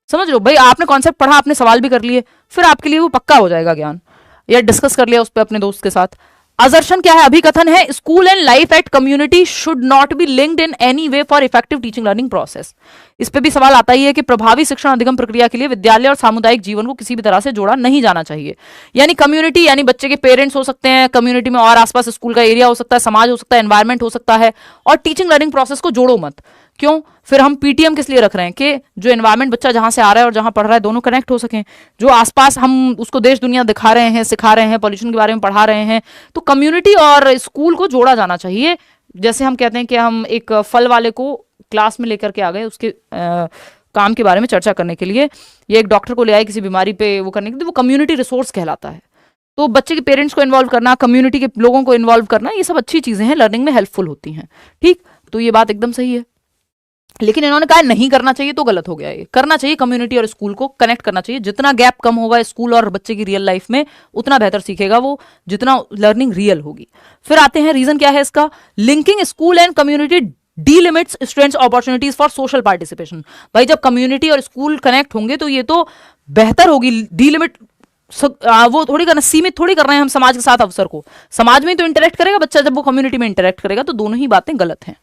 समझ लो भाई। आपने कॉन्सेप्ट पढ़ा, आपने सवाल भी कर लिए, फिर आपके लिए वो पक्का हो जाएगा ज्ञान, या डिस्कस कर लिया उस पर अपने दोस्त के साथ। असर्शन क्या है, अभिकथन है, school and life at community should not be linked in any way for effective teaching learning process. इस पे भी सवाल आता ही है कि प्रभावी शिक्षण अधिगम प्रक्रिया के लिए विद्यालय और सामुदायिक जीवन को किसी भी तरह से जोड़ा नहीं जाना चाहिए। यानी कम्युनिटी, यानी बच्चे के पेरेंट्स हो सकते हैं, कम्युनिटी में और आसपास स्कूल का एरिया हो सकता है, समाज हो सकता है, एनवायरमेंट हो सकता है, और टीचिंग लर्निंग प्रोसेस को जोड़ो मत। क्यों, फिर हम पीटीएम किस लिए रख रहे हैं कि जो एनवायरमेंट बच्चा जहां से आ रहा है और जहां पढ़ रहा है दोनों कनेक्ट हो सकें। जो आसपास हम उसको देश दुनिया दिखा रहे हैं, सिखा रहे हैं, पॉल्यूशन के बारे में पढ़ा रहे हैं, तो कम्युनिटी और स्कूल को जोड़ा जाना चाहिए। जैसे हम कहते हैं कि हम एक फल वाले को क्लास में लेकर के आ गए उसके काम के बारे में चर्चा करने के लिए, या एक डॉक्टर को ले आए किसी बीमारी पे वो करने के लिए, वो कम्युनिटी रिसोर्स कहलाता है। तो बच्चे के पेरेंट्स को इन्वॉल्व करना, कम्युनिटी के लोगों को इन्वॉल्व करना, ये सब अच्छी चीजें हैं, लर्निंग में हेल्पफुल होती हैं। ठीक, तो ये बात एकदम सही है। लेकिन इन्होंने कहा नहीं करना चाहिए तो गलत हो गया, ये करना चाहिए, कम्युनिटी और स्कूल को कनेक्ट करना चाहिए। जितना गैप कम होगा स्कूल और बच्चे की रियल लाइफ में उतना बेहतर सीखेगा वो, जितना लर्निंग रियल होगी। फिर आते हैं रीजन क्या है इसका, linking school and community delimits students opportunities for social participation. भाई जब कम्युनिटी और स्कूल कनेक्ट होंगे तो ये तो बेहतर होगी। डीलिमिट वो थोड़ी करना, सीमित थोड़ी कर रहे हैं हम समाज के साथ अवसर को, समाज में तो इंटरेक्ट करेगा बच्चा जब वो कम्युनिटी में इंटरेक्ट करेगा, तो दोनों ही बातें गलत हैं।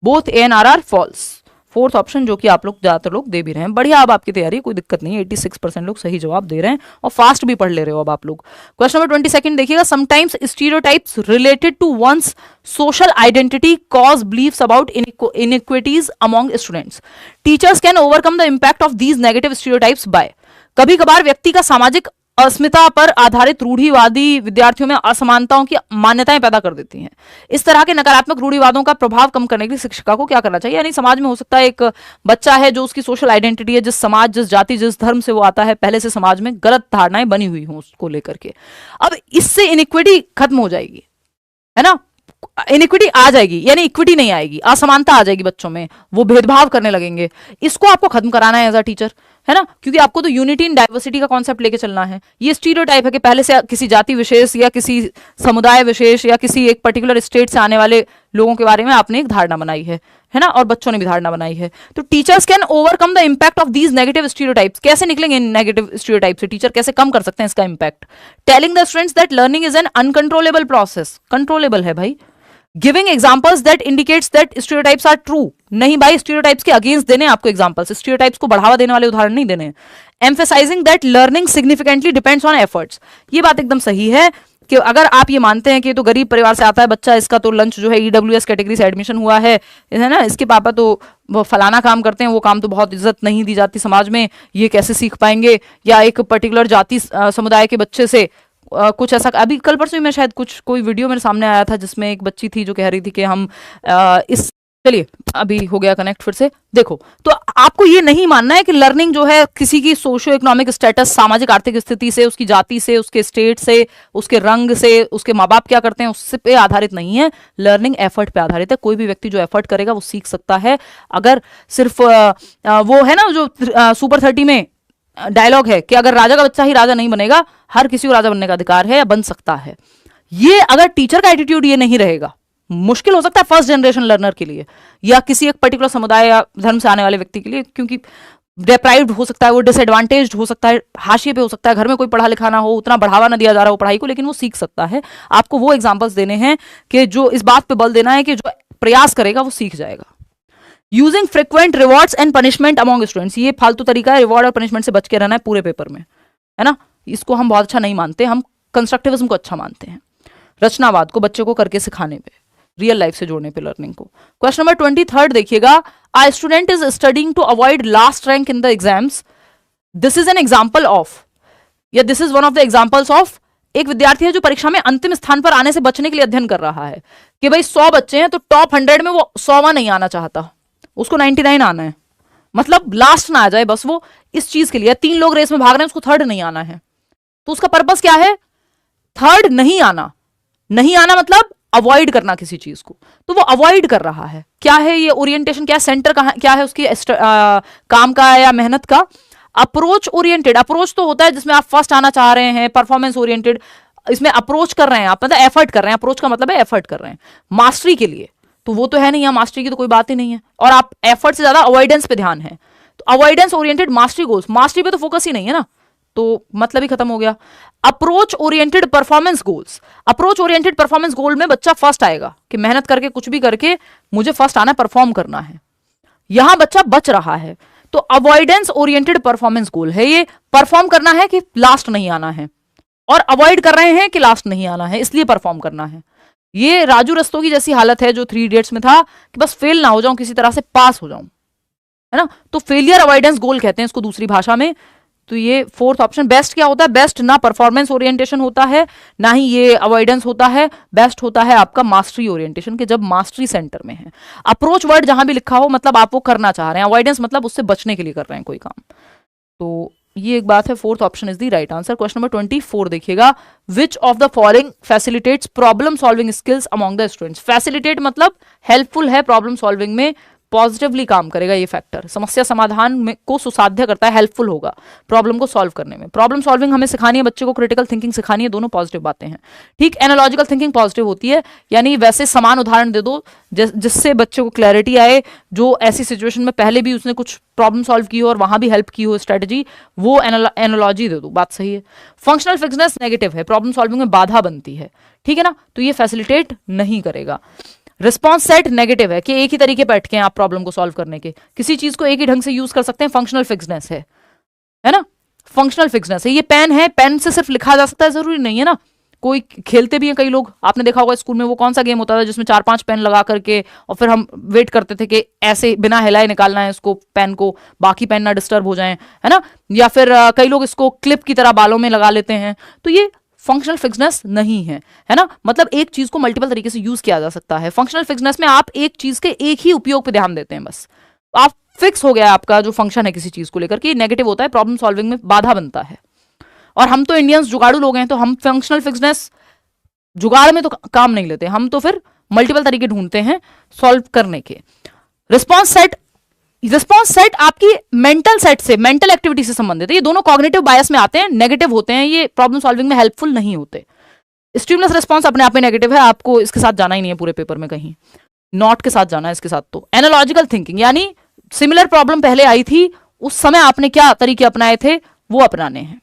Both A and R are false. Fourth option जो कि आप लोग ज्यादातर लोग दे भी रहे हैं, बढ़िया, अब आपकी तैयारी कोई दिक्कत नहीं है, 86% लोग सही जवाब दे रहे हैं और फास्ट भी पढ़ ले रहे हो अब आप लोग। क्वेश्चन नंबर 22 देखिएगा, sometimes stereotypes related to one's social identity cause beliefs about inequities among students. Teachers can overcome the impact of these negative stereotypes by. कभी कभार व्यक्ति का सामाजिक अस्मिता पर आधारित रूढ़िवादी विद्यार्थियों में असमानताओं की मान्यताएं पैदा कर देती हैं। इस तरह के नकारात्मक रूढ़िवादों का प्रभाव कम करने के लिए शिक्षिका को क्या करना चाहिए। यानी समाज में हो सकता है एक बच्चा है जो उसकी सोशल आइडेंटिटी है, जिस समाज, जिस जाति, जिस धर्म से वो आता है, पहले से समाज में गलत धारणाएं बनी हुई हों उसको लेकर के। अब इससे इनइक्विटी खत्म हो जाएगी, है ना, इनइक्विटी आ जाएगी, यानी इक्विटी नहीं आएगी, असमानता आ जाएगी बच्चों में, वो भेदभाव करने लगेंगे। इसको आपको खत्म कराना है एज अ टीचर, है ना, क्योंकि आपको तो यूनिटी इन डाइवर्सिटी का कॉन्सेप्ट लेके चलना है। ये स्टीरियोटाइप है कि पहले से किसी जाति विशेष या किसी समुदाय विशेष या किसी एक पर्टिकुलर स्टेट से आने वाले लोगों के बारे में आपने एक धारणा बनाई है ना, और बच्चों ने भी धारणा बनाई है। तो teachers can overcome the impact of these negative stereotypes. कैसे निकलेंगे इन नेगेटिव स्टीरियोटाइप से, टीचर कैसे कम कर सकते हैं इसका impact. Telling the students that learning is an uncontrollable process. Controllable है भाई। Giving examples that indicates that stereotypes are true. नहीं भाई, स्टीरियोटाइप्स के अगेंस्ट देने आपको एग्जांपल्स, स्टीरियोटाइप्स को बढ़ावा देने वाले उदाहरण नहीं देने। Emphasizing that learning significantly depends on efforts. ये बात एकदम सही है कि अगर आप ये मानते हैं कि तो गरीब परिवार से आता है बच्चा, इसका तो लंच जो है ईडब्ल्यूएस कैटेगरी से एडमिशन हुआ है ना, इसके पापा तो वो फलाना काम करते हैं, वो काम तो बहुत इज्जत नहीं दी जाती समाज में, ये कैसे सीख पाएंगे। या एक पर्टिकुलर जाति समुदाय के बच्चे से कुछ ऐसा, अभी कल परसों ही मैं शायद कोई वीडियो मेरे सामने आया था जिसमें एक बच्ची थी जो कह रही थी कि हम इस, चलिए अभी हो गया कनेक्ट फिर से। देखो, तो आपको ये नहीं मानना है कि लर्निंग जो है किसी की सोशियो इकोनॉमिक स्टेटस, सामाजिक आर्थिक स्थिति से, उसकी जाति से, उसके स्टेट से, उसके रंग से, उसके माँ बाप क्या करते हैं उससे पे आधारित नहीं है। लर्निंग एफर्ट पे आधारित है। कोई भी व्यक्ति जो एफर्ट करेगा वो सीख सकता है। अगर सिर्फ वो है ना जो सुपर 30 में डायलॉग है कि अगर राजा का बच्चा ही राजा नहीं बनेगा, हर किसी को राजा बनने का अधिकार है या बन सकता है। ये अगर टीचर का एटीट्यूड ये नहीं रहेगा, मुश्किल हो सकता है फर्स्ट जनरेशन लर्नर के लिए या किसी एक पर्टिकुलर समुदाय या धर्म से आने वाले व्यक्ति के लिए, क्योंकि डिप्राइव्ड हो सकता है, वो डिसएडवांटेज्ड हो सकता है, हाशिए पे हो सकता है, घर में कोई पढ़ा लिखा ना हो, उतना बढ़ावा ना दिया जा रहा हो पढ़ाई को, लेकिन वो सीख सकता है। आपको वो एग्जाम्पल्स देने हैं कि जो इस बात पे बल देना है कि जो प्रयास करेगा वो सीख जाएगा। Using frequent rewards and punishment among students, ये फालतू तरीका है, रिवॉर्ड और पनिशमेंट से बच के रहना है पूरे पेपर में, है ना। इसको हम बहुत अच्छा नहीं मानते, हम कंस्ट्रक्टिविज्म को अच्छा मानते हैं, रचनावाद को बच्चे को करके सिखाने पे, रियल लाइफ से जोड़ने पे लर्निंग को। क्वेश्चन नंबर 23 देखिएगा, a student is studying to avoid last rank in the exams, this is an example of, या this is one of the examples of, एक विद्यार्थी है जो परीक्षा में अंतिम स्थान पर आने से बचने के लिए अध्ययन कर रहा है कि भाई 100 बच्चे हैं तो टॉप 100 में वो 100वां नहीं आना चाहता, उसको 99 आना है, मतलब लास्ट ना आ जाए बस। वो इस चीज के लिए 3 लोग रेस में भाग रहे हैं, उसको थर्ड नहीं आना है, तो उसका पर्पस क्या है? थर्ड नहीं आना। नहीं आना मतलब अवॉइड करना किसी चीज को, तो वो अवॉइड कर रहा है। क्या है ये ओरिएंटेशन, क्या सेंटर कहां, क्या है उसकी काम का या मेहनत का? Approach oriented. अप्रोच तो होता है जिसमें आप फर्स्ट आना चाह रहे हैं, परफॉर्मेंस ओरिएंटेड, इसमें अप्रोच कर रहे हैं आप, मतलब एफर्ट कर रहे हैं। अप्रोच का मतलब है एफर्ट कर रहे हैं मास्टरी के लिए, तो वो तो है नहीं, यहाँ मास्टरी की तो कोई बात ही नहीं है, और आप एफर्ट से ज्यादा अवॉइडेंस पे ध्यान है, तो avoidance oriented mastery goals, mastery पे तो फोकस ही नहीं है ना, तो मतलब ही खत्म हो गया। Approach oriented performance goals, approach oriented performance goal में बच्चा फर्स्ट आएगा कि मेहनत करके कुछ भी करके मुझे फर्स्ट आना, परफॉर्म करना है, यहां बच्चा बच रहा है। तो अवॉइडेंस ओरिएंटेड परफॉर्मेंस गोल है, ये परफॉर्म करना है कि लास्ट नहीं आना है, और अवॉइड कर रहे हैं कि लास्ट नहीं आना है, इसलिए परफॉर्म करना है। ये राजू रस्तोगी जैसी हालत है जो 3 इडियट्स में था कि बस फेल ना हो जाऊं, किसी तरह से पास हो जाऊं, है ना, तो फेलियर अवॉइडेंस गोल कहते हैं इसको दूसरी भाषा में। तो ये फोर्थ ऑप्शन बेस्ट क्या होता है? बेस्ट ना परफॉर्मेंस ओरिएंटेशन होता है, ना ही ये अवॉइडेंस होता है, बेस्ट होता है आपका मास्टरी ओरिएंटेशन, के जब मास्टरी सेंटर में है। अप्रोच वर्ड जहां भी लिखा हो मतलब आप वो करना चाह रहे हैं, अवॉइडेंस मतलब उससे बचने के लिए कर रहे हैं कोई काम। तो ये एक बात है, fourth option is the right answer. Question number 24 देखिएगा, which of the following facilitates problem solving skills among the students? Facilitate मतलब हेल्पफुल है प्रॉब्लम सॉल्विंग में, पॉजिटिवली काम करेगा ये फैक्टर, समस्या समाधान में को सुसाध्य करता है, हेल्पफुल होगा प्रॉब्लम को सॉल्व करने में। प्रॉब्लम सॉल्विंग हमें सिखानी है बच्चे को, क्रिटिकल थिंकिंग सिखानी है, दोनों पॉजिटिव बातें हैं। ठीक, एनालॉजिकल थिंकिंग पॉजिटिव होती है, यानी वैसे समान उदाहरण दे दो जिससे बच्चे को क्लैरिटी आए, जो ऐसी सिचुएशन में पहले भी उसने कुछ प्रॉब्लम सॉल्व की हो और वहां भी हेल्प की हो स्ट्रेटजी, वो एनालॉजी दे दो, बात सही है। फंक्शनल फिक्सनेस नेगेटिव है, प्रॉब्लम सॉल्विंग में बाधा बनती है, ठीक है ना, तो ये फैसिलिटेट नहीं करेगा। रिस्पॉन्स सेट नेगेटिव है कि एक ही तरीके पर अटके हैं आप प्रॉब्लम को सॉल्व करने के, किसी चीज को एक ही ढंग से यूज कर सकते हैं, फंक्शनल फिक्सनेस है ना, फंक्शनल फिक्सनेस है। ये पेन है, पेन से सिर्फ लिखा जा सकता है जरूरी नहीं है ना, कोई खेलते भी हैं कई लोग, आपने देखा होगा स्कूल में वो कौन सा गेम होता था जिसमें 4-5 पेन लगा करके और फिर हम वेट करते थे कि ऐसे बिना हिलाए निकालना है इसको पेन को, बाकी पेन ना डिस्टर्ब हो जाएं, है ना, या फिर कई लोग इसको क्लिप की तरह बालों में लगा लेते हैं, तो ये फंक्शनल फिक्सनेस नहीं है, है ना, मतलब एक चीज को मल्टीपल तरीके से यूज किया जा सकता है। फंक्शनल फिक्सनेस में आप एक चीज के एक ही उपयोग पे ध्यान देते हैं, बस आप फिक्स हो गया आपका जो फंक्शन है किसी चीज को लेकर के। नेगेटिव होता है, प्रॉब्लम सॉल्विंग में बाधा बनता है, और हम तो इंडियंस जुगाड़ू लोग हैं, तो हम फंक्शनल फिक्सनेस जुगाड़ में तो काम नहीं लेते, हम तो फिर मल्टीपल तरीके ढूंढते हैं सॉल्व करने के। रिस्पॉन्स सेट आपकी मेंटल सेट से, मेंटल एक्टिविटी से संबंधित है, ये दोनों कॉग्निटिव बायस में आते हैं, नेगेटिव होते हैं, ये प्रॉब्लम सॉल्विंग में हेल्पफुल नहीं होते। स्टिमुलस रिस्पॉन्स अपने आप में नेगेटिव है, आपको इसके साथ जाना ही नहीं है पूरे पेपर में, कहीं नॉट के साथ जाना है इसके साथ। तो एनालॉजिकल थिंकिंग यानी सिमिलर प्रॉब्लम पहले आई थी, उस समय आपने क्या तरीके अपनाए थे वो अपनाने हैं।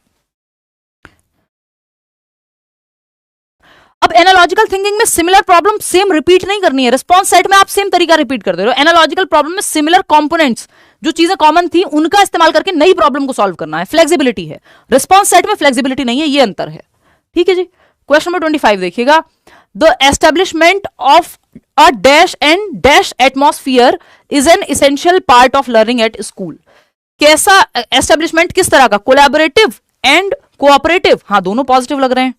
अब एनालॉजिकल थिंकिंग में सिमिलर प्रॉब्लम सेम रिपीट नहीं करनी है, रिस्पॉन्स सेट में आप सेम तरीका रिपीट कर दे रहे हो। एनालॉजिकल प्रॉब्लम में सिमिलर कंपोनेंट्स, जो चीजें कॉमन थी उनका इस्तेमाल करके नई प्रॉब्लम को सॉल्व करना है, फ्लेक्सिबिलिटी है। रिस्पॉन्स सेट में फ्लेक्सिबिलिटी नहीं है, ये अंतर है, ठीक है जी। क्वेश्चन नंबर 25 देखिएगा, the establishment of a dash and dash atmosphere is an essential part of learning at school. कैसा एस्टेब्लिशमेंट, किस तरह का? कोलैबोरेटिव एंड कोऑपरेटिव, हाँ दोनों पॉजिटिव लग रहे हैं।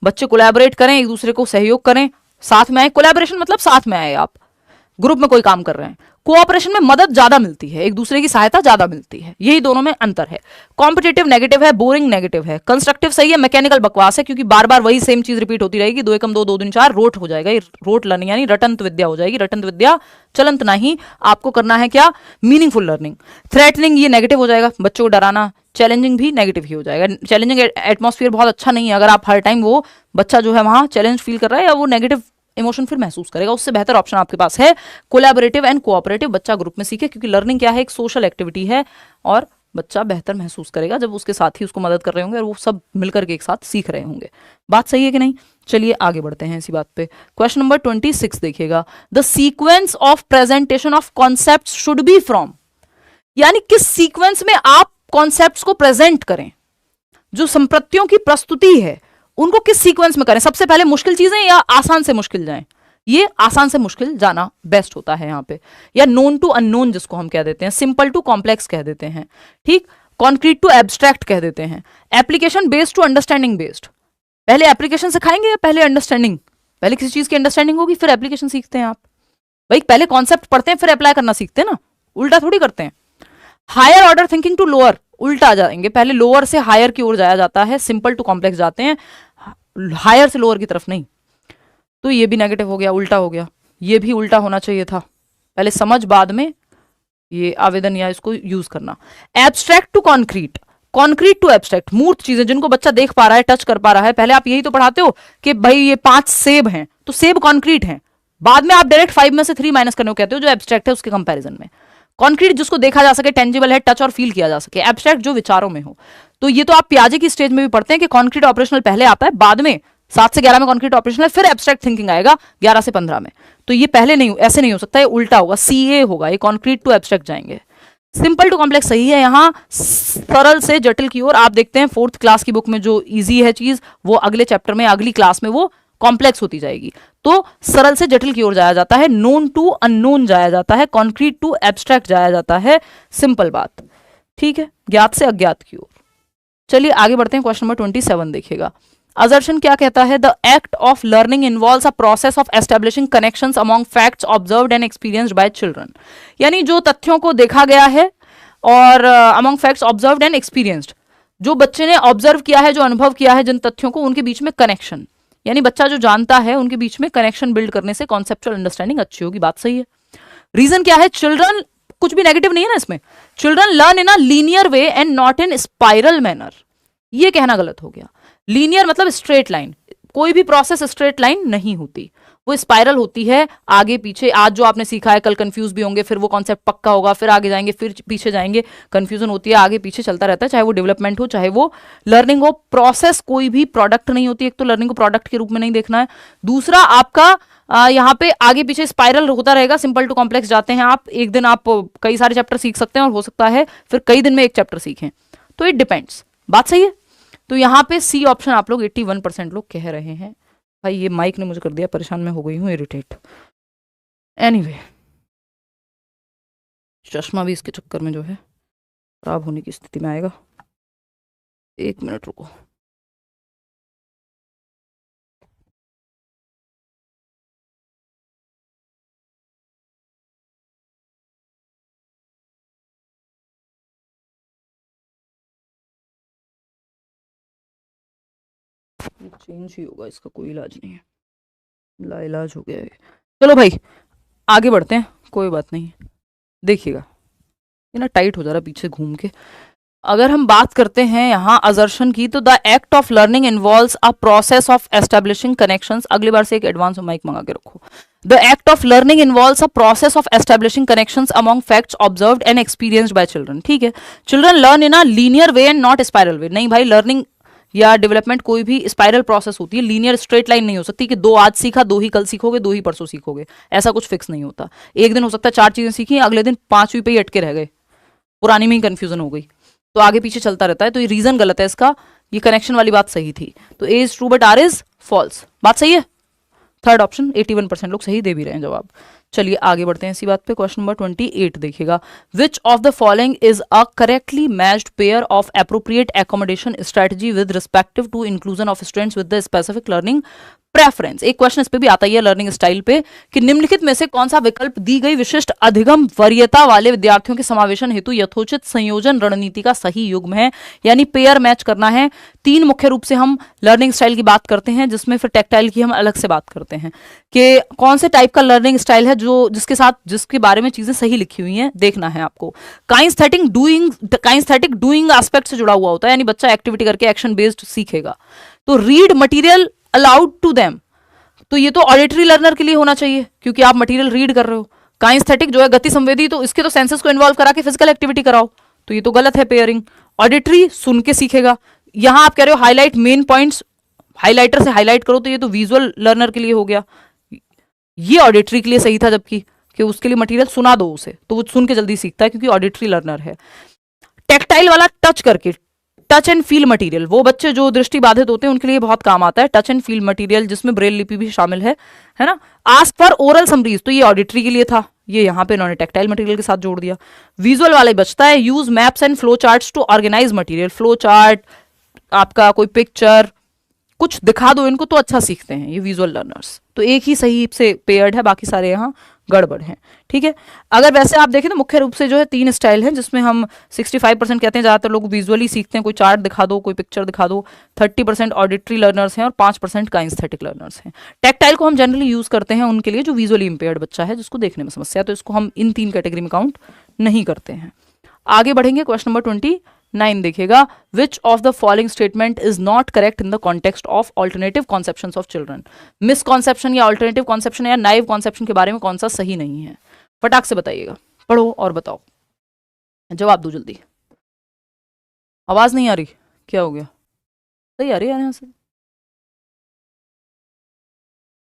बच्चे कोलैबोरेट करें, एक दूसरे को सहयोग करें, साथ में आए। कोलैबोरेशन मतलब साथ में आए, आप ग्रुप में कोई काम कर रहे हैं। कोऑपरेशन में मदद ज्यादा मिलती है, एक दूसरे की सहायता ज्यादा मिलती है, यही दोनों में अंतर है। कॉम्पिटिटिव नेगेटिव है, बोरिंग नेगेटिव है। कंस्ट्रक्टिव सही है, मैकेनिकल बकवास है, क्योंकि बार बार वही सेम चीज रिपीट होती रहेगी। 2 एकम 2, 2 दूनी 4, रोट हो जाएगा, रोट लर्निंग यानी रटंत विद्या हो जाएगी। रटंत विद्या चलंत नहीं, आपको करना है क्या, मीनिंगफुल लर्निंग। थ्रेटनिंग ये नेगेटिव हो जाएगा, बच्चों को डराना। चैलेंजिंग भी नेगेटिव ही हो जाएगा। चैलेंजिंग एटमॉस्फेयर बहुत अच्छा नहीं है, अगर आप हर टाइम वो बच्चा जो है वहां चैलेंज फील कर रहा है या वो नेगेटिव इमोशन फिर महसूस करेगा। उससे बेहतर ऑप्शन आपके पास है कोलैबोरेटिव एंड कोऑपरेटिव। बच्चा ग्रुप में सीखे, क्योंकि लर्निंग क्या है, एक सोशल एक्टिविटी है, और बच्चा बेहतर महसूस करेगा जब उसके साथी उसको मदद कर रहे होंगे और वो सब मिलकर के एक साथ सीख रहे होंगे। बात सही है कि नहीं? चलिए आगे बढ़ते हैं इसी बात पे। क्वेश्चन नंबर 26 देखिएगा। The sequence of presentation of concept should be from, यानी किस सीक्वेंस में आप कॉन्सेप्ट्स को प्रेजेंट करें, जो संप्रत्तियों की प्रस्तुति है उनको किस सीक्वेंस में करें। सबसे पहले मुश्किल चीजें या आसान से मुश्किल जाएं? ये आसान से मुश्किल जाना बेस्ट होता है यहाँ पे, या नोन टू अननोन जिसको हम कह देते हैं, सिंपल टू कॉम्प्लेक्स कह देते हैं, ठीक, कॉन्क्रीट टू एब्स्ट्रैक्ट कह देते हैं, application based to understanding based. पहले एप्लीकेशन सिखाएंगे या पहले अंडरस्टैंडिंग? पहले किसी चीज की अंडरस्टैंडिंग होगी फिर एप्लीकेशन सीखते हैं आप। भाई पहले कॉन्सेप्ट पढ़ते हैं फिर अप्लाई करना सीखते हैं ना, उल्टा थोड़ी करते हैं। Higher order thinking to lower, उल्टा आ जाएंगे, पहले लोअर से हायर की ओर जाया जाता है, सिंपल टू कॉम्प्लेक्स जाते हैं, हायर से लोअर की तरफ नहीं। तो ये भी नेगेटिव हो गया, उल्टा हो गया। ये भी उल्टा होना चाहिए था, पहले समझ बाद में ये आवेदन या इसको यूज करना। Abstract to concrete, concrete to abstract, मूर्त चीजें जिनको बच्चा देख पा रहा है, टच कर पा रहा है। पहले आप यही तो पढ़ाते हो कि भाई ये 5 सेब हैं तो सेब कॉन्क्रीट हैं, बाद में आप डायरेक्ट 5 में से 3 माइनस करने को कहते हो, जो एब्स्ट्रैक्ट है उसके कंपैरिजन में। कॉन्क्रीट जिसको देखा जा सके, टेंजिबल है, टच और फील किया जा सके। एब्स्ट्रैक्ट जो विचारों में हो। तो ये तो आप पियाजे की स्टेज में भी पढ़ते हैं कि कॉन्क्रीट ऑपरेशनल पहले आता है, बाद में 7 से 11 में कॉन्क्रीट ऑपरेशनल, फिर एब्स्ट्रैक्ट थिंकिंग आएगा 11 से 15 में। तो ये पहले नहीं, ऐसे नहीं हो सकता, ये उल्टा होगा, CA होगा, ये कॉन्क्रीट टू एब्स्ट्रैक्ट जाएंगे। सिंपल टू कॉम्प्लेक्स सही है, यहां सरल से जटिल की ओर। आप देखते हैं 4th क्लास की बुक में जो इजी है चीज, वो अगले चैप्टर में, अगली क्लास में वो कॉम्प्लेक्स होती जाएगी। तो सरल से जटिल की ओर जाया जाता है, नोन टू अननोन जाया जाता है, कॉन्क्रीट टू एब्स्ट्रैक्ट जाया जाता है। सिंपल बात, ठीक है, ज्ञात से अज्ञात की ओर। चलिए आगे बढ़ते हैं। क्वेश्चन नंबर 27 देखिएगा। असर्शन क्या कहता है? The act of learning involves a process of establishing connections among facts observed and experienced by children, यानी जो तथ्यों को देखा गया है और among facts observed and experienced, जो बच्चे ने ऑब्जर्व किया है, जो अनुभव किया है जिन तथ्यों को, उनके बीच में कनेक्शन, यानी बच्चा जो जानता है उनके बीच में कनेक्शन बिल्ड करने से कॉन्सेप्चुअल अंडरस्टैंडिंग अच्छी होगी। बात सही है। रीजन क्या है? चिल्ड्रन, कुछ भी नेगेटिव नहीं है ना इसमें, children learn in a linear way and not in spiral manner. ये कहना गलत हो गया। लीनियर मतलब स्ट्रेट लाइन, कोई भी प्रोसेस स्ट्रेट लाइन नहीं होती, वो स्पाइरल होती है, आगे पीछे। आज जो आपने सीखा है कल कंफ्यूज भी होंगे, फिर वो कॉन्सेप्ट पक्का होगा, फिर आगे जाएंगे, फिर पीछे जाएंगे, कंफ्यूजन होती है, आगे पीछे चलता रहता है, चाहे वो डेवलपमेंट हो चाहे वो लर्निंग हो। प्रोसेस कोई भी प्रोडक्ट नहीं होती। एक तो लर्निंग को प्रोडक्ट के रूप में नहीं देखना है, दूसरा आपका यहाँ पे आगे पीछे स्पाइरल होता रहेगा। सिंपल टू कॉम्प्लेक्स जाते हैं आप, एक दिन आप कई सारे चैप्टर सीख सकते हैं और हो सकता है फिर कई दिन में एक चैप्टर सीखें, तो इट डिपेंड्स। बात सही है। तो यहाँ पे सी ऑप्शन आप लोग 81% लोग कह रहे हैं। भाई ये माइक ने मुझे कर दिया परेशान, मैं हो गई हूँ इरिटेट। एनीवे, चश्मा भी इसके चक्कर में जो है खराब होने की स्थिति में आएगा। 1 मिनट रुको। चेंज ही होगा, इसका कोई इलाज नहीं है, लाइलाज हो गया है। चलो भाई आगे बढ़ते हैं, कोई बात नहीं। देखिएगा ये ना टाइट हो जा रहा पीछे घूम के। अगर हम बात करते हैं यहाँ असर्शन की, तो the act of learning involves a process of establishing connections. अगली बार से एक एडवांस माइक मंगा के रखो। The act of learning involves a process of establishing connections among facts observed and experienced by children. ठीक है, children learn in a linear way and not spiral way. नहीं भाई, लर्निंग या डेवलपमेंट कोई भी स्पाइरल प्रोसेस होती है, linear straight line नहीं हो सकती कि 2 आज सीखा 2 ही कल सीखोगे 2 ही परसों सीखोगे, ऐसा कुछ फिक्स नहीं होता। एक दिन हो सकता है 4 चीजें सीखी, अगले दिन 5वीं पे ही अटके रह गए, पुरानी में ही कंफ्यूजन हो गई, तो आगे पीछे चलता रहता है। तो ये रीजन गलत है इसका, ये कनेक्शन वाली बात सही थी। तो A is true but R is false. बात सही है। थर्ड ऑप्शन 81% लोग सही दे भी रहे हैं जवाब। चलिए आगे बढ़ते हैं इसी बात पे। क्वेश्चन नंबर 28 देखिएगा, which of the following is a correctly matched pair of appropriate accommodation strategy with respective to inclusion of students with the specific learning preference. एक क्वेश्चन इस पे भी आता ही है लर्निंग स्टाइल पे कि निम्नलिखित में से कौन सा विकल्प दी गई विशिष्ट अधिगम वरीयता वाले विद्यार्थियों के समावेशन हेतु यथोचित संयोजन रणनीति का सही युग्म है, यानी पेयर मैच करना है। तीन मुख्य रूप से हम लर्निंग स्टाइल की बात करते हैं, जिसमें फिर टेक्टाइल की हम अलग से बात करते हैं कि कौन से टाइप का लर्निंग स्टाइल है जो जिसके साथ जिसके बारे में चीजें सही लिखी हुई हैं देखना है आपको। काइंस्थेटिक डूइंग एस्पेक्ट से जुड़ा हुआ होता है, यानी बच्चा एक्टिविटी करके एक्शन बेस्ड सीखेगा। तो read material aloud to them, तो ये तो ऑडिटरी लर्नर के लिए होना चाहिए क्योंकि आप मटेरियल रीड कर रहे हो। काइंस्थेटिक जो है गति संवेदी, तो इसके तो सेंसेस को इन्वॉल्व करा के फिजिकल एक्टिविटी कराओ, तो ये तो गलत है पेयरिंग। ऑडिटरी सुन के सीखेगा, यहां आप कह रहे हो हाईलाइट मेन पॉइंट्स, हाईलाइटर से हाईलाइट करो, तो ये तो विजुअल लर्नर के लिए हो गया। ये ऑडिटरी के लिए सही था, जबकि कि उसके लिए मटेरियल सुना दो उसे, तो वो सुन के जल्दी सीखता है क्योंकि ऑडिटरी लर्नर है। टेक्टाइल वाला टच करके, टच एंड फील मटेरियल, वो बच्चे जो दृष्टि बाधित होते हैं उनके लिए बहुत काम आता है टच एंड फील मटेरियल, जिसमें ब्रेल लिपि भी शामिल है ना। आस्क फॉर ओरल समरीज, तो ये ऑडिटरी के लिए था, ये यहाँ पे इन्होंने टेक्टाइल मटेरियल के साथ जोड़ दिया। विजुअल वाले बचता है, use maps and flow charts to organise material. Flow chart, आपका कोई पिक्चर कुछ दिखा दो इनको तो अच्छा सीखते हैं ये विजुअल लर्नर्स। तो एक ही सही से पेयर्ड है, बाकी सारे यहाँ गड़बड़ हैं। ठीक है, अगर वैसे आप देखें तो मुख्य रूप से जो है तीन स्टाइल हैं, जिसमें हम 65% कहते हैं ज्यादातर लोग विजुअली सीखते हैं, कोई चार्ट दिखा दो, कोई पिक्चर दिखा दो। 30% ऑडिटरी लर्नर्स हैं और 5% काइंस्थेटिक लर्नर्स हैं। टेक्टाइल को हम जनरली यूज करते हैं उनके लिए जो विजुअली इंपेयर्ड बच्चा है, जिसको देखने में समस्या है, तो इसको हम इन तीन कैटेगरी में काउंट नहीं करते हैं। आगे बढ़ेंगे, क्वेश्चन नंबर 29 देखिएगा, which of the following statement is not correct in the context of alternative conceptions of children. Misconception या ऑल्टरनेटिव कॉन्सेप्शन या नाइव कॉन्सेप्शन के बारे में कौन सा सही नहीं है, फटाक से बताइएगा, पढ़ो और बताओ, जवाब दो जल्दी। आवाज नहीं आ रही, क्या हो गया? सही आ रही है यहाँ से?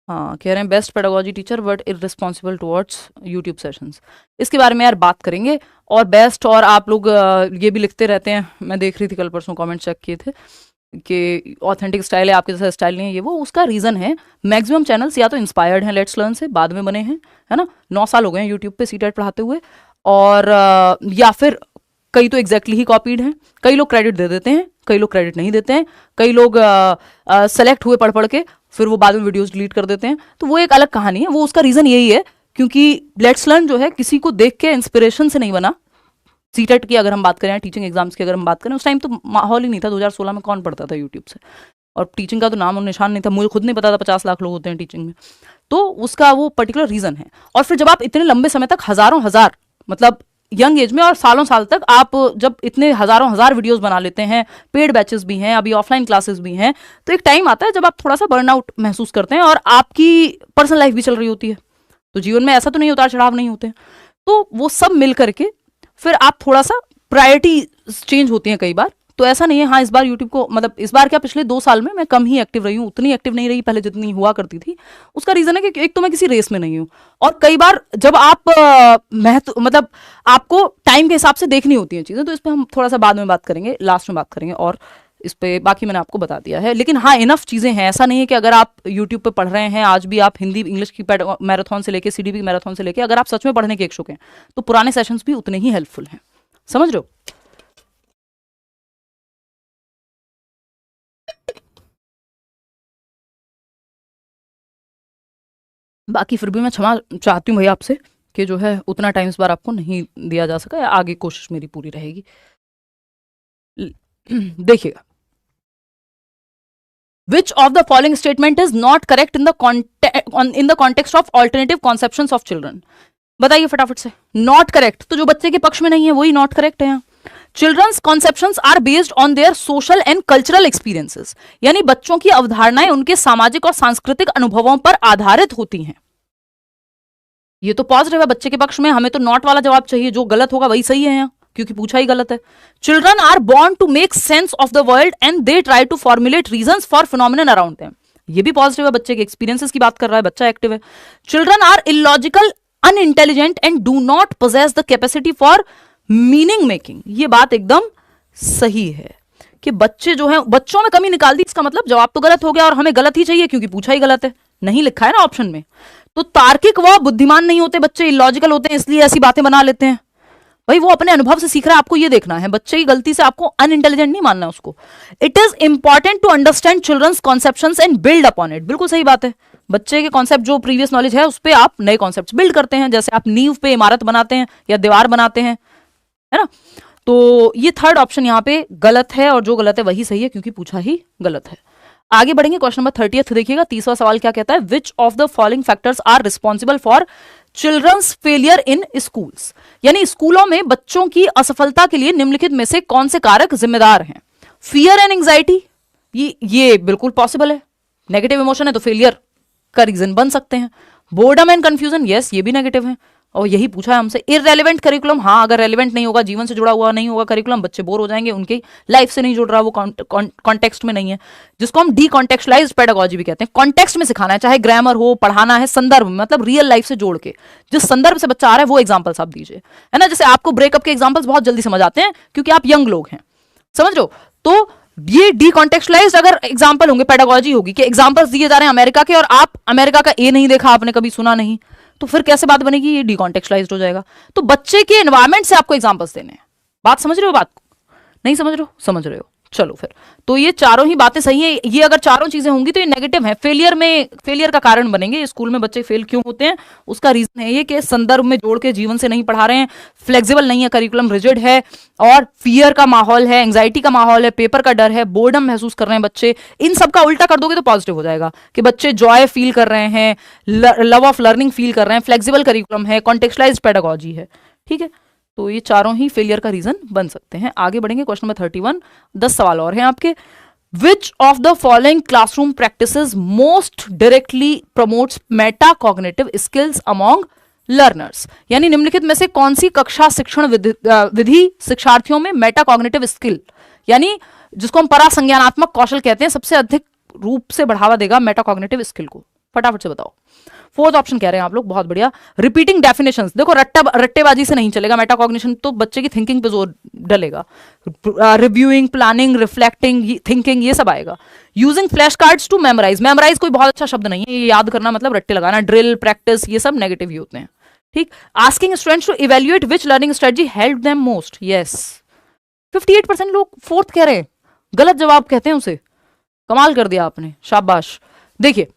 हाँ, कह रहे हैं best pedagogy teacher but irresponsible towards YouTube sessions. इसके बारे में यार बात करेंगे। और बेस्ट, और आप लोग ये भी लिखते रहते हैं, मैं देख रही थी कल परसों कमेंट चेक किए थे कि ऑथेंटिक स्टाइल है, आपके जैसा स्टाइल नहीं है, ये वो। उसका रीज़न है मैक्सिमम चैनल्स या तो इंस्पायर्ड हैं लेट्स लर्न से, बाद में बने हैं, है ना। 9 साल हो गए हैं यूट्यूब पे सीटेट पढ़ाते हुए, और या फिर कई तो एग्जैक्टली ही कॉपीड हैं। कई लोग क्रेडिट दे देते हैं, कई लोग क्रेडिट नहीं देते हैं, कई लोग सेलेक्ट हुए पढ़ पढ़ के, फिर वो बाद में वीडियोस डिलीट कर देते हैं, तो वो एक अलग कहानी है। वो उसका रीज़न यही है क्योंकि लेट्स लर्न जो है किसी को देख के इंस्पिरेशन से नहीं बना। सीटेट की अगर हम बात करें, टीचिंग एग्जाम्स की अगर हम बात करें, उस टाइम तो माहौल ही नहीं था। 2016 में कौन पढ़ता था यूट्यूब से, और टीचिंग का तो नाम और निशान नहीं था। मुझे खुद नहीं पता था 50 लाख लोग होते हैं टीचिंग में, तो उसका वो पर्टिकुलर रीज़न है। और फिर जब आप इतने लंबे समय तक हज़ारों हज़ार, मतलब यंग एज में और सालों साल तक आप जब इतने हज़ारों हज़ार वीडियोस बना लेते हैं, पेड बैचेस भी हैं, अभी ऑफलाइन क्लासेस भी हैं, तो एक टाइम आता है जब आप थोड़ा सा बर्नआउट महसूस करते हैं, और आपकी पर्सनल लाइफ भी चल रही होती है। तो जीवन में ऐसा तो नहीं उतार चढ़ाव नहीं होते हैं, तो वो सब मिल करके फिर आप थोड़ा सा प्रायोरिटी चेंज होती हैं कई बार। तो ऐसा नहीं है, हाँ इस बार यूट्यूब को, मतलब इस बार क्या, पिछले 2 साल में मैं कम ही एक्टिव रही हूँ, उतनी एक्टिव नहीं रही पहले जितनी हुआ करती थी। उसका रीज़न है कि एक तो मैं किसी रेस में नहीं हूँ, और कई बार जब आप मतलब आपको टाइम के हिसाब से देखनी होती हैं चीज़ें, तो इस पर हम थोड़ा सा बाद में बात करेंगे, लास्ट में बात करेंगे, और इस पे बाकी मैंने आपको बता दिया है। लेकिन हाँ, इनफ चीज़ें हैं। ऐसा नहीं है कि अगर आप यूट्यूब पे पढ़ रहे हैं, आज भी आप हिंदी इंग्लिश की मैराथन से लेके CDP मैराथन से लेके, अगर आप सच में पढ़ने के इच्छुक हैं तो पुराने सेशंस भी उतने ही हेल्पफुल हैं, समझ रहे हो। बाकी फिर भी मैं क्षमा चाहती हूँ भैया आपसे कि जो है उतना टाइम इस बार आपको नहीं दिया जा सका, आगे कोशिश मेरी पूरी रहेगी। देखिएगा, which of the following statement is not correct in the context of alternative conceptions of children. बताइए फटाफट से। नॉट करेक्ट, तो जो बच्चे के पक्ष में नहीं है वही नॉट करेक्ट है यहाँ। Children's conceptions are based on their social and cultural experiences, यानी बच्चों की अवधारणाएं उनके सामाजिक और सांस्कृतिक अनुभवों पर आधारित होती हैं। ये तो पॉजिटिव है बच्चे के पक्ष में, हमें तो नॉट वाला जवाब चाहिए, जो गलत होगा वही सही है यहाँ, क्योंकि पूछा ही गलत है। Children are born to make sense of the world and they try to formulate reasons for phenomenon around them. ये भी पॉजिटिव है, बच्चे के एक्सपीरियंसेस की बात कर रहा है, बच्चा एक्टिव है। Children are illogical, unintelligent and do not possess the capacity for meaning making. ये बात एकदम सही है कि बच्चे जो हैं, बच्चों में कमी निकाल दी, इसका मतलब जवाब तो गलत हो गया, और हमें गलत ही चाहिए क्योंकि पूछा ही गलत है। नहीं लिखा है ना ऑप्शन में। तो तार्किक व बुद्धिमान नहीं होते बच्चे, इलॉजिकल होते हैं, इसलिए ऐसी बातें बना लेते हैं। भाई वो अपने अनुभव से सीख रहा है, आपको ये देखना है। बच्चे की गलती से आपको अनइंटेलिजेंट नहीं मानना उसको। It is important to understand children's conceptions and build upon it. बिल्कुल सही बात है। बच्चे के कॉन्सेप्ट जो प्रीवियस नॉलेज है उस पर आप नए कॉन्सेप्ट बिल्ड करते हैं, जैसे आप नींव पे इमारत बनाते हैं या दीवार बनाते हैं, है ना। तो ये थर्ड ऑप्शन यहाँ पे गलत है, और जो गलत है वही सही है क्योंकि पूछा ही गलत है। आगे बढ़ेंगे, क्वेश्चन नंबर 30 देखिएगा। तीसरा सवाल क्या कहता है, which of the following factors are responsible for children's failure in schools. यानी स्कूलों में बच्चों की असफलता के लिए निम्नलिखित में से कौन से कारक जिम्मेदार हैं। फियर एंड एंग्जाइटी, ये बिल्कुल पॉसिबल है। नेगेटिव इमोशन है तो फेलियर का रीजन बन सकते हैं। बोर्डम एंड कंफ्यूजन, यस ये भी नेगेटिव है, और यही पूछा है हमसे। इररेलेवेंट करिकुलम, हाँ अगर रेलेवेंट नहीं होगा, जीवन से जुड़ा हुआ नहीं होगा करिकुलम, बच्चे बोर हो जाएंगे, उनकी लाइफ से नहीं जुड़ रहा, वो कॉन्टेक्स्ट में नहीं है, जिसको हम डीकॉन्टेक्चुअलाइज्ड पेडागोजी भी कहते हैं। कॉन्टेक्स्ट में सिखाना है, चाहे ग्रामर हो, पढ़ाना है संदर्भ में, मतलब रियल लाइफ से जोड़ के, जिस संदर्भ से बच्चा आ रहा है वो एग्जाम्पल्स आप दीजिए, है ना। जैसे आपको ब्रेकअप के एग्जाम्पल्स बहुत जल्दी समझ आते हैं क्योंकि आप यंग लोग हैं, समझ लो। तो ये डीकॉन्टेक्चुअलाइज्ड अगर एग्जाम्पल होंगे, पेडागोजी होगी कि एग्जाम्पल्स दिए जा रहे हैं अमेरिका के, और आप अमेरिका का ए नहीं देखा, आपने कभी सुना नहीं, तो फिर कैसे बात बनेगी, ये डीकॉन्टेक्चुअलाइज्ड हो जाएगा। तो बच्चे के एनवायरमेंट से आपको एग्जाम्पल्स देने हैं। बात समझ रहे हो, बात नहीं समझ रहे हो, समझ रहे हो, चलो फिर। तो ये चारों ही बातें सही है। ये अगर चारों चीजें होंगी तो ये नेगेटिव है, फेलियर का कारण बनेंगे। स्कूल में बच्चे फेल क्यों होते हैं, उसका रीजन है ये कि संदर्भ में जोड़ के जीवन से नहीं पढ़ा रहे हैं, फ्लेक्सिबल नहीं है करिकुलम, रिजिड है, और फियर का माहौल है, एंग्जाइटी का माहौल है, पेपर का डर है, बोर्डम महसूस कर रहे हैं बच्चे। इन सब का उल्टा कर दोगे तो पॉजिटिव हो जाएगा कि बच्चे जॉय फील कर रहे हैं, लव ऑफ लर्निंग फील कर रहे हैं, फ्लेक्सिबल करिकुलम है, कॉन्टेक्चुअलाइज्ड पेडागोजी है, ठीक है। तो ये चारों ही फेलियर का रीजन बन सकते हैं। आगे बढ़ेंगे, क्वेश्चन नंबर 31, 10 सवाल और हैं आपके। विच of the following classroom practices most directly promotes Meta cognitive skills among learners. यानी निम्नलिखित में से कौन सी कक्षा शिक्षण विधि शिक्षार्थियों में मेटा कॉग्निटिव स्किल, यानी जिसको हम परासंज्ञानात्मक कौशल कहते हैं, सबसे अधिक रूप से बढ़ावा देगा मेटा कॉग्निटिव स्किल को। फटाफट से बताओ। फोर्थ ऑप्शन कह रहे हैं आप लोग, बहुत बढ़िया। रिपीटिंग डेफिनेशंस, देखो रट्टेबाजी से नहीं चलेगा मेटा कॉग्निशन, तो बच्चे की थिंकिंग पे जोर डलेगा। रिव्यूइंग, प्लानिंग, रिफ्लेक्टिंग, थिंकिंग, ये सब आएगा। Using flash cards to memorise, memorise कोई बहुत अच्छा शब्द नहीं है, ये याद करना मतलब रट्टे लगाना। ड्रिल, प्रैक्टिस, ये सब नेगेटिव ही होते हैं, ठीक। Asking students to evaluate which learning strategy help them most, yes 58% लोग फोर्थ कह रहे हैं, गलत जवाब कहते हैं उसे। कमाल कर दिया आपने, शाबाश। देखिए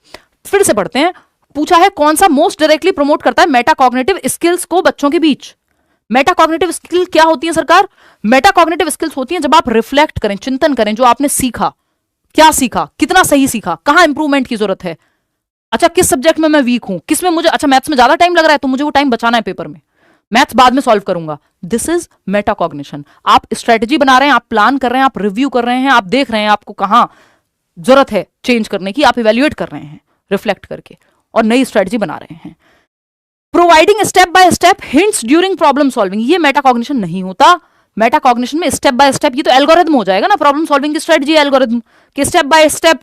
फिर से पढ़ते हैं, पूछा है कौन सा मोस्ट डायरेक्टली प्रमोट करता है मेटा कॉग्निटिव स्किल्स को बच्चों के बीच। मेटा कॉग्निटिव स्किल क्या होती है सरकार? मेटा कॉग्निटिव स्किल्स होती हैं जब आप रिफ्लेक्ट करें, चिंतन करें, जो आपने सीखा, क्या सीखा, कितना सही सीखा, कहां इंप्रूवमेंट की जरूरत है, अच्छा किस सब्जेक्ट में मैं वीक हूं, किस में मुझे, अच्छा मैथ्स में ज्यादा टाइम लग रहा है तो मुझे वो टाइम बचाना है पेपर में, मैथ्स बाद में सॉल्व करूंगा। This is Meta cognition. आप स्ट्रेटेजी बना रहे हैं, आप प्लान कर रहे हैं, आप रिव्यू कर रहे हैं, आप देख रहे हैं आपको कहां जरूरत है चेंज करने की, आप इवेल्युएट कर रहे हैं रिफ्लेक्ट करके और नई स्ट्रेटजी बना रहे हैं। Providing step by step hints during problem solving, ये मेटा कॉग्निशन नहीं होता। मेटा कॉग्निशन में स्टेप बाय स्टेप, ये तो एल्गोरिथम हो जाएगा ना, प्रॉब्लम सॉल्विंग की स्ट्रेटजी एल्गोरिथम के स्टेप बाय स्टेप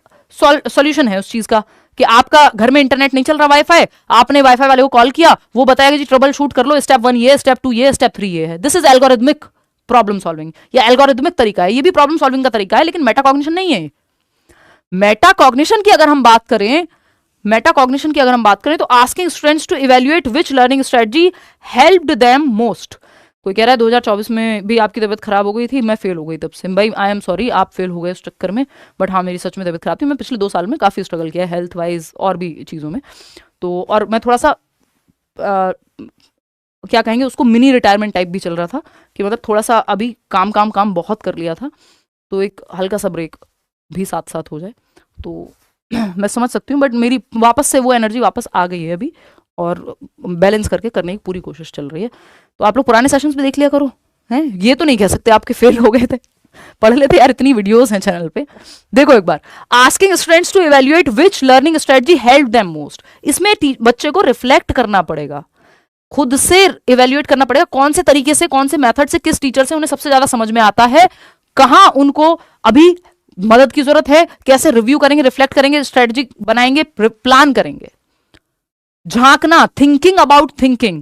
सॉल्यूशन है उस चीज का, कि आपका घर में इंटरनेट नहीं चल रहा वाईफाई, आपने वाईफाई वाले को कॉल किया, वो बताएगा जी ट्रबल शूट कर लो, स्टेप 1 ये, स्टेप 2 ये, स्टेप 3 ये है। This is algorithmic problem solving, या एल्गोरिथमिक तरीका है, ये भी प्रॉब्लम सॉल्विंग का तरीका है, लेकिन मेटा कॉग्निशन नहीं है। मेटा कॉग्निशन की अगर हम बात करें, मेटा कॉग्निशन की अगर हम बात करें तो asking students to evaluate which learning strategy helped them most. कोई कह रहा है 2024 में भी आपकी तबीयत खराब हो गई थी, मैं फेल हो गई तब से। भाई आई एम सॉरी, आप फेल हो गए उस चक्कर में, बट हाँ मेरी सच में तबीयत खराब थी। मैं पिछले 2 साल में काफ़ी स्ट्रगल किया है हेल्थ वाइज और भी चीज़ों में, तो और मैं थोड़ा सा क्या कहेंगे उसको, मिनी रिटायरमेंट टाइप भी चल रहा था, कि मतलब थोड़ा सा अभी काम बहुत कर लिया था, तो एक हल्का सा ब्रेक भी साथ साथ हो जाए तो मैं समझ सकती हूँ, बट मेरी वापस से वो एनर्जी वापस आ गई है अभी, और बैलेंस करके करने की पूरी कोशिश चल रही है। तो आप लोग पुराने सेशंस भी देख लिया करो, हैं, ये तो नहीं कह सकते आपके फेल हो गए थे, पढ़ लेते यार, इतनी वीडियोस हैं चैनल पे, देखो एक बार। Asking students to evaluate which learning strategy help them most, इसमें बच्चे को रिफ्लेक्ट करना पड़ेगा, खुद से इवेल्युएट करना पड़ेगा, कौन से तरीके से, कौन से मेथड से, किस टीचर से उन्हें सबसे ज्यादा समझ में आता है, कहां उनको अभी मदद की जरूरत है, कैसे रिव्यू करेंगे, रिफ्लेक्ट करेंगे, स्ट्रेटजी बनाएंगे, प्लान करेंगे। झांकना, थिंकिंग अबाउट थिंकिंग,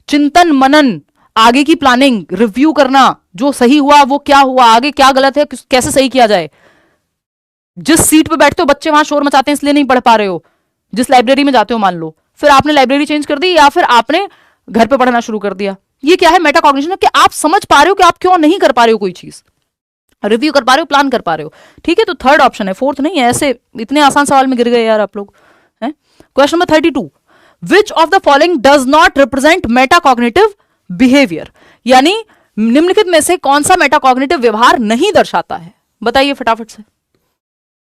चिंतन मनन, आगे की प्लानिंग, रिव्यू करना, जो सही हुआ वो क्या हुआ, आगे क्या गलत है, कैसे सही किया जाए। जिस सीट पे बैठते हो बच्चे वहां शोर मचाते हैं इसलिए नहीं पढ़ पा रहे हो, जिस लाइब्रेरी में जाते हो मान लो, फिर आपने लाइब्रेरी चेंज कर दी या फिर आपने घर पे पढ़ना शुरू कर दिया। ये क्या है? मेटा कॉग्निशन, कि आप समझ पा रहे हो कि आप क्यों नहीं कर पा रहे हो कोई चीज, रिव्यू कर पा रहे हो, प्लान कर पा रहे हो। ठीक है, तो थर्ड ऑप्शन है, फोर्थ नहीं है। ऐसे इतने आसान सवाल में गिर गए यार आप लोग। Question number 32, which of the following does not represent metacognitive behaviour, यानी निम्नलिखित में से कौन सा मेटाकॉग्निटिव व्यवहार नहीं दर्शाता है? बताइए फटाफट से।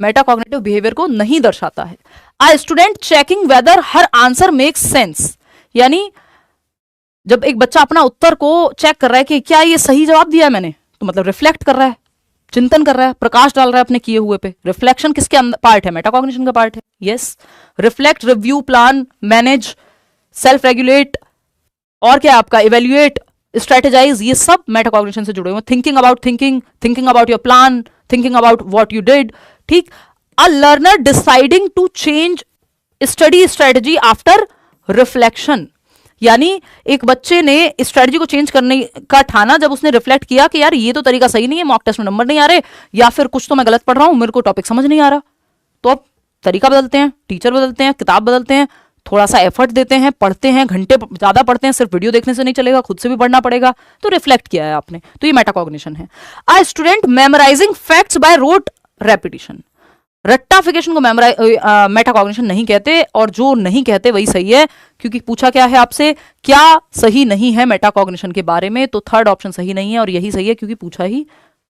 मेटाकॉग्निटिव बिहेवियर को नहीं दर्शाता है। A student checking weather her answer makes sense, यानी जब एक बच्चा अपना उत्तर को चेक कर रहा है कि क्या ये सही जवाब दिया है मैंने, तो मतलब रिफ्लेक्ट कर रहा है, चिंतन कर रहा है, प्रकाश डाल रहा है अपने किए हुए पे। रिफ्लेक्शन किसके पार्ट है? मेटाकॉग्निशन का पार्ट है। Yes, reflect, review, plan, manage, self regulate, और क्या आपका इवेल्युएट, स्ट्रेटेजाइज, ये सब मेटाकॉग्निशन से जुड़े हुए। Thinking about thinking, thinking about your plan, thinking about what you did. ठीक, a learner deciding to change study strategy after reflection, यानी एक बच्चे ने स्ट्रेटजी को चेंज करने का ठाना जब उसने रिफ्लेक्ट किया कि यार ये तो तरीका सही नहीं है, मॉक टेस्ट में नंबर नहीं आ रहे, या फिर कुछ तो मैं गलत पढ़ रहा हूं, मेरे को टॉपिक समझ नहीं आ रहा। तो अब तरीका बदलते हैं, टीचर बदलते हैं, किताब बदलते हैं, थोड़ा सा एफर्ट देते हैं, पढ़ते हैं, घंटे ज्यादा पढ़ते हैं, सिर्फ वीडियो देखने से नहीं चलेगा, खुद से भी पढ़ना पड़ेगा। तो रिफ्लेक्ट किया है आपने, तो ये मेटाकॉग्निशन है। A student memorising facts by rote repetition, रट्टाफिकेशन को मेटाकॉग्निशन नहीं कहते, और जो नहीं कहते वही सही है, क्योंकि पूछा क्या है आपसे, क्या सही नहीं है मेटाकॉग्निशन के बारे में, तो थर्ड ऑप्शन सही नहीं है, और यही सही है क्योंकि पूछा ही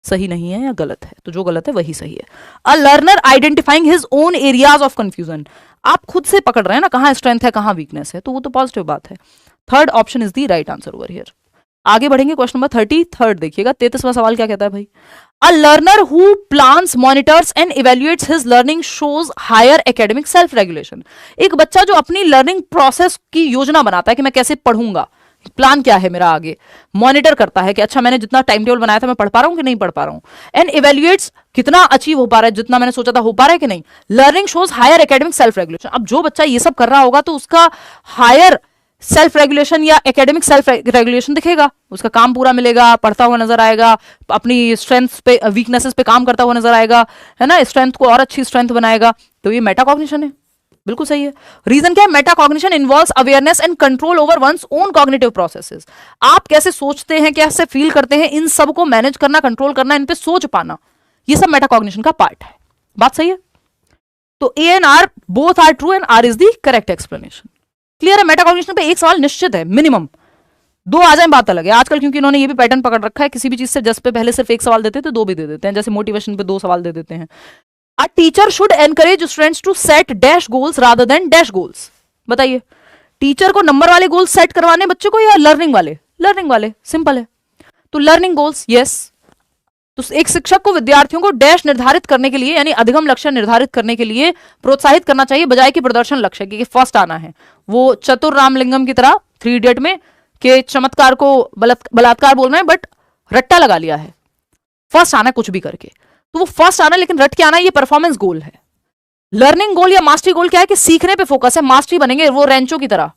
सही नहीं है या गलत है, तो जो गलत है वही सही है। A learner identifying his own areas of confusion, आप खुद से पकड़ रहे हैं ना कहां स्ट्रेंथ है कहां वीकनेस है, तो वो तो पॉजिटिव बात है। Third option is the right answer over here. आगे बढ़ेंगे, क्वेश्चन नंबर 33 देखिएगा। 33वां सवाल क्या कहता है भाई? A learner who plans, monitors and evaluates his learning shows higher academic self regulation, एक बच्चा जो अपनी लर्निंग प्रोसेस की योजना बनाता है कि मैं कैसे पढ़ूंगा, प्लान क्या है मेरा आगे, मॉनिटर करता है कि अच्छा मैंने जितना टाइम टेबल बनाया था मैं पढ़ पा रहा हूं कि नहीं पढ़ पा रहा हूं, एंड इवेल्युएट्स कितना अचीव हो पा रहा है, जितना मैंने सोचा था हो पा रहा है कि नहीं, learning shows higher academic self regulation. अब जो बच्चा ये सब कर रहा होगा तो उसका हायर सेल्फ रेगुलेशन या एकेडमिक सेल्फ रेगुलेशन दिखेगा, उसका काम पूरा मिलेगा, पढ़ता हुआ नजर आएगा, अपनी स्ट्रेंथ पे वीकनेसेस पे काम करता हुआ नजर आएगा, है ना, स्ट्रेंथ को और अच्छी स्ट्रेंथ बनाएगा। तो ये मेटाकॉग्निशन है, बिल्कुल सही है। रीजन क्या है? Metacognition involves awareness and control over one's own cognitive processes, आप कैसे सोचते हैं, कैसे फील करते हैं, इन सब को मैनेज करना, कंट्रोल करना, इन पे सोच पाना, ये सब मेटाकॉग्निशन का पार्ट है। बात सही है? तो A and R both are true and R is the correct explanation. Clear है? मेटाकॉग्निशन पे एक सवाल निश्चित है, मिनिमम 2 आ जाए बात अलग है। आजकल क्योंकि इन्होंने ये भी पैटर्न पकड़ रखा है, किसी भी चीज से जस्ट पे पहले सिर्फ एक सवाल देते थे, 2 भी दे देते हैं, जैसे मोटिवेशन पे 2 सवाल दे देते हैं। A teacher should encourage students to set dash goals rather than dash goals. बताइए, टीचर को नंबर वाले गोल्स सेट करवाने बच्चे को या लर्निंग वाले? लर्निंग वाले, सिंपल है। तो लर्निंग गोल्स, यस। तो एक शिक्षक को विद्यार्थियों को डैश निर्धारित करने के लिए, यानी अधिगम लक्ष्य निर्धारित करने के लिए प्रोत्साहित करना चाहिए, बजाय कि प्रदर्शन लक्ष्य कि फर्स्ट आना है। वो चतुर रामलिंगम की तरह 3 इडियट में के चमत्कार को बलात्कार बोल रहे हैं, बट रट्टा लगा लिया है, फर्स्ट आना कुछ भी करके, तो वो फर्स्ट आना लेकिन रट के आना, ये परफॉर्मेंस गोल है। लर्निंग गोल या मास्टरी गोल क्या है? कि सीखने पे फोकस है, मास्टरी बनेंगे वो रेंचो की तरह,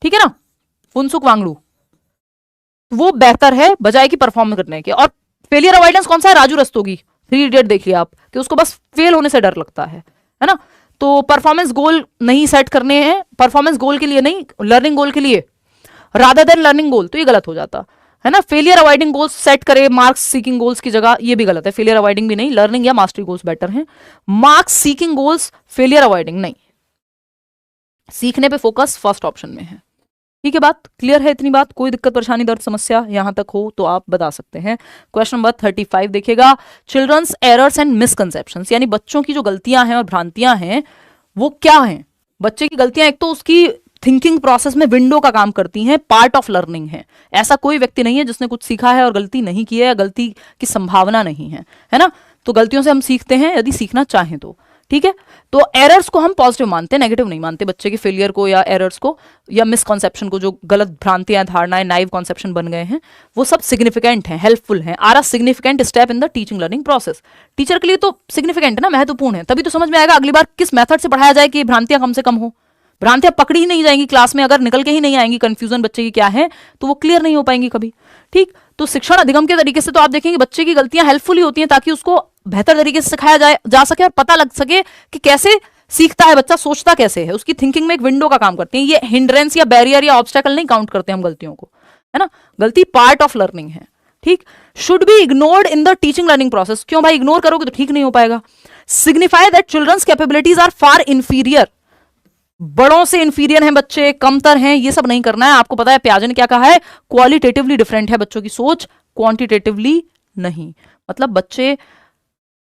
ठीक है ना, फुनसुक वांगलू, वो बेहतर है बजाय कि परफॉर्म करने के। और फेलियर अवॉइडेंस कौन सा है? राजू रस्तोगी, 3 इडियट देख लिया आप, कि उसको बस फेल होने से डर लगता है ना। तो परफॉर्मेंस गोल नहीं सेट करने हैं, परफॉर्मेंस गोल के लिए नहीं, लर्निंग गोल के लिए, रादर देन लर्निंग गोल, तो ये गलत हो जाता है ना। फेलियर अवॉइडिंग गोल्स सेट करे मार्क्स सीकिंग गोल्स की जगह, ये भी गलत है। फेलियर अवॉइडिंग भी नहीं, लर्निंग या मास्टरी गोल्स बेटर हैं। Marks seeking goals, failure avoiding नहीं, सीखने पे फोकस फर्स्ट ऑप्शन में है। ठीक है, बात क्लियर है? इतनी बात, कोई दिक्कत परेशानी दर्द समस्या यहां तक हो तो आप बता सकते हैं। क्वेश्चन नंबर 35 देखिएगा। चिल्ड्रंस एरर्स एंड मिसकंसेप्शंस, यानी बच्चों की जो गलतियां हैं और भ्रांतियां हैं वो क्या हैं? बच्चे की गलतियां एक तो उसकी थिंकिंग प्रोसेस में विंडो का काम करती हैं, पार्ट ऑफ लर्निंग है। ऐसा कोई व्यक्ति नहीं है जिसने कुछ सीखा है और गलती नहीं की है, या गलती की संभावना नहीं है ना। तो गलतियों से हम सीखते हैं यदि सीखना चाहें तो, ठीक है। तो एरर्स को हम पॉजिटिव मानते हैं, नेगेटिव नहीं मानते। बच्चे के फेलियर को या एरर्स को या मिसकॉन्सेप्शन को, जो गलत भ्रांतियां, धारणाएं, नाइव कॉन्सेप्शन बन गए हैं, वो सब सिग्निफिकेंट हैं, हेल्पफुल हैं, are a significant step in the teaching learning process. Teacher के लिए तो सिग्निफिकेंट है ना, महत्वपूर्ण है, तभी तो समझ में आएगा अगली बार किस मेथड से पढ़ाया जाए कि भ्रांतियां कम से कम हो। भ्रांतियां पकड़ी ही नहीं जाएंगी क्लास में, अगर निकल के ही नहीं आएंगी कंफ्यूजन बच्चे की क्या है, तो वो क्लियर नहीं हो पाएंगी कभी। ठीक, तो शिक्षण अधिगम के तरीके से तो आप देखेंगे बच्चे की गलतियां हेल्पफुल ही होती हैं, ताकि उसको बेहतर तरीके से सिखाया जा सके और पता लग सके कि कैसे सीखता है बच्चा, सोचता कैसे है, उसकी थिंकिंग में एक विंडो का काम करती है। ये हिंड्रेंस या बैरियर या ऑब्स्टेकल नहीं काउंट करते हम गलतियों को, है ना। गलती पार्ट ऑफ लर्निंग है, ठीक। Should be ignored in the teaching learning process, क्यों भाई, इग्नोर करोगे तो ठीक नहीं हो पाएगा। Signify that children's capabilities are far inferior, बड़ों से इंफीरियर हैं बच्चे, कमतर हैं, ये सब नहीं करना है। आपको पता है पियाजे ने क्या कहा है, क्वालिटेटिवली डिफरेंट है बच्चों की सोच, क्वांटिटेटिवली नहीं। मतलब बच्चे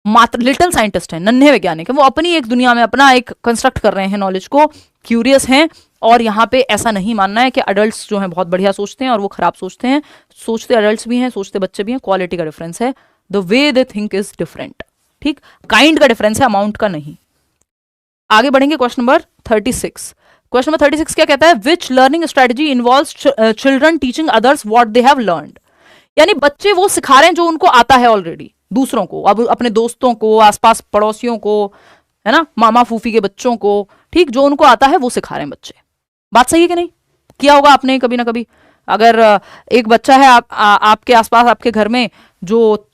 मात्र लिटिल साइंटिस्ट हैं, नन्हे वैज्ञानिक हैं, वो अपनी एक दुनिया में अपना एक कंस्ट्रक्ट कर रहे हैं नॉलेज को, क्यूरियस हैं। और यहाँ पे ऐसा नहीं मानना है कि अडल्ट्स जो हैं बहुत बढ़िया सोचते हैं और वो खराब सोचते हैं। सोचते अडल्ट्स भी हैं, सोचते बच्चे भी हैं, क्वालिटी का डिफरेंस है, the way they think is different, ठीक। काइंड का डिफरेंस है, अमाउंट का नहीं। आगे बढ़ेंगे क्वेश्चन नंबर 36। क्वेश्चन नंबर 36 क्या कहता है, which learning strategy involves children teaching others what they have learned, यानी बच्चे वो सिखा रहे हैं जो उनको आता है ऑलरेडी दूसरों को, अब अपने दोस्तों को, आसपास पड़ोसियों को, है ना, मामा फूफी के बच्चों को, ठीक, जो उनको आता है वो सिखा रहे हैं बच्चे। बात सही है कि नहीं, किया होगा आपने कभी ना कभी। अगर एक बच्चा है आपके आसपास, आपके घर में, जो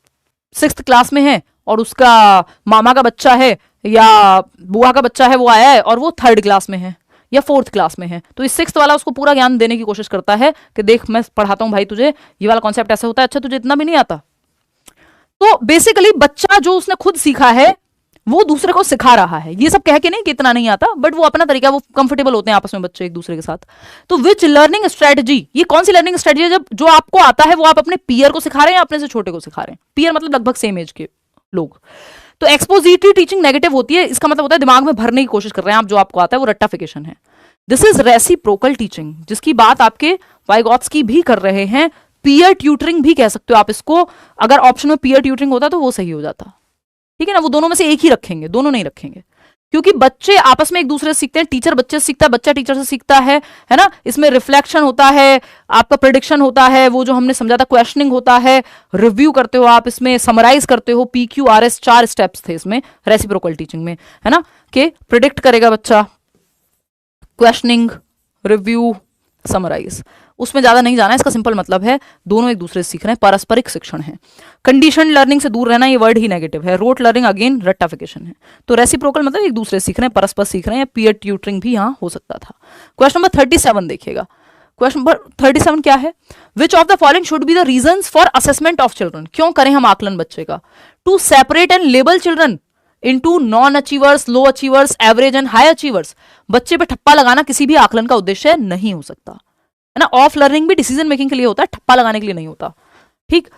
6th क्लास में है और उसका मामा का बच्चा है या बुआ का बच्चा है वो आया है और वो 3rd क्लास में है या 4th क्लास में है, तो इस 6th वाला उसको पूरा ज्ञान देने की कोशिश करता है कि देख मैं पढ़ाता हूं भाई तुझे, ये वाला कॉन्सेप्ट ऐसे होता है, अच्छा तुझे इतना भी नहीं आता। तो बेसिकली बच्चा जो उसने खुद सीखा है वो दूसरे को सिखा रहा है, ये सब कह के नहीं कि इतना नहीं आता, बट वो अपना तरीका, वो कंफर्टेबल होते हैं आपस में बच्चे एक दूसरे के साथ। तो विच लर्निंग स्ट्रेटजी, ये कौन सी लर्निंग स्ट्रेटजी है, जब जो आपको आता है वो आप अपने पीयर को सिखा रहे हैं या अपने से छोटे को सिखा रहे हैं। पीयर मतलब लगभग सेम एज के लोग। तो एक्सपोजिटरी टीचिंग नेगेटिव होती है, इसका मतलब होता है दिमाग में भरने की कोशिश कर रहे हैं आप, जो आपको आता है वो रट्टाफिकेशन है। दिस इज रेसिप्रोकल टीचिंग, जिसकी बात आपके वाइगॉत्स्की भी कर रहे हैं, पीयर ट्यूटरिंग भी कह सकते हो आप इसको। अगर ऑप्शन में पीयर ट्यूटरिंग होता तो वो सही हो जाता, ठीक है ना। वो दोनों में से एक ही रखेंगे, दोनों नहीं रखेंगे, क्योंकि बच्चे आपस में एक दूसरे से सीखते हैं, टीचर बच्चे से सीखता है, बच्चा टीचर से सीखता है ना। इसमें रिफ्लेक्शन होता है, आपका प्रेडिक्शन होता है, वो जो हमने समझा था क्वेश्चनिंग होता है, रिव्यू करते हो आप, इसमें समराइज करते हो, PQRS 4 स्टेप्स थे इसमें रेसिप्रोकल टीचिंग में, है ना, कि प्रिडिक्ट करेगा बच्चा, क्वेश्चनिंग, रिव्यू, समराइज। उसमें ज्यादा नहीं जाना है, इसका सिंपल मतलब है दोनों एक दूसरे से सीख रहे हैं, पारस्परिक शिक्षण है। कंडीशन लर्निंग से दूर रहना, ये वर्ड ही नेगेटिव है। रोट लर्निंग अगेन रट्टाफिकेशन है। तो रेसिप्रोकल मतलब एक दूसरे से सीख रहे हैं, परस्पर सीख रहे हैं, पीयर ट्यूटरिंग भी यहां हो सकता था। क्वेश्चन नंबर 37 देखिएगा। क्वेश्चन नंबर 37 क्या है, which of the following should be the reasons for assessment of children, क्यों करें हम आकलन बच्चे का। To separate and label children into non achievers, low achievers, average and high achievers. बच्चे पे ठप्पा लगाना किसी भी आकलन का उद्देश्य नहीं हो सकता, है ना। ऑफ लर्निंग भी डिसीजन मेकिंग के लिए होता है, ठप्पा लगाने के लिए नहीं होता, ठीक।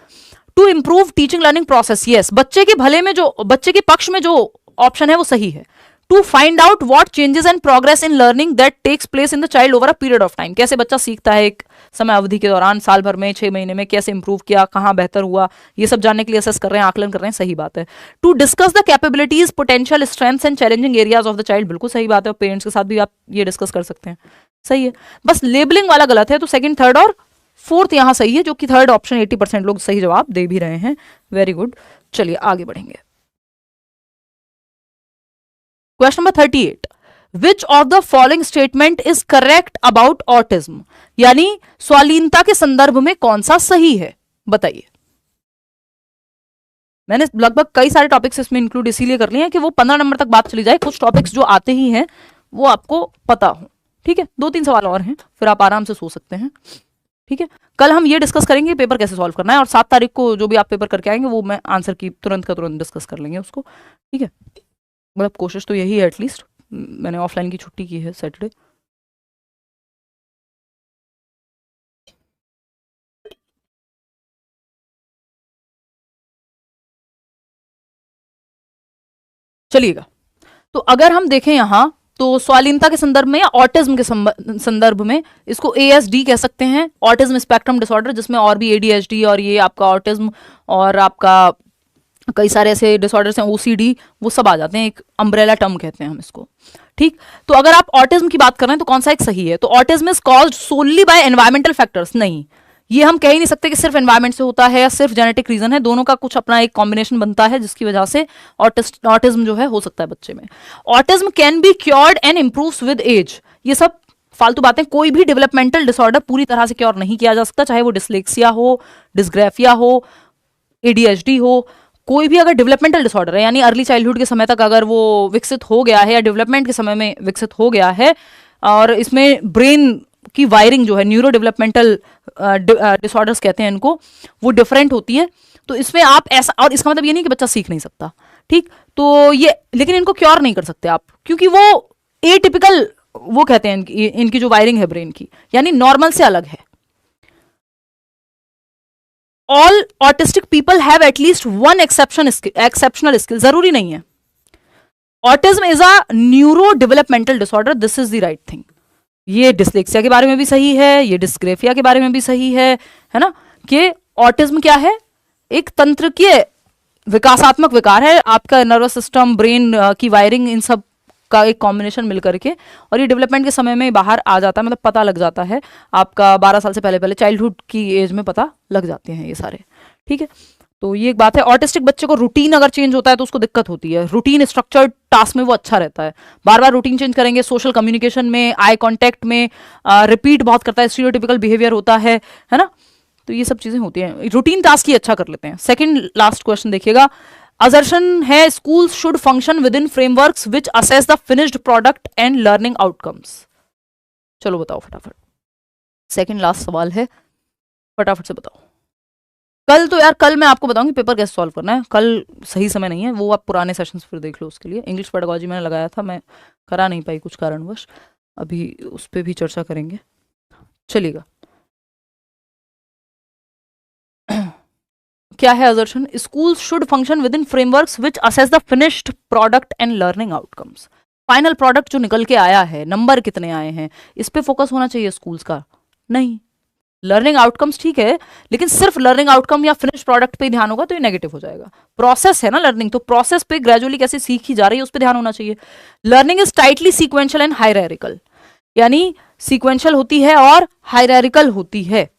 To improve teaching learning process, yes, बच्चे के भले में, जो बच्चे के पक्ष में जो ऑप्शन है वो सही है। To find out what changes and progress in learning that takes place in the child over a period of time, कैसे बच्चा सीखता है एक समय अवधि के दौरान, साल भर में, 6 महीने में, कैसे इंप्रूव किया, कहां बेहतर हुआ, ये सब जानने के लिए असेस कर रहे हैं, आकलन कर रहे हैं, सही बात है। To discuss the capabilities, potential, strengths and challenging areas of the child, बिल्कुल सही बात है, और पेरेंट्स के साथ भी आप ये डिस्कस कर सकते हैं, सही है। बस लेबलिंग वाला गलत है, तो सेकंड, थर्ड और फोर्थ यहां सही है, जो कि थर्ड ऑप्शन 80% लोग सही जवाब दे भी रहे हैं, वेरी गुड। चलिए आगे बढ़ेंगे। Question number 38, which of the following statement is correct about autism, यानी स्वालीनता के संदर्भ में कौन सा सही है, बताइए। मैंने लगभग कई सारे टॉपिक्स इसमें इंक्लूड इसीलिए कर लिए हैं कि वो 15 नंबर तक बात चली जाए, कुछ टॉपिक्स जो आते ही हैं वो आपको पता हो, ठीक है। 2-3 सवाल और हैं, फिर आप आराम से सो सकते हैं, ठीक है। कल हम ये डिस्कस करेंगे पेपर कैसे सॉल्व करना है, और 7 तारीख को जो भी आप पेपर करके आएंगे वो मैं आंसर की तुरंत का तुरंत डिस्कस कर लेंगे उसको, ठीक है। मतलब कोशिश तो यही है, एटलीस्ट मैंने ऑफलाइन की छुट्टी की है सैटरडे। चलिएगा, तो अगर हम देखें यहां, तो स्वालीनता के संदर्भ में या ऑटिज्म के संदर्भ में इसको ASD कह सकते हैं, ऑटिज्म स्पेक्ट्रम डिसऑर्डर, जिसमें और भी ADHD और ये आपका ऑटिज्म और आपका कई सारे ऐसे डिसऑर्डर्स हैं, OCD, वो सब आ जाते हैं, एक अम्ब्रेला टर्म कहते हैं हम इसको, ठीक। तो अगर आप ऑटिज्म की बात कर रहे हैं तो कौन सा एक सही है, तो autism is caused solely by environmental factors, नहीं, ये हम कह ही नहीं सकते कि सिर्फ एनवायरमेंट से होता है या सिर्फ जेनेटिक रीजन है, दोनों का कुछ अपना एक कॉम्बिनेशन बनता है जिसकी वजह से ऑटिज्म जो है हो सकता है बच्चे में। Autism can be cured and improves with age, ये सब फालतू बातें, कोई भी डेवलपमेंटल डिसऑर्डर पूरी तरह से क्योर नहीं किया जा सकता, चाहे वो डिसलेक्सिया हो, डिस्ग्राफिया हो, ADHD हो, कोई भी अगर डेवलपमेंटल डिसऑर्डर है, यानी अर्ली चाइल्डहुड के समय तक अगर वो विकसित हो गया है या डेवलपमेंट के समय में विकसित हो गया है, और इसमें ब्रेन की वायरिंग जो है, न्यूरो डेवलपमेंटल डिसऑर्डर्स कहते हैं इनको, वो डिफरेंट होती है, तो इसमें आप ऐसा, और इसका मतलब ये नहीं कि बच्चा सीख नहीं सकता, ठीक, तो ये, लेकिन इनको क्योर नहीं कर सकते आप, क्योंकि वो एटिपिकल, वो कहते हैं इनकी जो वायरिंग है ब्रेन की, यानी नॉर्मल से अलग है। All autistic people have at least one exceptional skill, जरूरी नहीं है। Autism is a neuro developmental disorder, this is the right thing. ये डिसलेक्सिया के बारे में भी सही है, ये डिस्ग्रेफिया के बारे में भी सही है ना, कि ऑटिज्म क्या है, एक तंत्रिकीय विकासात्मक विकार है, आपका नर्वस सिस्टम, ब्रेन की वायरिंग, इन सब का एक कॉम्बिनेशन मिल करके, और ये डेवलपमेंट के समय में बाहर आ जाता है, मतलब पता लग जाता है आपका 12 साल से पहले पहले, चाइल्डहुड की एज में पता लग जाते हैं ये सारे, ठीक है। तो ये एक बात है। ऑटिस्टिक बच्चे को रूटीन अगर चेंज होता है तो उसको दिक्कत होती है, रूटीन स्ट्रक्चर्ड टास्क में वो अच्छा रहता है, बार बार रूटीन चेंज करेंगे, सोशल कम्युनिकेशन में, आई कॉन्टेक्ट में रिपीट बहुत करता है, स्टीरियोटिपिकल बिहेवियर होता है ना, तो ये सब चीजें होती हैं, रूटीन टास्क ही अच्छा कर लेते हैं। सेकंड लास्ट क्वेश्चन देखिएगा, असर्शन है schools should function with in frameworks which assess the finished product and learning outcomes. चलो बताओ फटाफट, सेकंड लास्ट सवाल है, फटाफट से बताओ। कल तो यार, कल मैं आपको बताऊंगी पेपर कैसे सॉल्व करना है, कल सही समय नहीं है, वो आप पुराने सेशंस फिर देख लो। उसके लिए इंग्लिश पेडागोजी मैंने लगाया था, मैं करा नहीं पाई कुछ कारणवश, अभी उस पर भी चर्चा करेंगे, चलिएगा। क्या है assertion, schools should function with in frameworks which assess the finished product and learning outcomes. Final product जो निकल के आया है, नंबर कितने आए हैं, इस पे फोकस होना चाहिए स्कूल्स का, नहीं लर्निंग आउटकम्स, ठीक है, लेकिन सिर्फ लर्निंग आउटकम या फिनिश प्रोडक्ट पे ध्यान होगा तो ये नेगेटिव हो जाएगा। प्रोसेस है ना लर्निंग, तो प्रोसेस पे ग्रेजुअली कैसे सीखी जा रही है उस पर ध्यान होना चाहिए। Learning is tightly sequential and hierarchical, यानी सीक्वेंशियल होती है और हायरार्किकल होती है।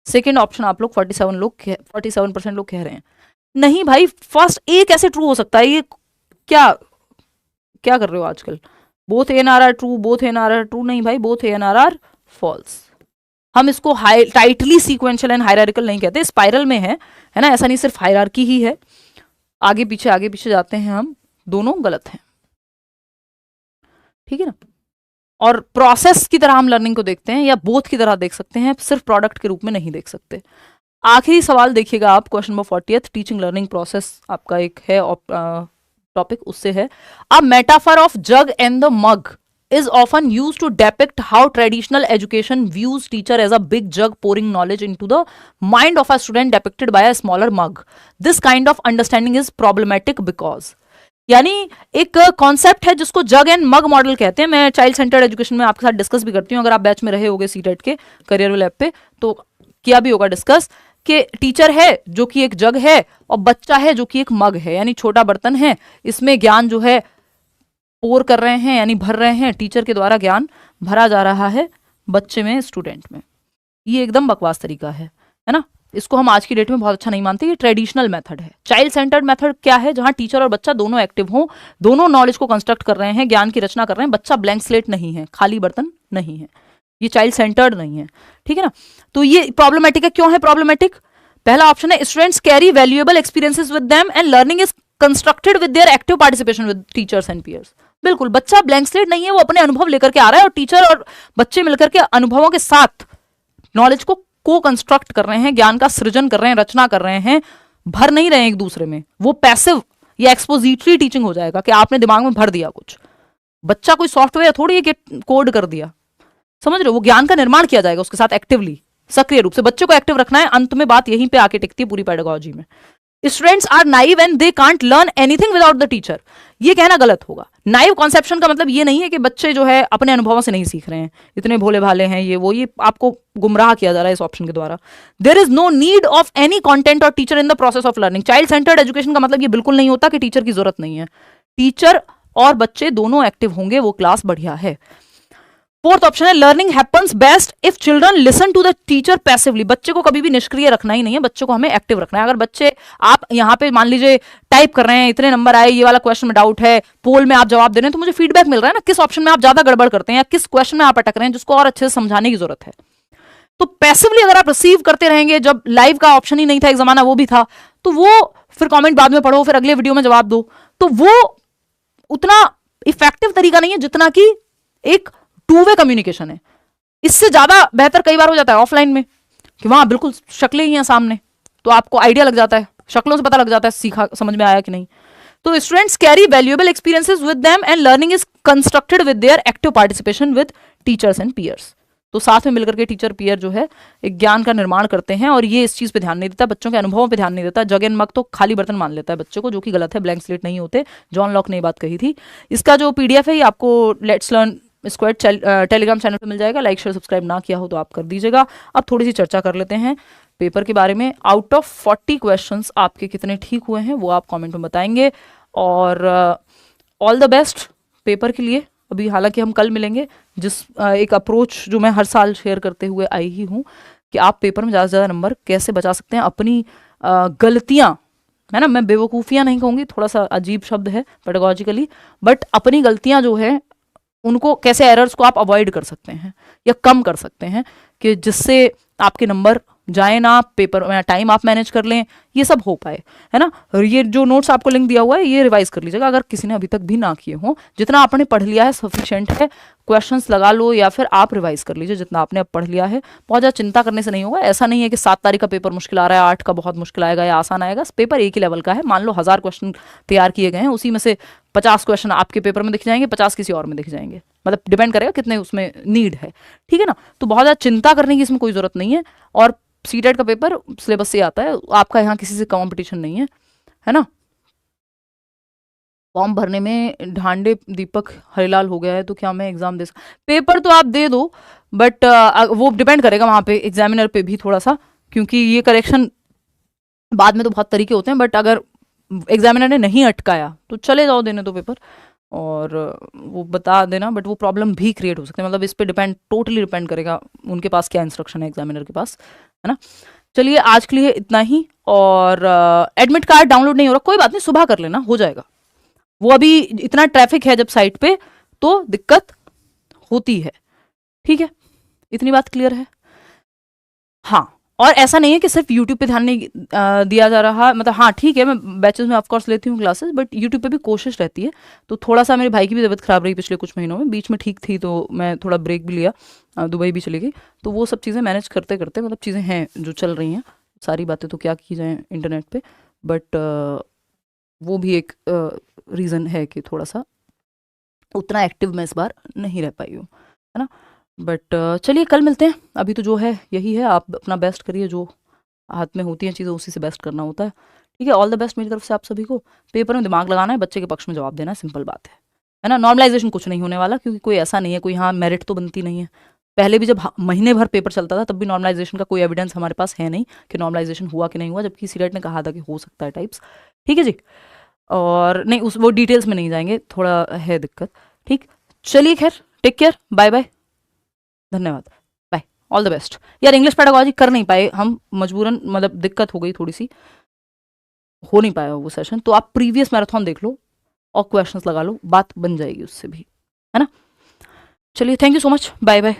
सेकेंड ऑप्शन आप लोग 47% लोग कह रहे हैं। नहीं भाई, फर्स्ट ए कैसे ट्रू हो सकता है, ये क्या क्या कर रहे हो आजकल, both N R are true, both N R are true, नहीं भाई, both N R are false. हम इसको टाइटली सीक्वेंशियल एंड हायरार्किकल नहीं कहते, स्पाइरल में है ना, ऐसा नहीं सिर्फ हायरार्की ही है, आगे पीछे जाते हैं हम, दोनों गलत हैं, ठीक है ना। और प्रोसेस की तरह हम लर्निंग को देखते हैं, या बोथ की तरह देख सकते हैं, सिर्फ प्रोडक्ट के रूप में नहीं देख सकते। आखिरी सवाल देखिएगा आप, question number 40, teaching learning process आपका एक है टॉपिक, उससे है, a metaphor of jug and the mug is often used to depict how traditional education views teacher as a big jug pouring knowledge into the mind of a student depicted by a smaller mug. This kind of understanding is problematic because, यानी एक concept है जिसको जग and mug model कहते हैं। मैं child centred education में आपके साथ डिस्कस भी करती हूँ, अगर आप बैच में रहे होगे सीटेट के करियर लैब पे तो किया भी होगा डिस्कस, कि टीचर है जो कि एक जग है और बच्चा है जो कि एक मग है, यानी छोटा बर्तन है, इसमें ज्ञान जो है पोर कर रहे हैं, यानी भर रहे हैं, टीचर के द्वारा ज्ञान भरा जा रहा है बच्चे में, स्टूडेंट में। ये एकदम बकवास तरीका है ना, इसको हम आज की डेट में बहुत अच्छा नहीं मानते। ये ट्रेडिशनल मेथड है। चाइल्ड सेंटर्ड मेथड क्या है, जहां टीचर और बच्चा दोनों एक्टिव हों, दोनों नॉलेज को कंस्ट्रक्ट कर रहे हैं, ज्ञान की रचना कर रहे हैं, बच्चा ब्लैंक स्लेट नहीं है, खाली बर्तन नहीं है, ये चाइल्ड सेंटर्ड नहीं है, ठीक है ना। तो ये प्रॉब्लमेटिक है। क्यों है प्रॉब्लमेटिक? पहला ऑप्शन है, students carry valuable experiences with them and learning is constructed with their active participation with teachers and peers. बिल्कुल, बच्चा ब्लैंक स्लेट नहीं है, वो अपने अनुभव लेकर के आ रहा है और टीचर और बच्चे मिलकर के अनुभवों के साथ नॉलेज को कंस्ट्रक्ट कर रहे हैं, ज्ञान का सृजन कर रहे हैं, रचना कर रहे हैं, भर नहीं रहे हैं एक दूसरे में। वो पैसिव या एक्सपोजिटरी टीचिंग हो जाएगा कि आपने दिमाग में भर दिया कुछ। बच्चा कोई सॉफ्टवेयर थोड़ी है कि कोड कर दिया, समझ रहे हो, वो ज्ञान का निर्माण किया जाएगा उसके साथ एक्टिवली, सक्रिय रूप से। बच्चे को एक्टिव रखना है, अंत में बात यहीं पे आके टिकती है पूरी पेडागोजी में। Students are naive and they can't learn anything without the teacher, ये कहना गलत होगा। नाइव कॉन्सेप्शन का मतलब ये नहीं है कि बच्चे जो है अपने अनुभवों से नहीं सीख रहे हैं, इतने भोले भाले हैं, ये आपको गुमराह किया जा रहा है इस ऑप्शन के द्वारा। There is no need of any content और teacher in the process of learning. Child centred education का मतलब ये बिल्कुल नहीं होता कि टीचर की जरूरत नहीं है, टीचर और बच्चे दोनों एक्टिव होंगे, वो क्लास बढ़िया है। फोर्थ ऑप्शन है, learning happens best if children listen to the teacher passively. बच्चे को कभी भी निष्क्रिय रखना ही नहीं है, बच्चे को हमें एक्टिव रखना है। अगर बच्चे, आप यहाँ पे मान लीजिए टाइप कर रहे हैं, इतने नंबर आए, ये वाला क्वेश्चन में डाउट है, पोल में आप जवाब दे रहे हैं, तो मुझे फीडबैक मिल रहा है ना, किस ऑप्शन में आप ज्यादा गड़बड़ करते हैं या किस क्वेश्चन में आप अटक रहे हैं जिसको और अच्छे से समझाने की जरूरत है। तो पैसिवली अगर आप रिसीव करते रहेंगे, जब लाइव का ऑप्शन ही नहीं था, एक जमाना वो भी था, तो वो फिर कमेंट बाद में पढ़ो, फिर अगले वीडियो में जवाब दो, तो वो उतना इफेक्टिव तरीका नहीं है जितना कि एक टू वे कम्युनिकेशन है। इससे ज्यादा बेहतर कई बार हो जाता है ऑफलाइन में, कि वहां बिल्कुल शक्लें ही हैं सामने, तो आपको आइडिया लग जाता है, शक्लों से पता लग जाता है सीखा समझ में आया कि नहीं। तो students carry valuable experiences with them and learning is constructed with their active participation with teachers and peers. तो साथ में मिलकर के टीचर पीयर जो है एक ज्ञान का निर्माण करते हैं, और ये इस चीज पे ध्यान नहीं देता, बच्चों के अनुभवों पे ध्यान नहीं देता। जग एंड मग तो खाली बर्तन मान लेता है बच्चों को, जो कि गलत है, ब्लैंक स्लेट नहीं होते। जॉन लॉक ने ये बात कही थी। इसका जो पीडीएफ है ये आपको let's learn squad Telegram channel पे मिल जाएगा। लाइक शेयर सब्सक्राइब ना किया हो तो आप कर दीजिएगा। अब थोड़ी सी चर्चा कर लेते हैं पेपर के बारे में। आउट ऑफ 40 क्वेश्चंस आपके कितने ठीक हुए हैं वो आप कमेंट में बताएंगे, और ऑल द बेस्ट पेपर के लिए। अभी हालांकि हम कल मिलेंगे, जिस एक अप्रोच जो मैं हर साल शेयर करते हुए आई ही हूँ कि आप पेपर में ज़्यादा से ज़्यादा नंबर कैसे बचा सकते हैं। अपनी गलतियाँ, है ना, मैं बेवकूफ़ियाँ नहीं कहूँगी, थोड़ा सा अजीब शब्द है पेडागॉजिकली, बट अपनी गलतियाँ जो है उनको कैसे, एरर्स को आप अवॉइड कर सकते हैं या कम कर सकते हैं, कि जिससे आपके नंबर जाए ना, पेपर में टाइम आप मैनेज कर लें, ये सब हो पाए, है ना। और ये जो नोट्स आपको लिंक दिया हुआ है ये रिवाइज कर लीजिएगा, अगर किसी ने अभी तक भी ना किए हो। जितना आपने पढ़ लिया है सफिशिएंट है, क्वेश्चंस लगा लो या फिर आप रिवाइज कर लीजिए जितना आपने अब पढ़ लिया है। बहुत ज़्यादा चिंता करने से नहीं होगा। ऐसा नहीं है कि 7 तारीख का पेपर मुश्किल आ रहा है, 8 का बहुत मुश्किल आएगा या आसान आएगा। पेपर एक ही लेवल का है। मान लो 1000 क्वेश्चन तैयार किए गए हैं, उसी में से 50 क्वेश्चन आपके पेपर में दिख जाएंगे, 50 किसी और में दिख जाएंगे, मतलब डिपेंड करेगा कितने उसमें नीड है, ठीक है ना। तो बहुत ज़्यादा चिंता करने की इसमें कोई ज़रूरत नहीं है। और सीटेट का पेपर सिलेबस से आता है, आपका यहाँ किसी से कंपटीशन नहीं है ना। फॉर्म भरने में ढांडे दीपक हरिलाल हो गया है, तो क्या मैं एग्जाम दे सकता? पेपर तो आप दे दो, बट वो डिपेंड करेगा वहाँ पे एग्जामिनर पे भी थोड़ा सा, क्योंकि ये करेक्शन बाद में तो बहुत तरीके होते हैं, बट अगर एग्जामिनर ने नहीं अटकाया तो चले जाओ देने दो पेपर, और वो बता देना, बट वो प्रॉब्लम भी क्रिएट हो सकते हैं। मतलब इस पे डिपेंड, टोटली डिपेंड करेगा उनके पास क्या इंस्ट्रक्शन है एग्जामिनर के पास, है ना। चलिए आज के लिए इतना ही। और एडमिट कार्ड डाउनलोड नहीं हो रहा, कोई बात नहीं, सुबह कर लेना, हो जाएगा। वो अभी इतना ट्रैफिक है जब साइट पे, तो दिक्कत होती है, ठीक है। इतनी बात क्लियर है। हाँ, और ऐसा नहीं है कि सिर्फ यूट्यूब पे ध्यान नहीं दिया जा रहा, मतलब हाँ ठीक है, मैं बैचेस में ऑफकोर्स लेती हूँ क्लासेस, बट यूट्यूब पे भी कोशिश रहती है। तो थोड़ा सा मेरे भाई की भी तबीयत खराब रही पिछले कुछ महीनों में, बीच में ठीक थी तो मैं थोड़ा ब्रेक भी लिया, दुबई भी चली गई, तो वो सब चीज़ें मैनेज करते करते, मतलब चीज़ें हैं जो चल रही हैं, सारी बातें तो क्या की जाए इंटरनेट पे, बट वो भी एक रीज़न है कि थोड़ा सा उतना एक्टिव मैं इस बार नहीं रह पाई हूँ, है ना। बट चलिए कल मिलते हैं। अभी तो जो है यही है, आप अपना बेस्ट करिए, जो हाथ में होती हैं चीज़ें उसी से बेस्ट करना होता है, ठीक है। ऑल द बेस्ट मेरी तरफ से आप सभी को। पेपर में दिमाग लगाना है, बच्चे के पक्ष में जवाब देना है, सिंपल बात है ना। नॉर्मलाइजेशन कुछ नहीं होने वाला, क्योंकि कोई ऐसा नहीं है, कोई हाँ मेरिट तो बनती नहीं है। पहले भी जब महीने भर पेपर चलता था तब भी नॉर्मलाइजेशन का कोई एविडेंस हमारे पास है नहीं कि नॉर्मलाइजेशन हुआ कि नहीं हुआ, जबकि सीटेट ने कहा था कि हो सकता है टाइप्स, ठीक है जी। और नहीं, उस वो डिटेल्स में नहीं जाएंगे, थोड़ा है दिक्कत, ठीक। चलिए खैर, टेक केयर, बाय बाय, धन्यवाद, बाय, ऑल द बेस्ट। यार इंग्लिश पेडागॉजी कर नहीं पाए हम मजबूरन, मतलब दिक्कत हो गई थोड़ी सी, हो नहीं पाया वो सेशन, तो आप प्रीवियस मैराथन देख लो और क्वेश्चंस लगा लो, बात बन जाएगी उससे भी, है ना। चलिए thank you so much, bye bye.